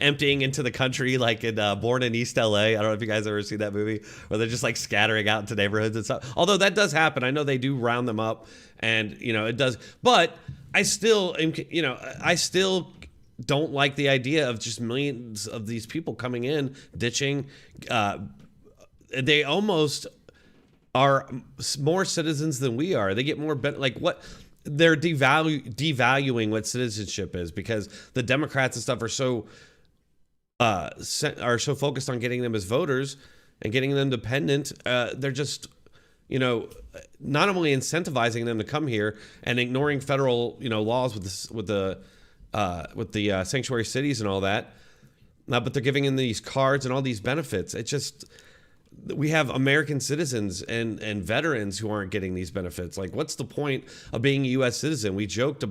emptying into the country like in Born in East LA. I don't know if you guys ever seen that movie where they're just like scattering out into neighborhoods and stuff. Although that does happen, I know they do round them up, and it does. But I still I still don't like the idea of just millions of these people coming in, ditching. They almost are more citizens than we are. They get more like what they're devaluing what citizenship is, because the Democrats and stuff are so focused on getting them as voters and getting them dependent. They're just not only incentivizing them to come here and ignoring federal laws with the sanctuary cities and all that, but they're giving them these cards and all these benefits. It just, we have American citizens and veterans who aren't getting these benefits. Like, what's the point of being a U.S. citizen? We joked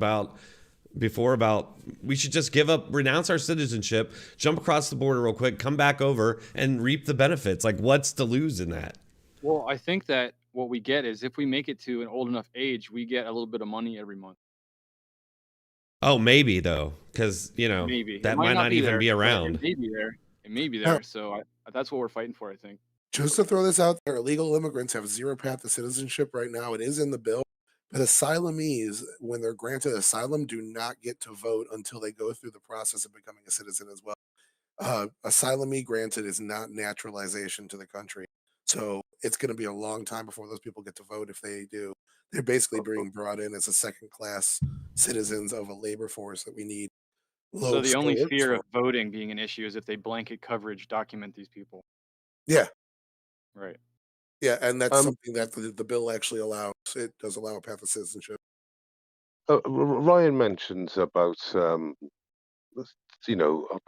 before about we should just renounce our citizenship, jump across the border real quick, come back over and reap the benefits. Like, what's to lose in that? Well, I think that what we get is if we make it to an old enough age, we get a little bit of money every month. Oh, maybe though, because maybe that might not even be around. It may be there. It may be there. So that's what we're fighting for, I think. Just to throw this out there, illegal immigrants have zero path to citizenship right now. It is in the bill. But asylees, when they're granted asylum, do not get to vote until they go through the process of becoming a citizen as well. Asylumee granted is not naturalization to the country. So it's going to be a long time before those people get to vote if they do. They're basically being brought in as a second class citizens of a labor force that we need So low the only skilled fear for. of voting being an issue is if they blanket coverage document these people. Yeah. Right. Yeah. And that's something that the bill actually allows. It does allow a path to citizenship. Ryan mentions about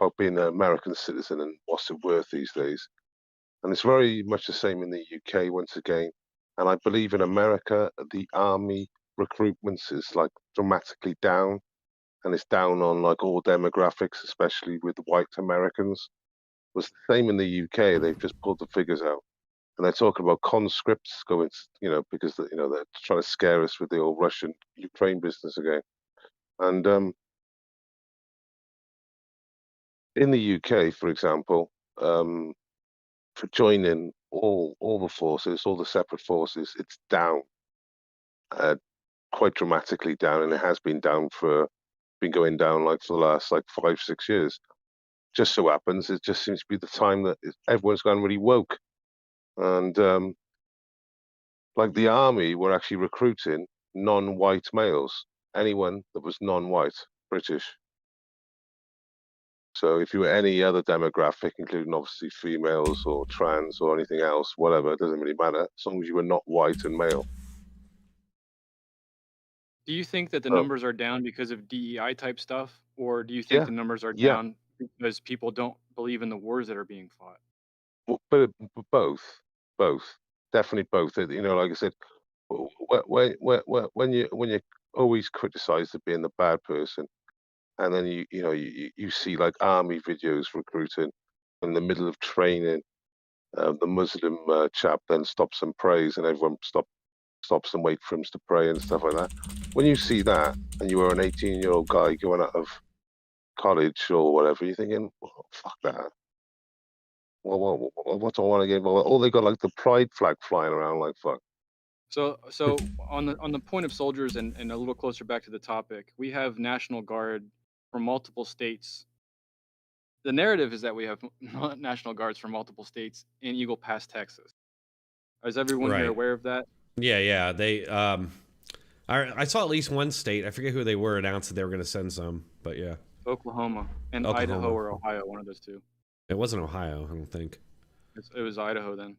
about being an American citizen and what's it worth these days, and it's very much the same in the UK once again. And I believe in America, the army recruitments is like dramatically down, and it's down on like all demographics, especially with white Americans. It was the same in the UK. They've just pulled the figures out, and they're talking about conscripts going, because they're trying to scare us with the old Russian Ukraine business again. And in the UK, for example, for joining all the forces, all the separate forces, it's down, quite dramatically down, and it has been going down like for the last like 5-6 years. Just so happens, it just seems to be the time that everyone's gone really woke, and like the army were actually recruiting non-white males, anyone that was non-white, British. So if you were any other demographic, including obviously females or trans or anything else, whatever, it doesn't really matter, as long as you were not white and male. Do you think that the numbers are down because of DEI type stuff, or do you think Yeah, the numbers are yeah. down because people don't believe in the wars that are being fought? But both, definitely both. Like I said, when you always criticized as being the bad person, and then you see like army videos recruiting in the middle of training, the Muslim chap then stops and prays, and everyone stops and wait for him to pray and stuff like that. When you see that, and you are an 18-year-old guy going out of college or whatever, you're thinking, well, fuck that. Well, what do I want to get involved? Oh, they got like the pride flag flying around like fuck. So on the point of soldiers and a little closer back to the topic, we have National Guard from multiple states. The narrative is that we have National Guards from multiple states in Eagle Pass, Texas. Is everyone here Right. aware of that? Yeah. They I saw at least one state, I forget who they were, announced that they were going to send some, but yeah. Oklahoma and Oklahoma. Idaho or Ohio, one of those two. It wasn't Ohio, I don't think. It was Idaho then.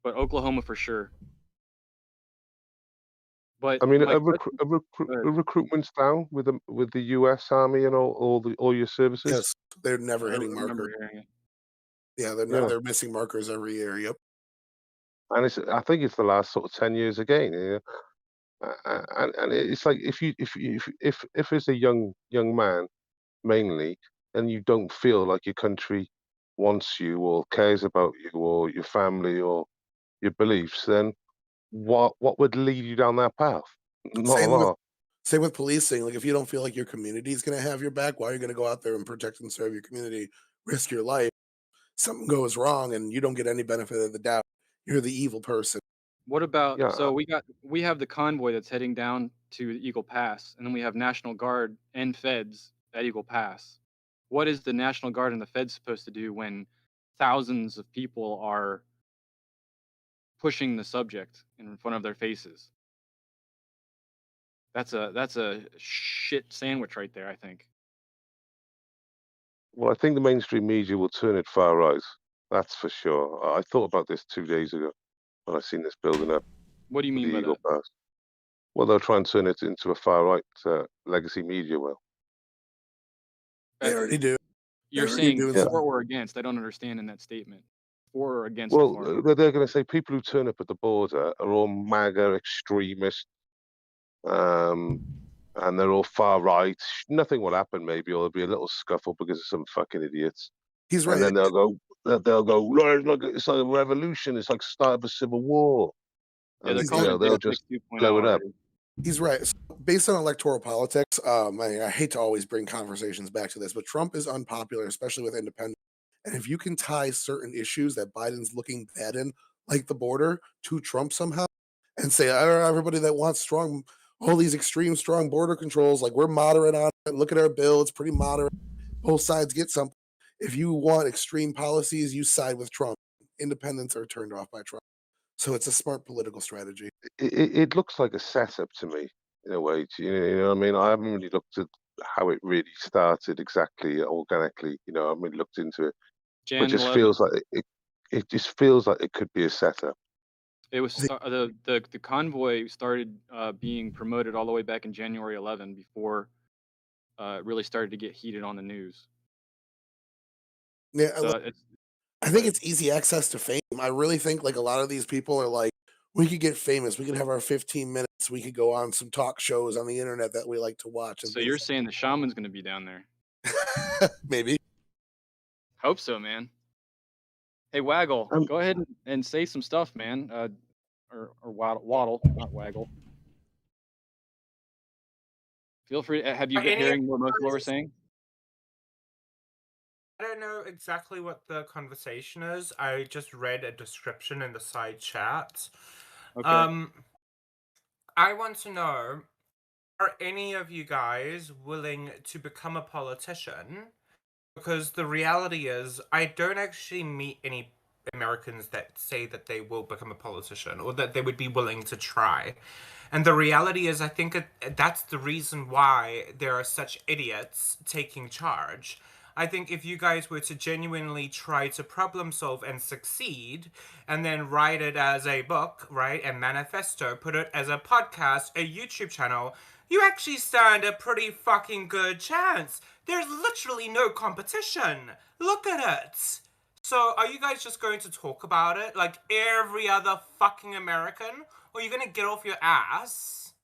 But Oklahoma for sure. But I mean, my a question- recruitment's down with the U.S. Army and all your services. Yes, they're never I hitting remember markers. hearing it. Yeah, they're missing markers every year. Yep. And I think it's the last sort of 10 years again. And it's like if as a young man mainly, and you don't feel like your country wants you or cares about you or your family or your beliefs, then what would lead you down that path? Not a lot. Same with policing. Like if you don't feel like your community is going to have your back, why are you going to go out there and protect and serve your community, risk your life? Something goes wrong and you don't get any benefit of the doubt. You're the evil person. What about Yeah. so we have the convoy that's heading down to Eagle Pass, and then we have National Guard and Feds at Eagle Pass. What is the National Guard and the Feds supposed to do when thousands of people are pushing the subject in front of their faces? That's a shit sandwich right there, I think. Well, I think the mainstream media will turn it far right. That's for sure. I thought about this 2 days ago when I seen this building up. What do you mean the by Eagle that? Pass. Well, they'll try and turn it into a far right legacy media. Well, They already do. You're They're saying doing for or against? I don't understand in that statement. For or against? well, a farm? they're going to say people who turn up at the border are all MAGA extremists, and they're all far right. Nothing will happen, maybe, or there'll be a little scuffle because of some fucking idiots. He's right. And then they'll go, "Look, it's like a revolution. It's like start of a civil war." Yeah, they're And, calling it they'll District just 2.0 blow it up. already. He's right. So based on electoral politics, I hate to always bring conversations back to this, but Trump is unpopular, especially with independents. And if you can tie certain issues that Biden's looking bad in, like the border, to Trump somehow, and say, everybody that wants strong, all these extreme strong border controls, like we're moderate on it. Look at our bill; it's pretty moderate. Both sides get something. If you want extreme policies, you side with Trump. Independents are turned off by Trump. So it's a smart political strategy. It looks like a setup to me in a way. You know what I mean? I haven't really looked at how it really started exactly organically. You know, I mean, looked into it, but it Jan just 11th. feels like it just feels like it could be a setup. It was the convoy started being promoted all the way back in January 11 before it really started to get heated on the news. Yeah, So I think it's easy access to fame. I really think like a lot of these people are like, we could get famous. We could have our 15 minutes. We could go on some talk shows on the internet that we like to watch. And so you're saying the shaman's going to be down there? Maybe. Hope so, man. Hey, Waggle, go ahead and say some stuff, man. Or Waddle, not Waggle. Feel free. Have you been hearing what most people are saying? I don't know exactly what the conversation is. I just read a description in the side chat. Okay. I want to know, are any of you guys willing to become a politician? Because the reality is, I don't actually meet any Americans that say that they will become a politician or that they would be willing to try. And the reality is, I think that's the reason why there are such idiots taking charge. I think if you guys were to genuinely try to problem solve and succeed, and then write it as a book, right, a manifesto, put it as a podcast, a YouTube channel, you actually stand a pretty fucking good chance. There's literally no competition. Look at it. So are you guys just going to talk about it like every other fucking American? Or are you going to get off your ass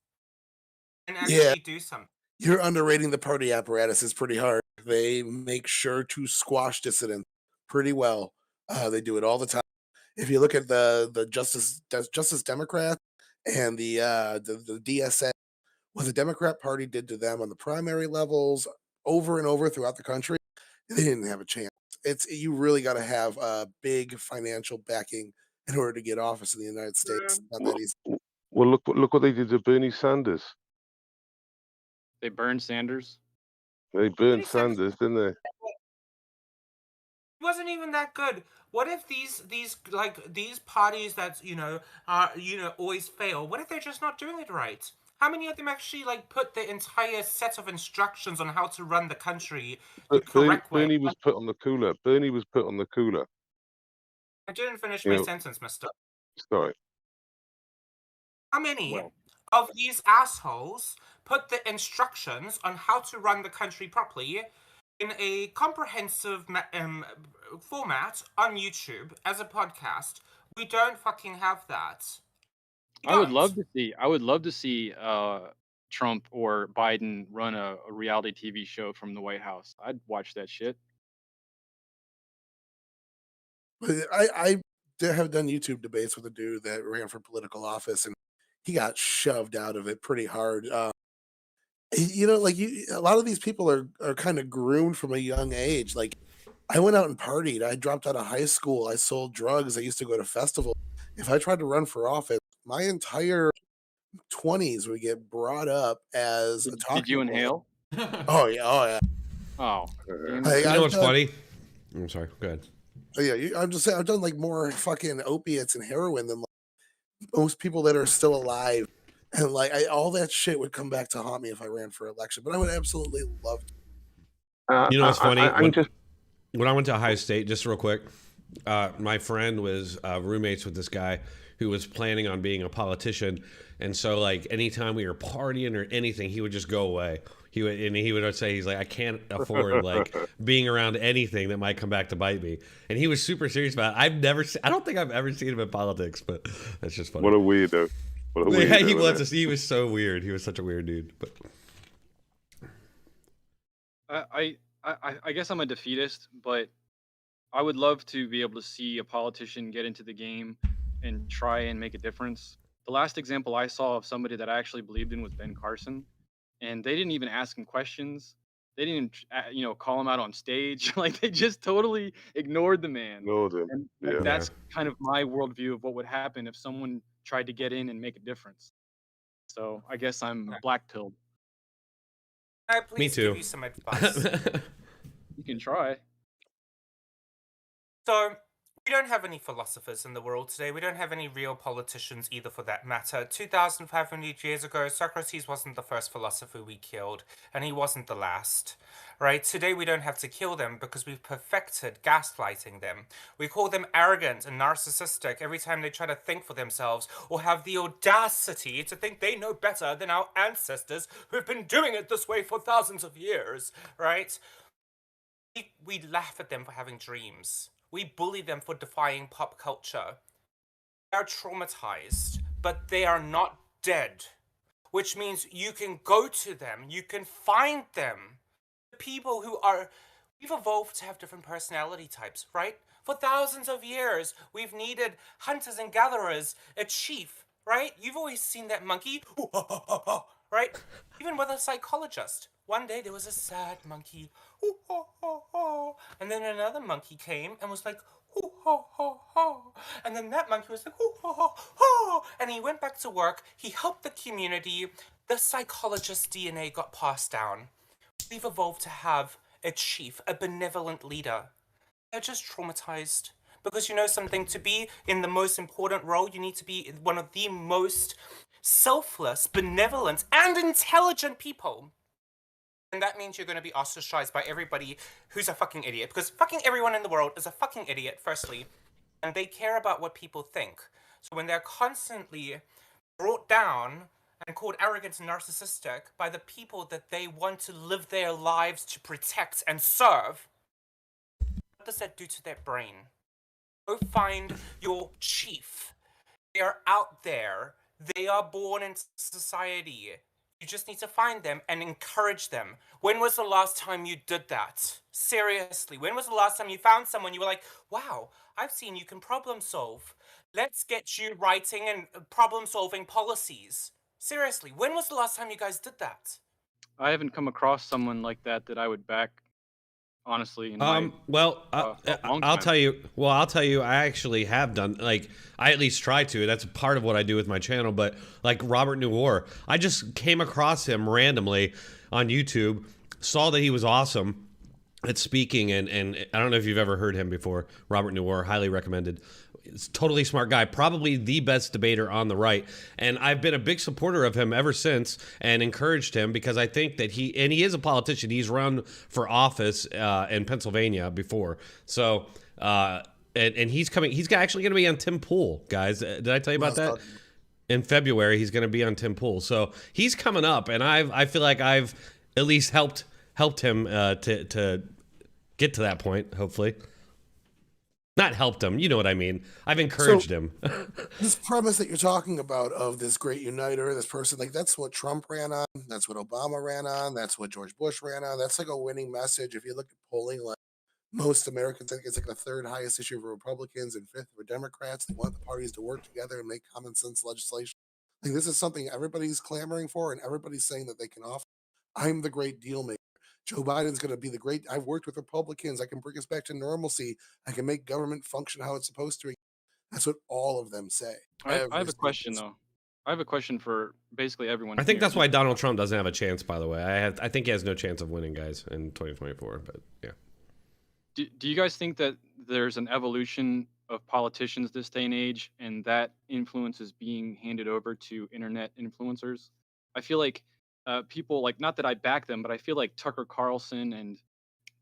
and actually do something? You're underrating the party apparatus. Is pretty hard. They make sure to squash dissidents pretty well. They do it all the time. If you look at the Justice Democrats and the DSA, what the Democrat Party did to them on the primary levels over and over throughout the country, they didn't have a chance. You really got to have a big financial backing in order to get office in the United States. Not that easy. Well, look what they did to Bernie Sanders. They burned Sanders. They burned Sanders, didn't they? It wasn't even that good. What if these parties that always fail? What if they're just not doing it right? How many of them actually put the entire set of instructions on how to run the country the correct way? Bernie was put on the cooler. Bernie was put on the cooler. I didn't finish my sentence, mister. Sorry. How many of these assholes put the instructions on how to run the country properly in a comprehensive format on YouTube as a podcast? We don't fucking have that. I would love to see Trump or Biden run a reality TV show from the White House. I'd watch that shit. But I have done YouTube debates with a dude that ran for political office, and he got shoved out of it pretty hard. A lot of these people are kind of groomed from a young age. Like, I went out and partied. I dropped out of high school. I sold drugs. I used to go to festivals. If I tried to run for office, my entire 20s would get brought up as a talking. Did you inhale? Oh yeah. Oh. You know what's funny? I'm sorry. Go ahead. Yeah, I'm just saying I've done like more fucking opiates and heroin than most people that are still alive, and all that shit would come back to haunt me if I ran for election. But I would absolutely love to. You know what's funny? When I went to Ohio State, just real quick, my friend was roommates with this guy who was planning on being a politician, and so anytime we were partying or anything, he would just go away. He would say, he's like, I can't afford being around anything that might come back to bite me. And he was super serious about it. I don't think I've ever seen him in politics, but that's just funny. What a weirdo. Yeah, he was so weird. He was such a weird dude. But I guess I'm a defeatist, but I would love to be able to see a politician get into the game and try and make a difference. The last example I saw of somebody that I actually believed in was Ben Carson. And they didn't even ask him questions. They didn't, you know, call him out on stage. Like they just totally ignored the man. Ignored him. And Yeah. like, that's kind of my worldview of what would happen if someone tried to get in and make a difference. So I guess I'm black pilled. Can I Me please too. give you some advice? You can try. So, we don't have any philosophers in the world today. We don't have any real politicians either, for that matter. 2,500 years ago, Socrates wasn't the first philosopher we killed, and he wasn't the last. Right? Today we don't have to kill them because we've perfected gaslighting them. We call them arrogant and narcissistic every time they try to think for themselves or have the audacity to think they know better than our ancestors who've been doing it this way for thousands of years. Right? We laugh at them for having dreams. We bully them for defying pop culture. They are traumatized, but they are not dead. Which means you can go to them, you can find them. The people who are... We've evolved to have different personality types, right? For thousands of years, we've needed hunters and gatherers, a chief, right? You've always seen that monkey, right? Even with a psychologist. One day there was a sad monkey, and then another monkey came and was like, and then that monkey was like, and he went back to work. He helped the community. The psychologist's DNA got passed down. We've evolved to have a chief, a benevolent leader. They're just traumatized. Because you know something, to be in the most important role, you need to be one of the most selfless, benevolent, and intelligent people. And that means you're going to be ostracized by everybody who's a fucking idiot. Because fucking everyone in the world is a fucking idiot, firstly. And they care about what people think. So when they're constantly brought down and called arrogant and narcissistic by the people that they want to live their lives to protect and serve, what does that do to their brain? Go find your chief. They are out there. They are born into society. You just need to find them and encourage them. When was the last time you did that? Seriously, when was the last time you found someone you were like, wow, I've seen you can problem solve. Let's get you writing and problem solving policies. Seriously, when was the last time you guys did that? I haven't come across someone like that I would back, honestly. In my, well, long I'll time. tell you. Well, I'll tell you. I actually have done. Like, I at least try to. That's part of what I do with my channel. But like Robert Newar, I just came across him randomly on YouTube. Saw that he was awesome at speaking, and I don't know if you've ever heard him before. Robert Newar, highly recommended. He's a totally smart guy, probably the best debater on the right. And I've been a big supporter of him ever since and encouraged him because I think that he is a politician. He's run for office in Pennsylvania before. So, and he's coming, he's actually going to be on Tim Pool, guys. Did I tell you about that? In February, he's going to be on Tim Pool. So he's coming up, and I feel like I've at least helped him to get to that point, hopefully. Not helped him, you know what I mean. I've encouraged him. This premise that you're talking about of this great uniter, this person, like that's what Trump ran on, that's what Obama ran on, that's what George Bush ran on. That's like a winning message. If you look at polling, like most Americans think it's like the third highest issue for Republicans and fifth for Democrats. They want the parties to work together and make common sense legislation. Like this is something everybody's clamoring for and everybody's saying that they can offer. I'm the great deal maker. Joe Biden's going to be the great. I've worked with Republicans. I can bring us back to normalcy. I can make government function how it's supposed to. That's what all of them say. I have a question, though. I have a question for basically everyone. I think that's why Donald Trump doesn't have a chance, by the way. I think he has no chance of winning, guys, in 2024. But yeah. Do you guys think that there's an evolution of politicians this day and age, and that influence is being handed over to internet influencers? I feel like people, like, not that I back them, but I feel like Tucker Carlson and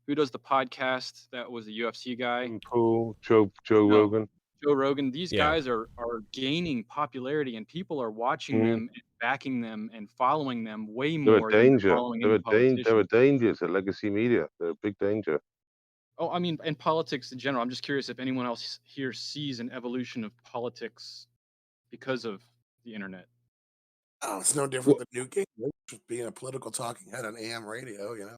who does the podcast that was the UFC guy? Paul, Joe Rogan. Joe Rogan. These guys are gaining popularity, and people are watching them and backing them and following them way more than following any politician. They're a danger to legacy media. They're a big danger. Oh, I mean, in politics in general, I'm just curious if anyone else here sees an evolution of politics because of the internet. Oh, it's no different than Newt Gingrich being a political talking head on AM radio, you know.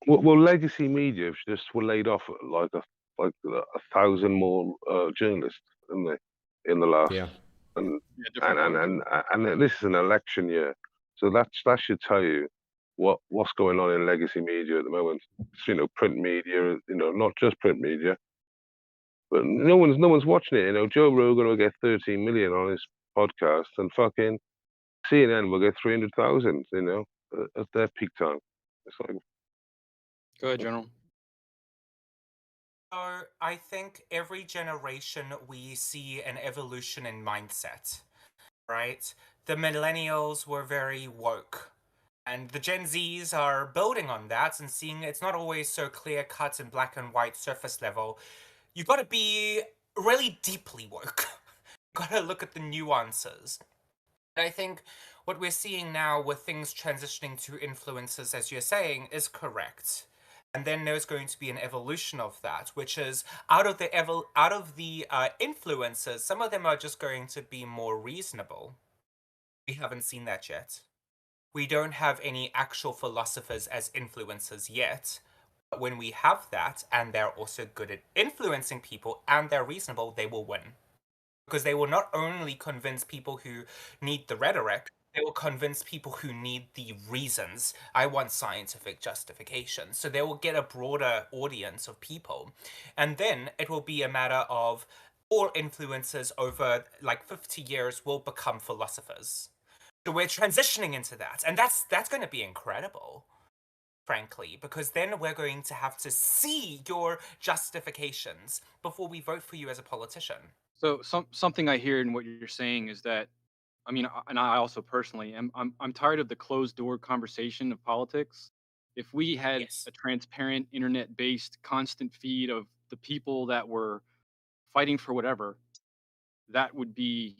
Well, legacy media just were laid off like a 1,000 more journalists, didn't they, in the last? Yeah. And this is an election year, so that should tell you what's going on in legacy media at the moment. Print media, not just print media, but no one's watching it. Joe Rogan will get 13 million on his podcast, and fucking CNN will get 300,000. At their peak time. It's like, Go ahead, General. So I think every generation we see an evolution in mindset, right? The millennials were very woke. And the Gen Zs are building on that and seeing it's not always so clear cut and black and white surface level. You gotta be really deeply woke. You gotta look at the nuances. And I think what we're seeing now with things transitioning to influencers, as you're saying, is correct. And then there's going to be an evolution of that, which is out of the influencers, some of them are just going to be more reasonable. We haven't seen that yet. We don't have any actual philosophers as influencers yet. But when we have that, and they're also good at influencing people, and they're reasonable, they will win. Because they will not only convince people who need the rhetoric, they will convince people who need the reasons. I want scientific justification. So they will get a broader audience of people. And then it will be a matter of all influencers over like 50 years will become philosophers. So we're transitioning into that. And that's going to be incredible, frankly, because then we're going to have to see your justifications before we vote for you as a politician. So something I hear in what you're saying is that, and I also personally am, I'm tired of the closed door conversation of politics. If we had a transparent internet-based constant feed of the people that were fighting for whatever, that would be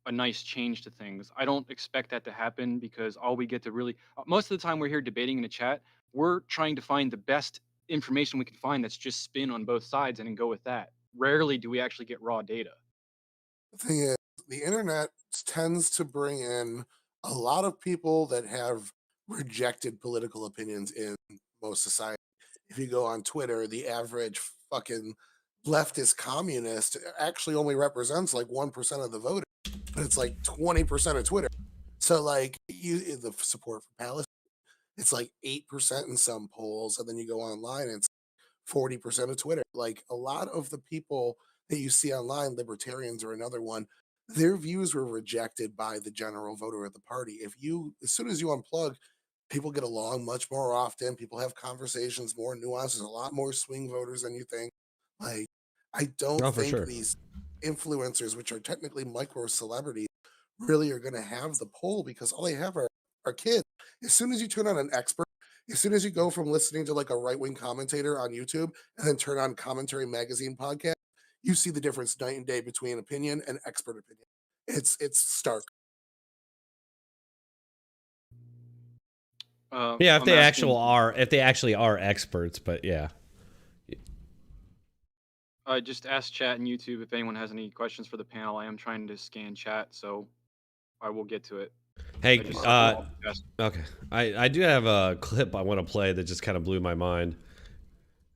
a nice change to things. I don't expect that to happen because all we get to really, most of the time we're here debating in a chat, we're trying to find the best information we can find that's just spin on both sides and then go with that. Rarely do we actually get raw data. The thing is, the internet tends to bring in a lot of people that have rejected political opinions in most society. If you go on Twitter, the average fucking leftist communist actually only represents like 1% of the voters, but it's like 20% of Twitter. So like the support for Palestine, it's like 8% in some polls, and then you go online and it's 40% of Twitter. Like a lot of the people that you see online, libertarians are another one, their views were rejected by the general voter of the party. As soon as you unplug, people get along much more often. People have conversations, more nuances, a lot more swing voters than you think. Like, I don't Oh, for think sure. these influencers, which are technically micro celebrities, really are going to have the pull because all they have are kids. As soon as you turn on an expert, as soon as you go from listening to like a right wing commentator on YouTube and then turn on Commentary Magazine podcast, you see the difference night and day between opinion and expert opinion. It's stark. Yeah, if I'm they asking- if they actually are experts, but yeah. I just asked chat and YouTube if anyone has any questions for the panel. I am trying to scan chat, so I will get to it. Hey, Yes. okay. I do have a clip I want to play that just kind of blew my mind.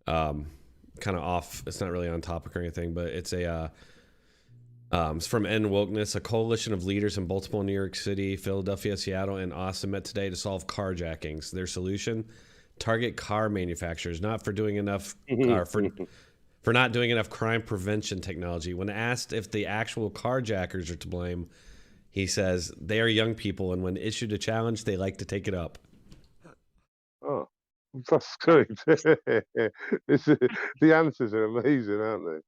Kind of off. It's not really on topic or anything, but it's it's from End Wokeness. A coalition of leaders in Baltimore, New York City, Philadelphia, Seattle, and Austin met today to solve carjackings. Their solution: target car manufacturers, not for doing enough, for not doing enough crime prevention technology. When asked if the actual carjackers are to blame, he says they are young people, and when issued a challenge, they like to take it up. oh, that's great. The answers are amazing, aren't they?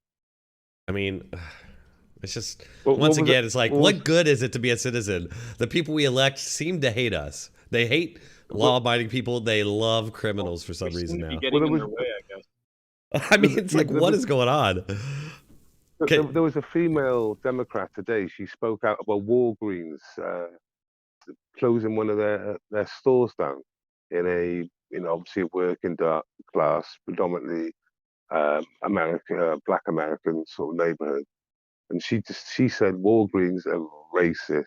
I mean, it's just, Well, once what was again, it- it's like, what what was- good is it to be a citizen? The people we elect seem to hate us. They hate law-abiding people. They love criminals for some reason now. Getting Well, in it their was- way, I guess. I mean, it's like, what is going on? There was a female Democrat today. She spoke out about Walgreens closing one of their stores down in obviously a working class, predominantly Black American sort of neighborhood. And she said Walgreens are racist.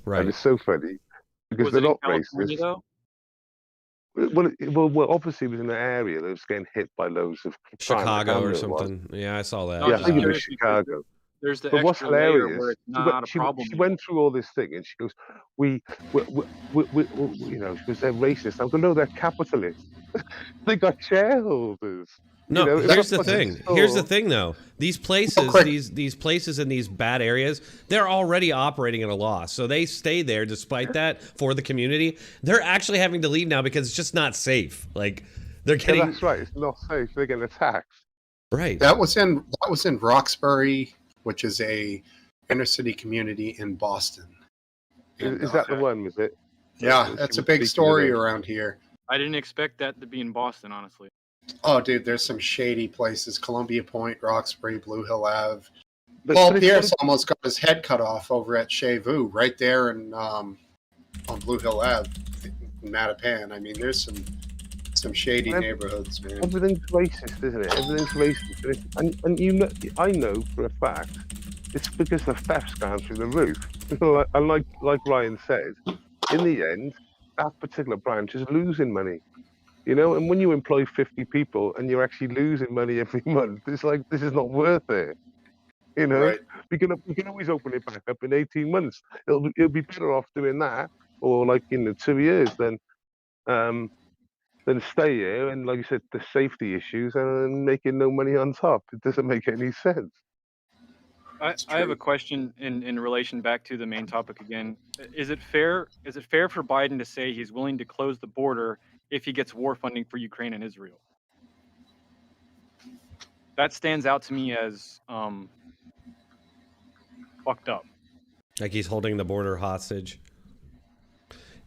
Right. And it's so funny because Was they're it in not California, racist. though? Well, obviously it was in an area that was getting hit by loads of crime. I can't Chicago or remember what it was. something. Yeah, I saw that. No, Yeah, I just think it was curious because Chicago. there's the But what's extra layer hilarious, where it's not a problem she anymore. went through all this thing and she goes, you know, she goes, they're racist. I'm going, no, they're capitalists. They got shareholders. You No, know, if a here's the fucking thing. Here's the store, thing, though. These places, quick. these places in these bad areas, they're already operating at a loss. So they stay there despite that for the community. They're actually having to leave now because it's just not safe. Like they're yeah, getting that's right. It's not safe. They're getting attacked. right. That was in Roxbury, which is a inner city community in Boston. And, Is that the one? Was it? Yeah, She that's a was big speaking story about? around here. I didn't expect that to be in Boston, honestly. Oh, dude, there's some shady places: Columbia Point, Roxbury, Blue Hill Ave. But Paul it's Pierce almost got his head cut off over at Chez Vu, right there in on Blue Hill Ave, in Mattapan. I mean, there's some shady neighborhoods, man. Everything's racist, isn't it? Everything's racist, and you know, I know for a fact it's because the theft's gone through the roof. And like Ryan said, in the end, that particular branch is losing money. You know, and when you employ 50 people and you're actually losing money every month, it's like, this is not worth it. You know, Right. we can always open it back up in 18 months. It'll be better off doing that, or like in the 2 years than stay here and, like you said, the safety issues and making no money on top. It doesn't make any sense. I have a question in relation back to the main topic again. Is it fair for Biden to say he's willing to close the border if he gets war funding for Ukraine and Israel? That stands out to me as fucked up. Like he's holding the border hostage.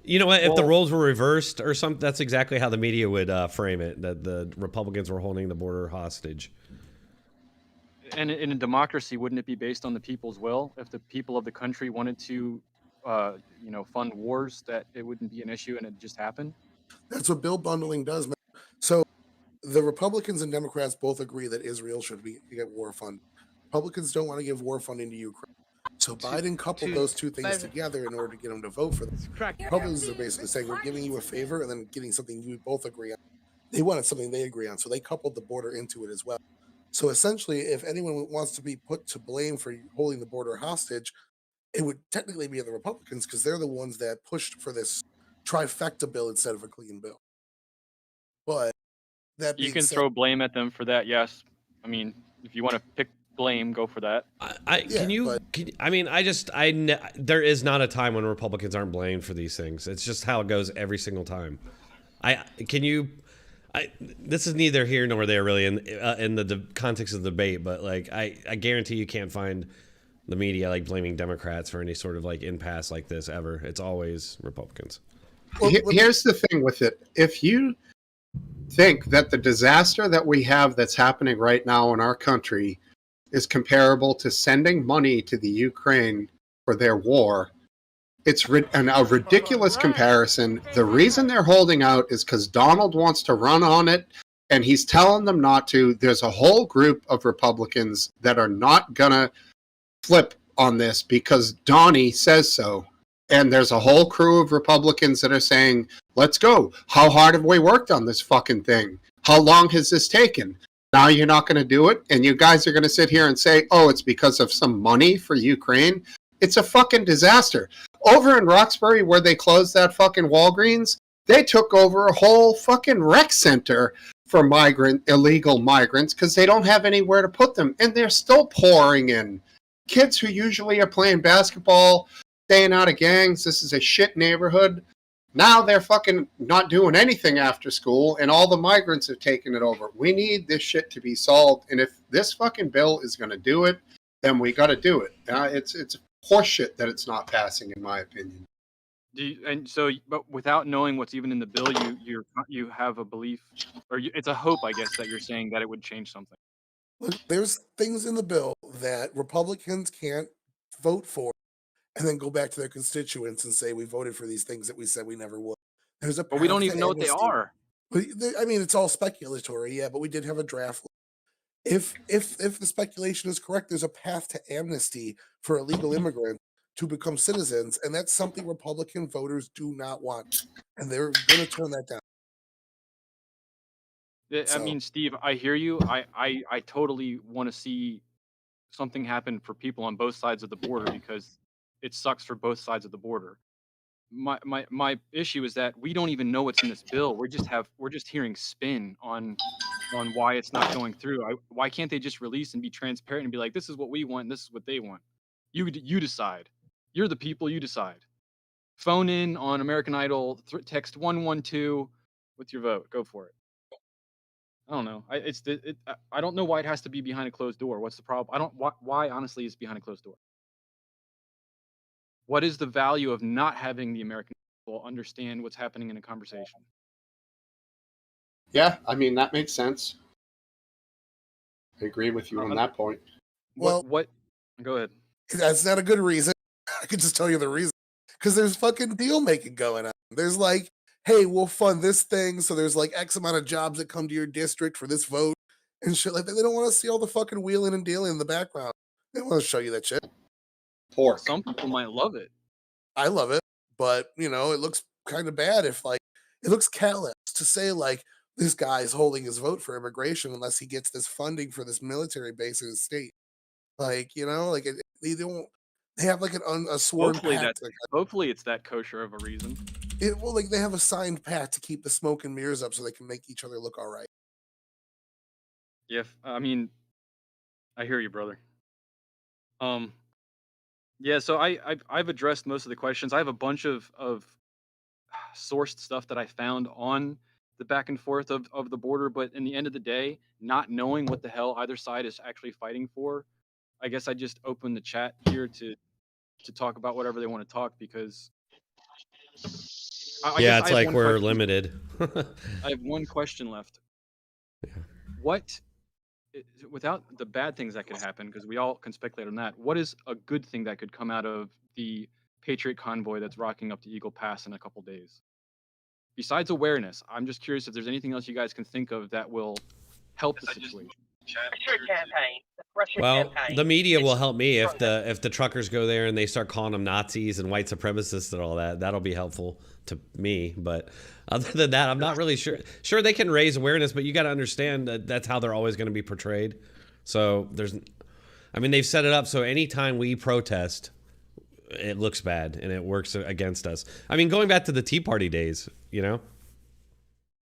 You know what? If the roles were reversed or something, that's exactly how the media would frame it. That the Republicans were holding the border hostage. And in a democracy, wouldn't it be based on the people's will? If the people of the country wanted to, fund wars, that it wouldn't be an issue and it just happened? That's what bill bundling does, man. So the Republicans and Democrats both agree that Israel should get war funding. Republicans don't want to give war funding to Ukraine. So Biden coupled those two things together in order to get them to vote for them. Republicans are basically saying, we're giving you a favor and then getting something you both agree on. They wanted something they agree on, so they coupled the border into it as well. So essentially, if anyone wants to be put to blame for holding the border hostage, it would technically be the Republicans because they're the ones that pushed for this trifecta bill instead of a clean bill. But that You being can said, throw blame at them for that, yes. I mean, if you want to pick blame, go for that. There is not a time when Republicans aren't blamed for these things. It's just how it goes every single time. This is neither here nor there really in the context of the debate, but like I guarantee you can't find the media like blaming Democrats for any sort of like impasse like this ever. It's always Republicans. Here's the thing with it. If you think that the disaster that we have that's happening right now in our country is comparable to sending money to the Ukraine for their war, it's a ridiculous comparison. The reason they're holding out is because Donald wants to run on it, and he's telling them not to. There's a whole group of Republicans that are not going to flip on this because Donnie says so. And there's a whole crew of Republicans that are saying, let's go. How hard have we worked on this fucking thing? How long has this taken? Now you're not going to do it? And you guys are going to sit here and say, oh, it's because of some money for Ukraine? It's a fucking disaster. Over in Roxbury, where they closed that fucking Walgreens, they took over a whole fucking rec center for illegal migrants because they don't have anywhere to put them. And they're still pouring in. Kids who usually are playing basketball, staying out of gangs. This is a shit neighborhood. Now they're fucking not doing anything after school, and all the migrants have taken it over. We need this shit to be solved, and if this fucking bill is going to do it, then we got to do it. It's horseshit that it's not passing, in my opinion. But without knowing what's even in the bill, you have a belief, or it's a hope, I guess, that you're saying that it would change something. Look, there's things in the bill that Republicans can't vote for and then go back to their constituents and say we voted for these things that we said we never would. But we don't even know what they are. I mean, it's all speculatory, yeah, but we did have a draft. If the speculation is correct, there's a path to amnesty for illegal immigrants to become citizens, and that's something Republican voters do not want, and they're going to turn that down. I mean, Steve, I hear you. I totally want to see something happen for people on both sides of the border because it sucks for both sides of the border. My issue is that we don't even know what's in this bill. We're just hearing spin on why it's not going through. Why can't they just release and be transparent and be like, this is what we want, and this is what they want. You decide. You're the people. You decide. Phone in on American Idol. Text 112 with your vote. Go for it. I don't know. I don't know why it has to be behind a closed door. What's the problem? I don't. Why honestly is behind a closed door? What is the value of not having the American people understand what's happening in a conversation? Yeah, I mean, that makes sense. I agree with you on that point. Well, what? Go ahead. That's not a good reason. I could just tell you the reason. Because there's fucking deal making going on. There's like, hey, we'll fund this thing. So there's like X amount of jobs that come to your district for this vote and shit like that. They don't want to see all the fucking wheeling and dealing in the background. They want to show you that shit. Pork. Some people might love it. I love it. But, you know, it looks kind of bad if like, it looks callous to say like, this guy's holding his vote for immigration unless he gets this funding for this military base in his state. Like, you know, like they don't. They have like a sworn pact. Hopefully it's that kosher of a reason. Well, like they have a signed pact to keep the smoke and mirrors up so they can make each other look all right. Yeah, I mean, I hear you, brother. Yeah. So I've addressed most of the questions. I have a bunch of sourced stuff that I found on the back and forth of the border, but in the end of the day, not knowing what the hell either side is actually fighting for, I guess I just opened the chat here to talk about whatever they want to talk because yeah, it's like we're limited. I have one question left. Yeah. What, without the bad things that could happen, because we all can speculate on that, what is a good thing that could come out of the Patriot convoy that's rocking up to Eagle Pass in a couple days? Besides awareness, I'm just curious if there's anything else you guys can think of that will help the situation. Well, the media will help me if the truckers go there and they start calling them Nazis and white supremacists and all that. That'll be helpful to me. But other than that, I'm not really sure. Sure, they can raise awareness, but you got to understand that that's how they're always going to be portrayed. So they've set it up so anytime we protest, it looks bad and it works against us. I mean, going back to the Tea Party days, you know,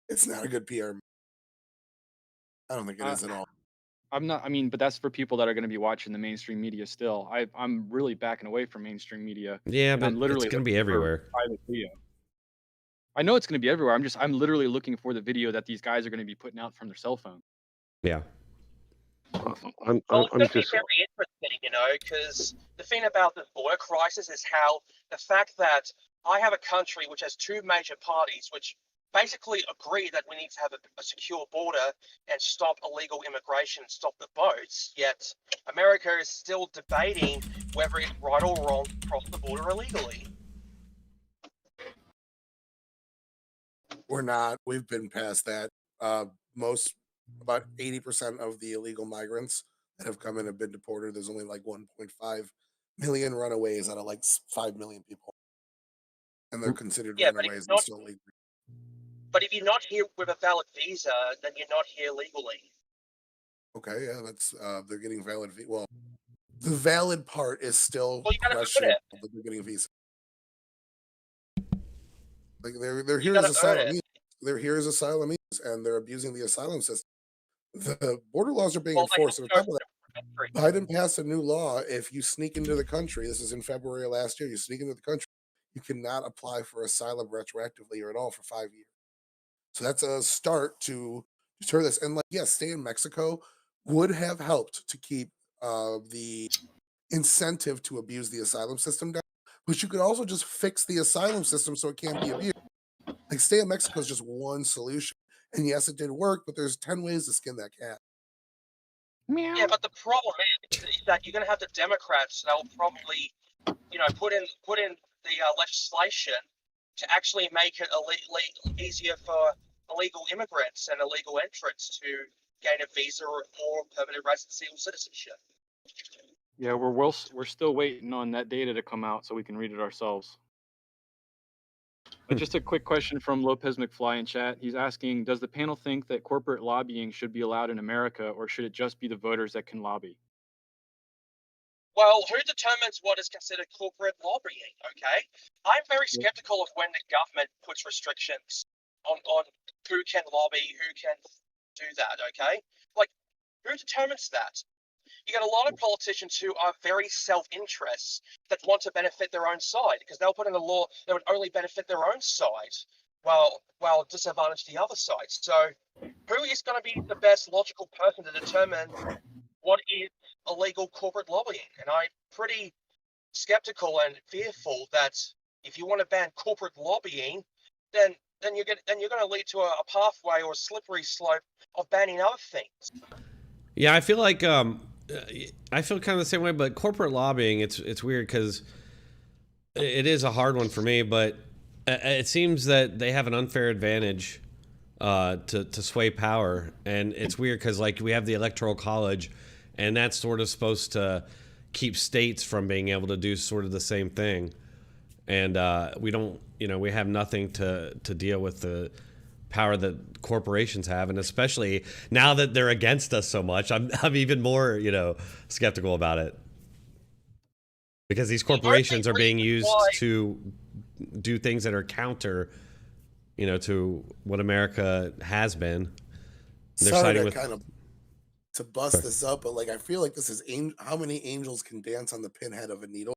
it's not a good PR. I don't think it is at all. I'm not. I mean, but that's for people that are going to be watching the mainstream media still. I'm really backing away from mainstream media. Yeah, but it's going to be everywhere. I know it's going to be everywhere. I'm literally looking for the video that these guys are going to be putting out from their cell phone. Yeah. I'm just very interesting, you know, because the thing about the border crisis is how the fact that I have a country which has two major parties which basically agree that we need to have a secure border and stop illegal immigration, stop the boats, yet America is still debating whether it's right or wrong to cross the border illegally. We're not. We've been past that. About 80% of the illegal migrants that have come in have been deported. There's only like 1.5 million runaways out of like 5 million people. And they're considered runaways and still legal. But if you're not here with a valid visa, then you're not here legally. Okay, yeah, that's they're getting valid. Well, the valid part is still questionable. They're getting a visa. Like they're here as asylum. They're here as asylum, and they're abusing the asylum system. The border laws are being enforced. On top of that, Biden passed a new law. If you sneak into the country, this is in February of last year. You sneak into the country, you cannot apply for asylum retroactively or at all for 5 years. So that's a start to deter this. And like, yes, stay in Mexico would have helped to keep the incentive to abuse the asylum system down. But you could also just fix the asylum system so it can't be abused. Like, stay in Mexico is just one solution. And yes, it did work, but there's 10 ways to skin that cat. Yeah, but the problem is that you're going to have the Democrats that will probably, you know, put in the legislation to actually make it easier for illegal immigrants and illegal entrants to gain a visa or permanent residency or citizenship. Yeah, we're still waiting on that data to come out so we can read it ourselves. Just a quick question from Lopez McFly in chat. He's asking, does the panel think that corporate lobbying should be allowed in America, or should it just be the voters that can lobby? Well, who determines what is considered corporate lobbying? Okay, I'm very skeptical of when the government puts restrictions on who can lobby, who can do that. Okay, like who determines that? You get a lot of politicians who are very self-interests that want to benefit their own side because they'll put in a law that would only benefit their own side, while disadvantage the other side. So, who is going to be the best logical person to determine what is illegal corporate lobbying? And I'm pretty skeptical and fearful that if you want to ban corporate lobbying, then you're going to lead to a pathway or a slippery slope of banning other things. Yeah, I feel like I feel kind of the same way, but corporate lobbying, it's weird because it is a hard one for me, but it seems that they have an unfair advantage to sway power, and it's weird because like we have the Electoral College, and that's sort of supposed to keep states from being able to do sort of the same thing, and we don't, we have nothing to deal with the power that corporations have, and especially now that they're against us so much, I'm even more skeptical about it because these corporations are being used to do things that are counter to what America has been. They're Sorry siding to with kind of to bust this up, but like I feel like this is how many angels can dance on the pinhead of a needle.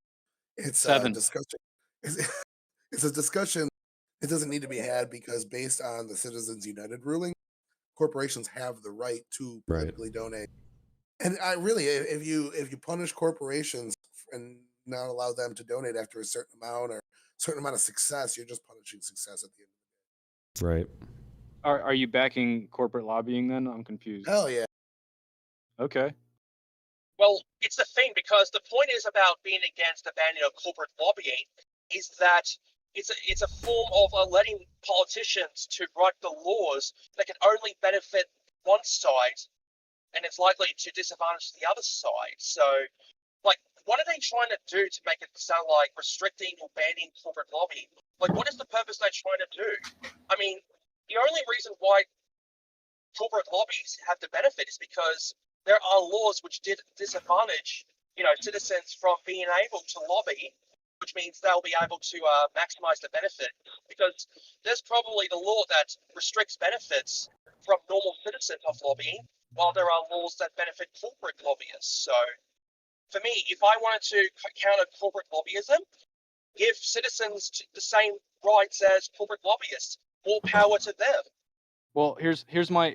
It's 7. a discussion. It's a discussion. It doesn't need to be had because based on the Citizens United ruling, corporations have the right to politically donate. And I really, if you punish corporations and not allow them to donate after a certain amount or certain amount of success, you're just punishing success at the end of the day. Right. Are you backing corporate lobbying then? I'm confused. Hell yeah. Okay. Well, it's the thing because the point is about being against the banning of corporate lobbying is that it's a form of letting politicians to write the laws that can only benefit one side, and it's likely to disadvantage the other side. So, like, what are they trying to do to make it sound like restricting or banning corporate lobbying? Like, what is the purpose they're trying to do? I mean, the only reason why corporate lobbies have to benefit is because there are laws which did disadvantage, citizens from being able to lobby, which means they'll be able to maximize the benefit. Because there's probably the law that restricts benefits from normal citizens of lobbying, while there are laws that benefit corporate lobbyists. So, for me, if I wanted to counter corporate lobbyism, give citizens the same rights as corporate lobbyists, more power to them. Well, here's my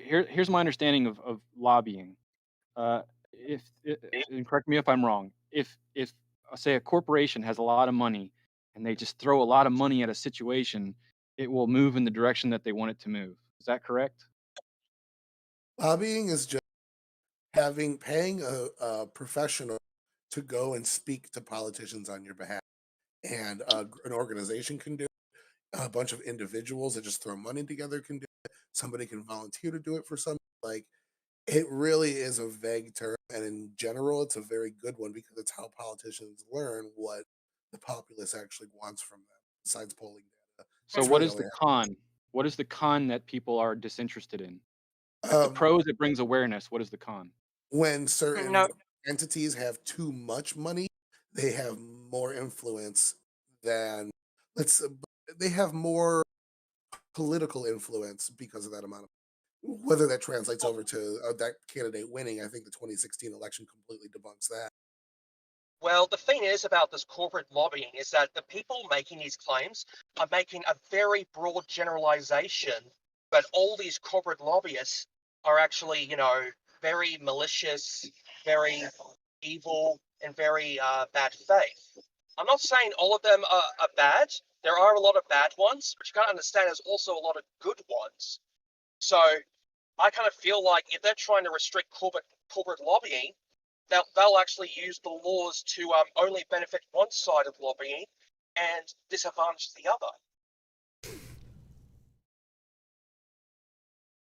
understanding of lobbying. And correct me if I'm wrong. If say a corporation has a lot of money and they just throw a lot of money at a situation, it will move in the direction that they want it to move. Is that correct? Lobbying is just paying a professional to go and speak to politicians on your behalf, and an organization can do it. A bunch of individuals that just throw money together can do it. Somebody can volunteer to do it for something. Like, it really is a vague term, and in general, it's a very good one because it's how politicians learn what the populace actually wants from them, besides polling data. So what is the con? What is the con that people are disinterested in? The pros, it brings awareness. What is the con? When certain entities have too much money, they have more influence than they have more political influence because of that amount of whether that translates over to that candidate winning. I think the 2016 election completely debunks that. Well, the thing is about this corporate lobbying is that the people making these claims are making a very broad generalization, but all these corporate lobbyists are actually, very malicious, very evil, and very bad faith. I'm not saying all of them are bad. There are a lot of bad ones, but you can't understand there's also a lot of good ones. So I kind of feel like if they're trying to restrict corporate lobbying, they'll actually use the laws to only benefit one side of lobbying and disadvantage the other.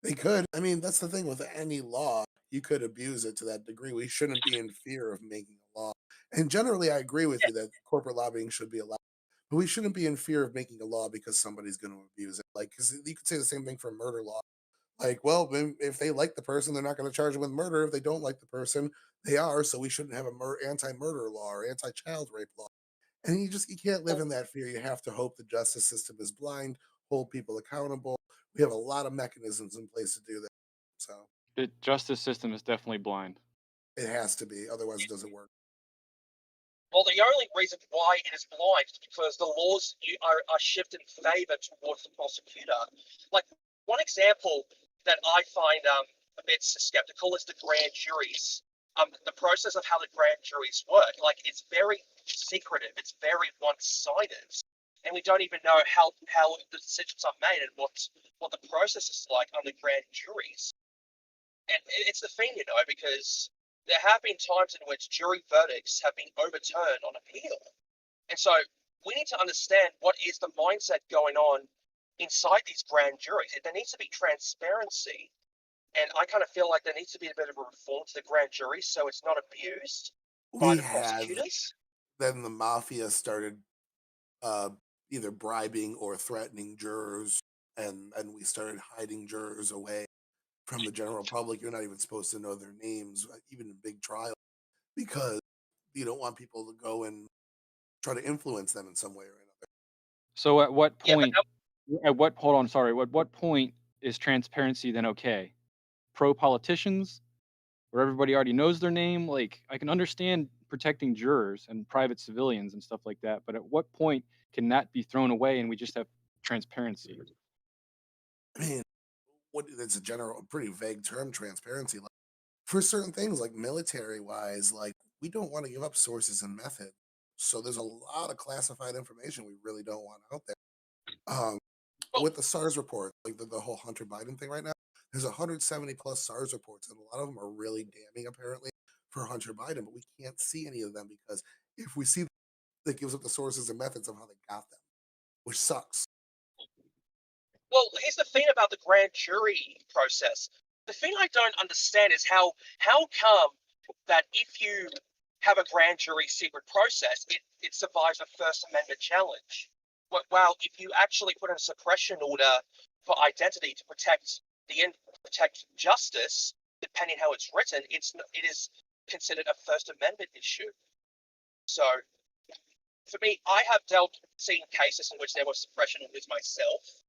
They could. I mean, that's the thing with any law. You could abuse it to that degree. We shouldn't be in fear of making a law. And generally, I agree with you that corporate lobbying should be allowed. But we shouldn't be in fear of making a law because somebody's going to abuse it. Like, because you could say the same thing for murder law. Like, well, if they like the person, they're not going to charge them with murder. If they don't like the person, they are. So we shouldn't have a anti-murder law or anti-child rape law. And you can't live in that fear. You have to hope the justice system is blind, hold people accountable. We have a lot of mechanisms in place to do that. So The justice system is definitely blind. it has to be, otherwise it doesn't work. Well, the only reason why it is blind is because the laws are shifted in favour towards the prosecutor. Like, one example that I find a bit skeptical is the grand juries. The process of how the grand juries work, like, it's very secretive, it's very one-sided, and we don't even know how the decisions are made and what the process is like on the grand juries. And it's the thing, because there have been times in which jury verdicts have been overturned on appeal. And so we need to understand what is the mindset going on inside these grand juries. There needs to be transparency. And I kind of feel like there needs to be a bit of a reform to the grand jury so it's not abused by We the have, prosecutors. then the mafia started either bribing or threatening jurors, and we started hiding jurors away from the general public. You're not even supposed to know their names, even in big trials, because you don't want people to go and try to influence them in some way or another. So at what Yeah, but point, hold on, sorry, at what point is transparency then okay? Pro politicians, where everybody already knows their name? Like, I can understand protecting jurors and private civilians and stuff like that, but at what point can that be thrown away and we just have transparency? I mean, it's a pretty vague term, transparency. Like, for certain things, like military wise, like we don't want to give up sources and method. So there's a lot of classified information we really don't want out there. With the SARS report, like the whole Hunter Biden thing right now, there's 170 plus SARS reports, and a lot of them are really damning apparently for Hunter Biden, but we can't see any of them because if we see that gives up the sources and methods of how they got them, which sucks. Well, here's the thing about the grand jury process. The thing I don't understand is how come that if you have a grand jury secret process, it survives a First Amendment challenge. Well, if you actually put in a suppression order for identity to protect protect justice, depending how it's written, it is considered a First Amendment issue. So, for me, I have seen cases in which there were suppression orders myself.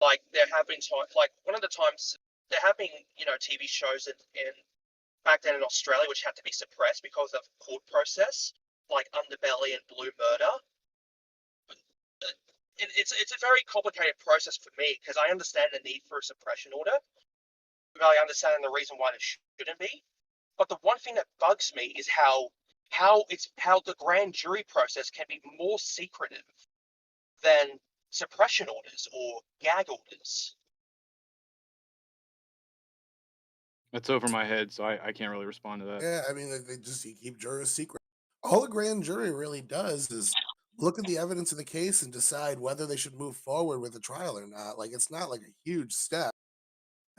Like, there have been times, like one of the times, there have been, TV shows in back then in Australia which had to be suppressed because of court process, like Underbelly and Blue Murder. It's a very complicated process for me because I understand the need for a suppression order, but I understand the reason why there shouldn't be. But the one thing that bugs me is how the grand jury process can be more secretive than suppression orders or gag orders. That's over my head, so I can't really respond to that. Yeah, I mean, you keep jurors secret. All a grand jury really does is look at the evidence of the case and decide whether they should move forward with the trial or not. Like, it's not like a huge step,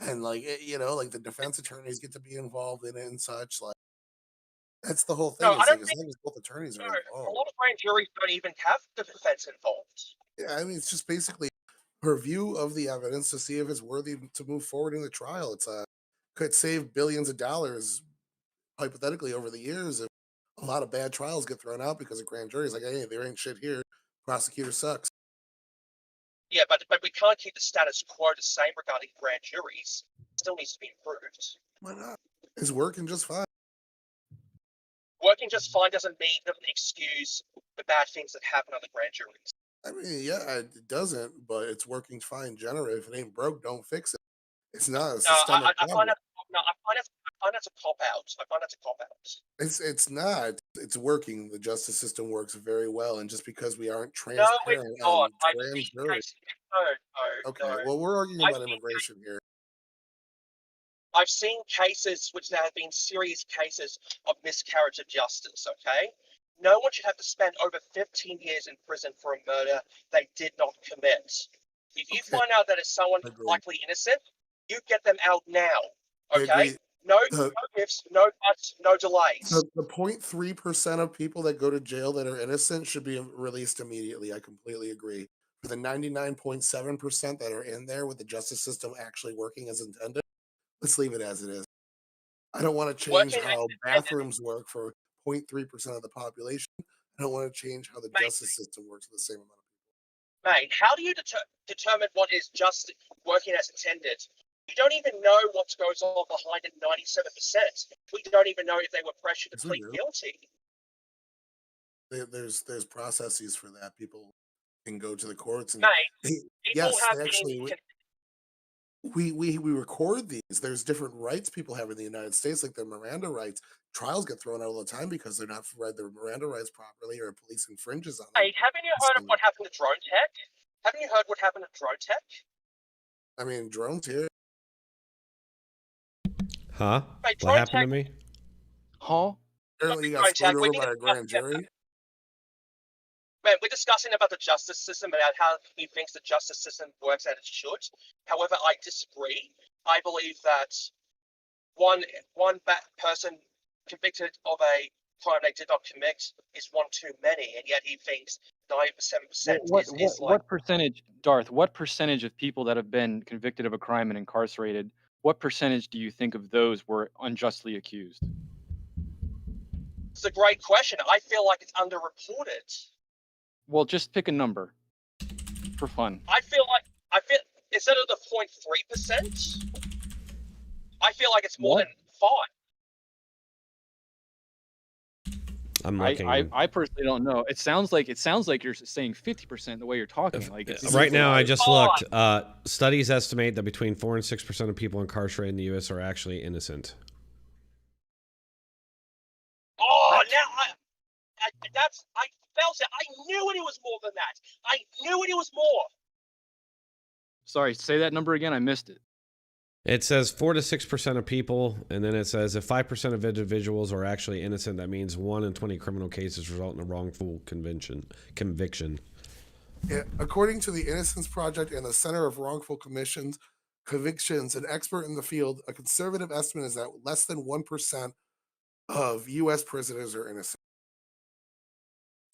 and like like the defense attorneys get to be involved in it and such. Like, that's the whole thing. No, Is I don't like, as think long as both attorneys are a involved. lot of grand juries don't even have the defense involved. Yeah, I mean, it's just basically a review of the evidence to see if it's worthy to move forward in the trial. It's could save billions of dollars hypothetically over the years if a lot of bad trials get thrown out because of grand juries. Like, hey, there ain't shit here. Prosecutor sucks. Yeah, but we can't keep the status quo the same regarding grand juries. It still needs to be improved. Why not? It's working just fine. Working just fine doesn't excuse the bad things that happen on the grand juries. I mean, yeah, it doesn't, but it's working fine generally. If it ain't broke, don't fix it. It's not a systemic problem. I find that's a cop out. I find that's a cop out. It's not. It's working. The justice system works very well, and just because we aren't No, transparent it's not. on grand juries. Okay, No. well, we're arguing about immigration here. I've seen cases which there have been serious cases of miscarriage of justice, okay? No one should have to spend over 15 years in prison for a murder they did not commit. If you find out that it's someone likely innocent, you get them out now, okay? No ifs, no buts, no delays. The 0.3% of people that go to jail that are innocent should be released immediately. I completely agree. For the 99.7% that are in there with the justice system actually working as intended, let's leave it as it is. I don't want to change how bathrooms work for 0.3% of the population. I don't want to change how the justice system works for the same amount of people. Mate, how do you determine what is just working as intended? You don't even know what goes on behind it 97%. We don't even know if they were pressured to plead guilty. There's processes for that. People can go to the courts and Mate, yes, they actually we record these. There's different rights people have in the United States, like their Miranda rights. Trials get thrown out all the time because they're not read their Miranda rights properly, or police infringes on them. Hey, haven't you heard of what happened to Dronetek? Haven't you heard what happened to Dronetek? I mean, drones here. Huh? Mate, What happened to me? Huh? Apparently, you got screwed over by a grand jury. Man, we're discussing about the justice system and how he thinks the justice system works as it should. However, I disagree. I believe that one person convicted of a crime they did not commit is one too many, and yet he thinks 97% is like... What percentage, Darth, what percentage of people that have been convicted of a crime and incarcerated, what percentage do you think of those were unjustly accused? It's a great question. I feel like it's underreported. Well, just pick a number for fun. I feel instead of the 0.3%, I feel like it's more than 5. I'm looking. I personally don't know. It sounds like you're saying 50% the way you're talking. Like Right now, I just looked. Studies estimate that between 4 and 6% of people incarcerated in the U.S. are actually innocent. Oh, now I felt it. I knew it was more than that. I knew it was more. Sorry, say that number again. I missed it. It says 4 to 6% of people, and then it says if 5% of individuals are actually innocent, that means 1 in 20 criminal cases result in a wrongful conviction. Yeah, according to the Innocence Project and the Center of Wrongful Convictions, an expert in the field, a conservative estimate is that less than 1% of U.S. prisoners are innocent.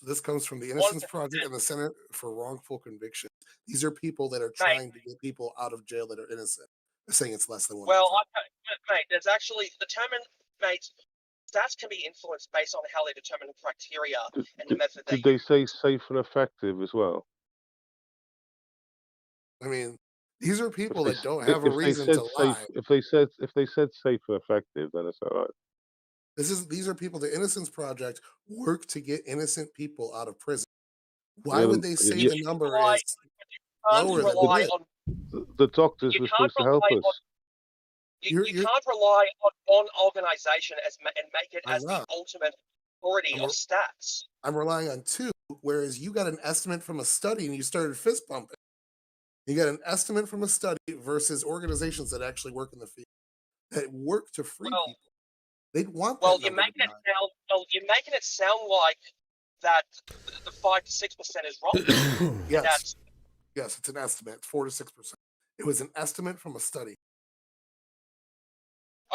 So this comes from the Innocence Project and the Center for Wrongful Convictions. These are people that are trying to get people out of jail that are innocent. They're saying it's less than 1%. Well, mate, there's actually stats can be influenced based on how they determine the criteria and the method. Did they say safe and effective as well? I mean, these are people that don't have a reason to lie. If they said safe and effective, then it's all right. These are people. The Innocence Project work to get innocent people out of prison. Why would they say the number is lower than that? The doctors were supposed to help us. You can't rely on one organization and make it as the ultimate authority of stats. I'm relying on 2, whereas you got an estimate from a study and you started fist bumping. You got an estimate from a study versus organizations that actually work in the field, that work to free people. They'd want. Well, you're making it sound like that the 5 to 6% is wrong. Yes, it's an estimate. 4 to 6%. It was an estimate from a study.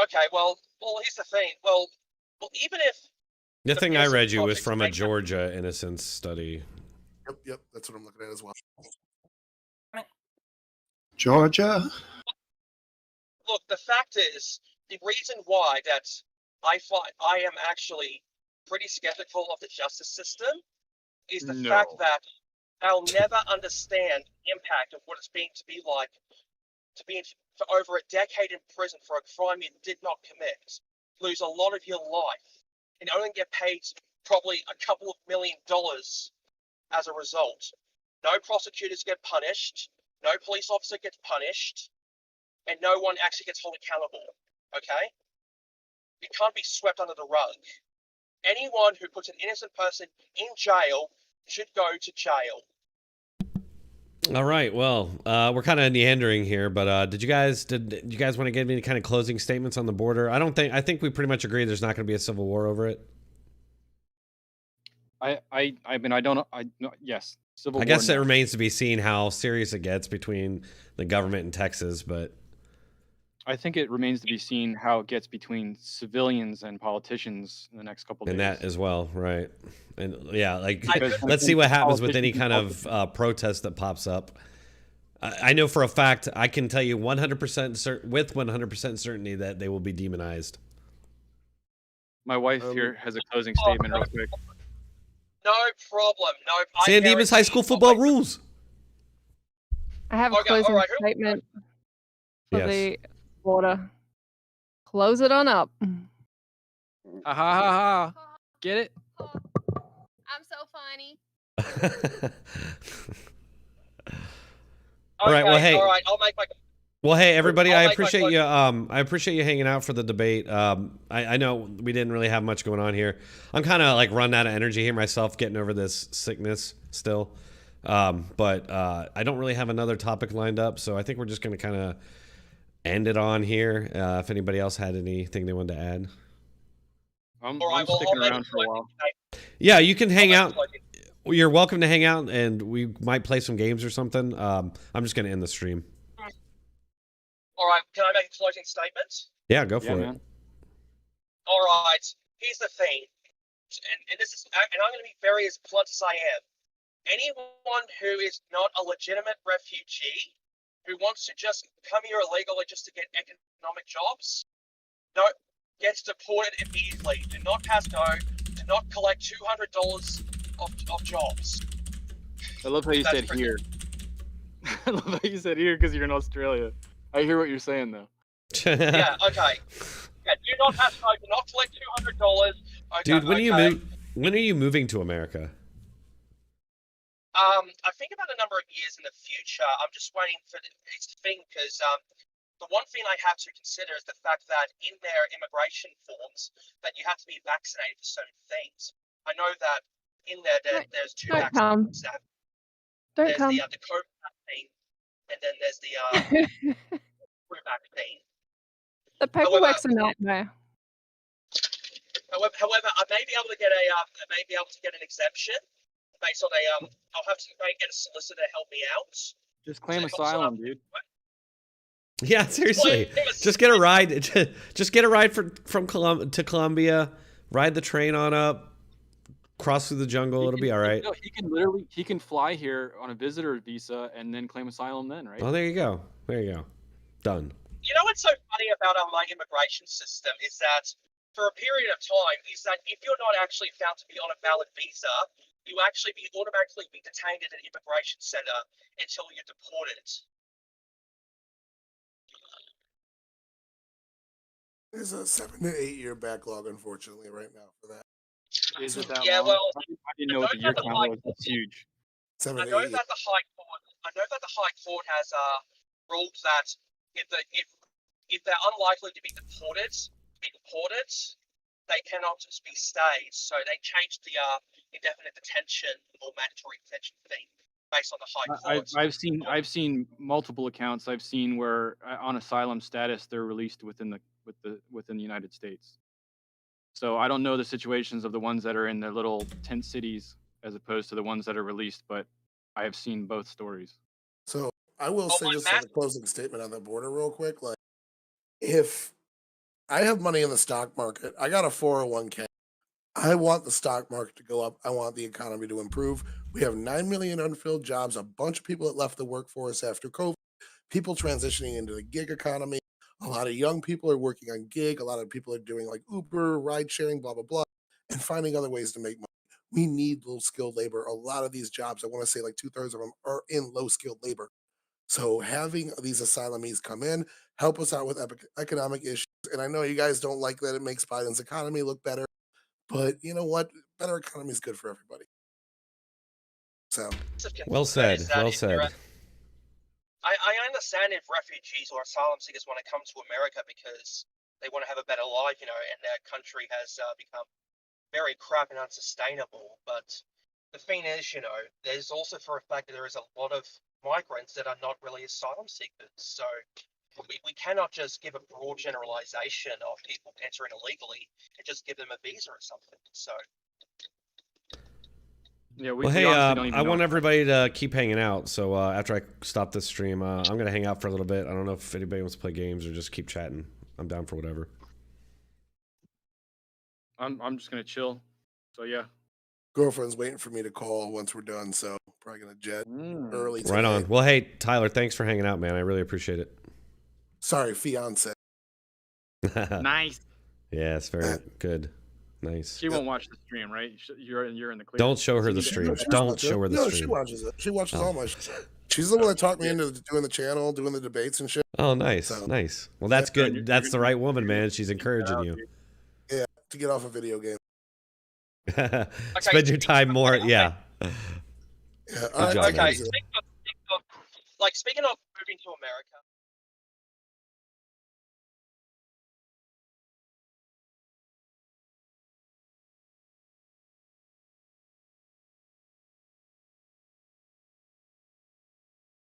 Okay, well, here's the thing. Well, even if the thing I read you was from a Georgia innocence study. Yep, that's what I'm looking at as well. Georgia. Look, the fact is, the reason why that I am actually pretty skeptical of the justice system is the fact that I'll never understand the impact of what it's been to be like to be for over a decade in prison for a crime you did not commit, lose a lot of your life, and only get paid probably a couple of $1 million as a result. No prosecutors get punished, no police officer gets punished, and no one actually gets held accountable. Okay? It can't be swept under the rug. Anyone who puts an innocent person in jail should go to jail. All right. Well, we're kind of meandering here, but did you guys want to give any kind of closing statements on the border? I think we pretty much agree there's not going to be a civil war over it. Yes. Civil war. I guess it remains to be seen how serious it gets between the government and Texas, but I think it remains to be seen how it gets between civilians and politicians in the next couple And days. that as well, right? And yeah, like Because when it let's see comes what to happens with any politicians and kind of protest that pops up. I know for a fact, I can tell you 100% with 100% certainty that they will be demonized. My wife here has a closing statement real quick. No problem. No. I San Dimas High guarantee- School football rules. I have a Okay, closing alright, statement for Yes. the order. Close it on up. Ha ha ha ha. Get it? I'm so funny. All right. Well, hey. All right. I'll make my. Well, hey, everybody. I'll I make my appreciate you. I appreciate you hanging out for the debate. I know we didn't really have much going on here. I'm kind of like running out of energy here myself, getting over this sickness still. But I don't really have another topic lined up, so I think we're just going to kind of end it on here. If anybody else had anything they wanted to add. I'm I'll sticking make around for a while. Yeah, you can hang out. You're welcome to hang out, and we might play some games or something. I'm just going to end the stream. All right. Can I make a closing statement? Yeah, go for it. Man. All right. Here's the thing, and this is, and I'm going to be very as blunt as I am. Anyone who is not a legitimate refugee, who wants to just come here illegally just to get economic jobs, no, gets deported immediately. Do not pass go. Do not collect $200 of jobs. I love how you said here. I love how you said here because you're in Australia. I hear what you're saying though. Yeah. Okay. Yeah. Do not pass go. Do not collect $200. Okay, Dude, when are you moving to America? I think about a number of years in the future. I'm just waiting for it's the thing because the one thing I have to consider is the fact that in their immigration forms that you have to be vaccinated for certain things. I know that in there's two Don't come. vaccines. Don't There's come. the COVID vaccine, and then there's the flu vaccine. The paperwork's a nightmare. However, I may be able to get an exemption based on I'll have to get a solicitor to help me out. Just claim asylum, dude. Yeah, seriously. Just get a ride. Just get a ride from to Colombia. Ride the train on up. Cross through the jungle. It'll be all right. No, he can fly here on a visitor visa and then claim asylum then, right? Oh, there you go. There you go. Done. You know what's so funny about my immigration system is that for a period of time is that if you're not actually found to be on a valid visa, you actually automatically be detained at an immigration center until you're deported. There's a 7 to 8 year backlog, unfortunately, right now for that. Is it that Yeah, long? well, I didn't know what the year count was. That's huge. 7 I to know 8 that the High Court has ruled that if they're unlikely to be deported, they cannot just be stayed. So they changed the indefinite detention or mandatory detention thing based on the High Court. I've seen multiple accounts. I've seen where on asylum status they're released within the United States. So I don't know the situations of the ones that are in their little tent cities as opposed to the ones that are released, but I have seen both stories. So I will say just as a closing statement on the border real quick. Like, if I have money in the stock market, I got a 401k. I want the stock market to go up. I want the economy to improve. We have 9 million unfilled jobs, a bunch of people that left the workforce after COVID, people transitioning into the gig economy. A lot of young people are working on gig. A lot of people are doing like Uber, ride sharing, blah, blah, blah, and finding other ways to make money. We need low skilled labor. A lot of these jobs, I want to say like 2/3 of them are in low skilled labor. So having these asylumees come in, help us out with economic issues. And I know you guys don't like that it makes Biden's economy look better, but you know what? Better economy is good for everybody. So well said. Well said. I understand if refugees or asylum seekers want to come to America because they want to have a better life, and their country has become very crap and unsustainable. But the thing is, there's also for a fact that there is a lot of migrants that are not really asylum seekers. So we cannot just give a broad generalization of people entering illegally and just give them a visa or something. So Yeah, Well, hey, I want everybody to keep hanging out. So after I stop this stream, I'm gonna hang out for a little bit. I don't know if anybody wants to play games or just keep chatting. I'm down for whatever. I'm just gonna chill. So yeah. Girlfriend's waiting for me to call once we're done, so probably gonna jet early today. Right on. Well, hey, Tyler, thanks for hanging out, man. I really appreciate it. Sorry, fiance. Nice. Yeah, it's very good. Nice. She won't watch the stream, right? You're in the clear. Don't show her the stream. Don't show her the No, stream. she watches it. She watches all my shit. She's the one that talked me into doing the channel, doing the debates and shit. Oh, nice, So, nice. Well, that's good. That's the right woman, man. She's encouraging you. Yeah, to get off a video game. Spend your time more. Yeah. Yeah. Good job, Okay. man. Speaking of moving to America,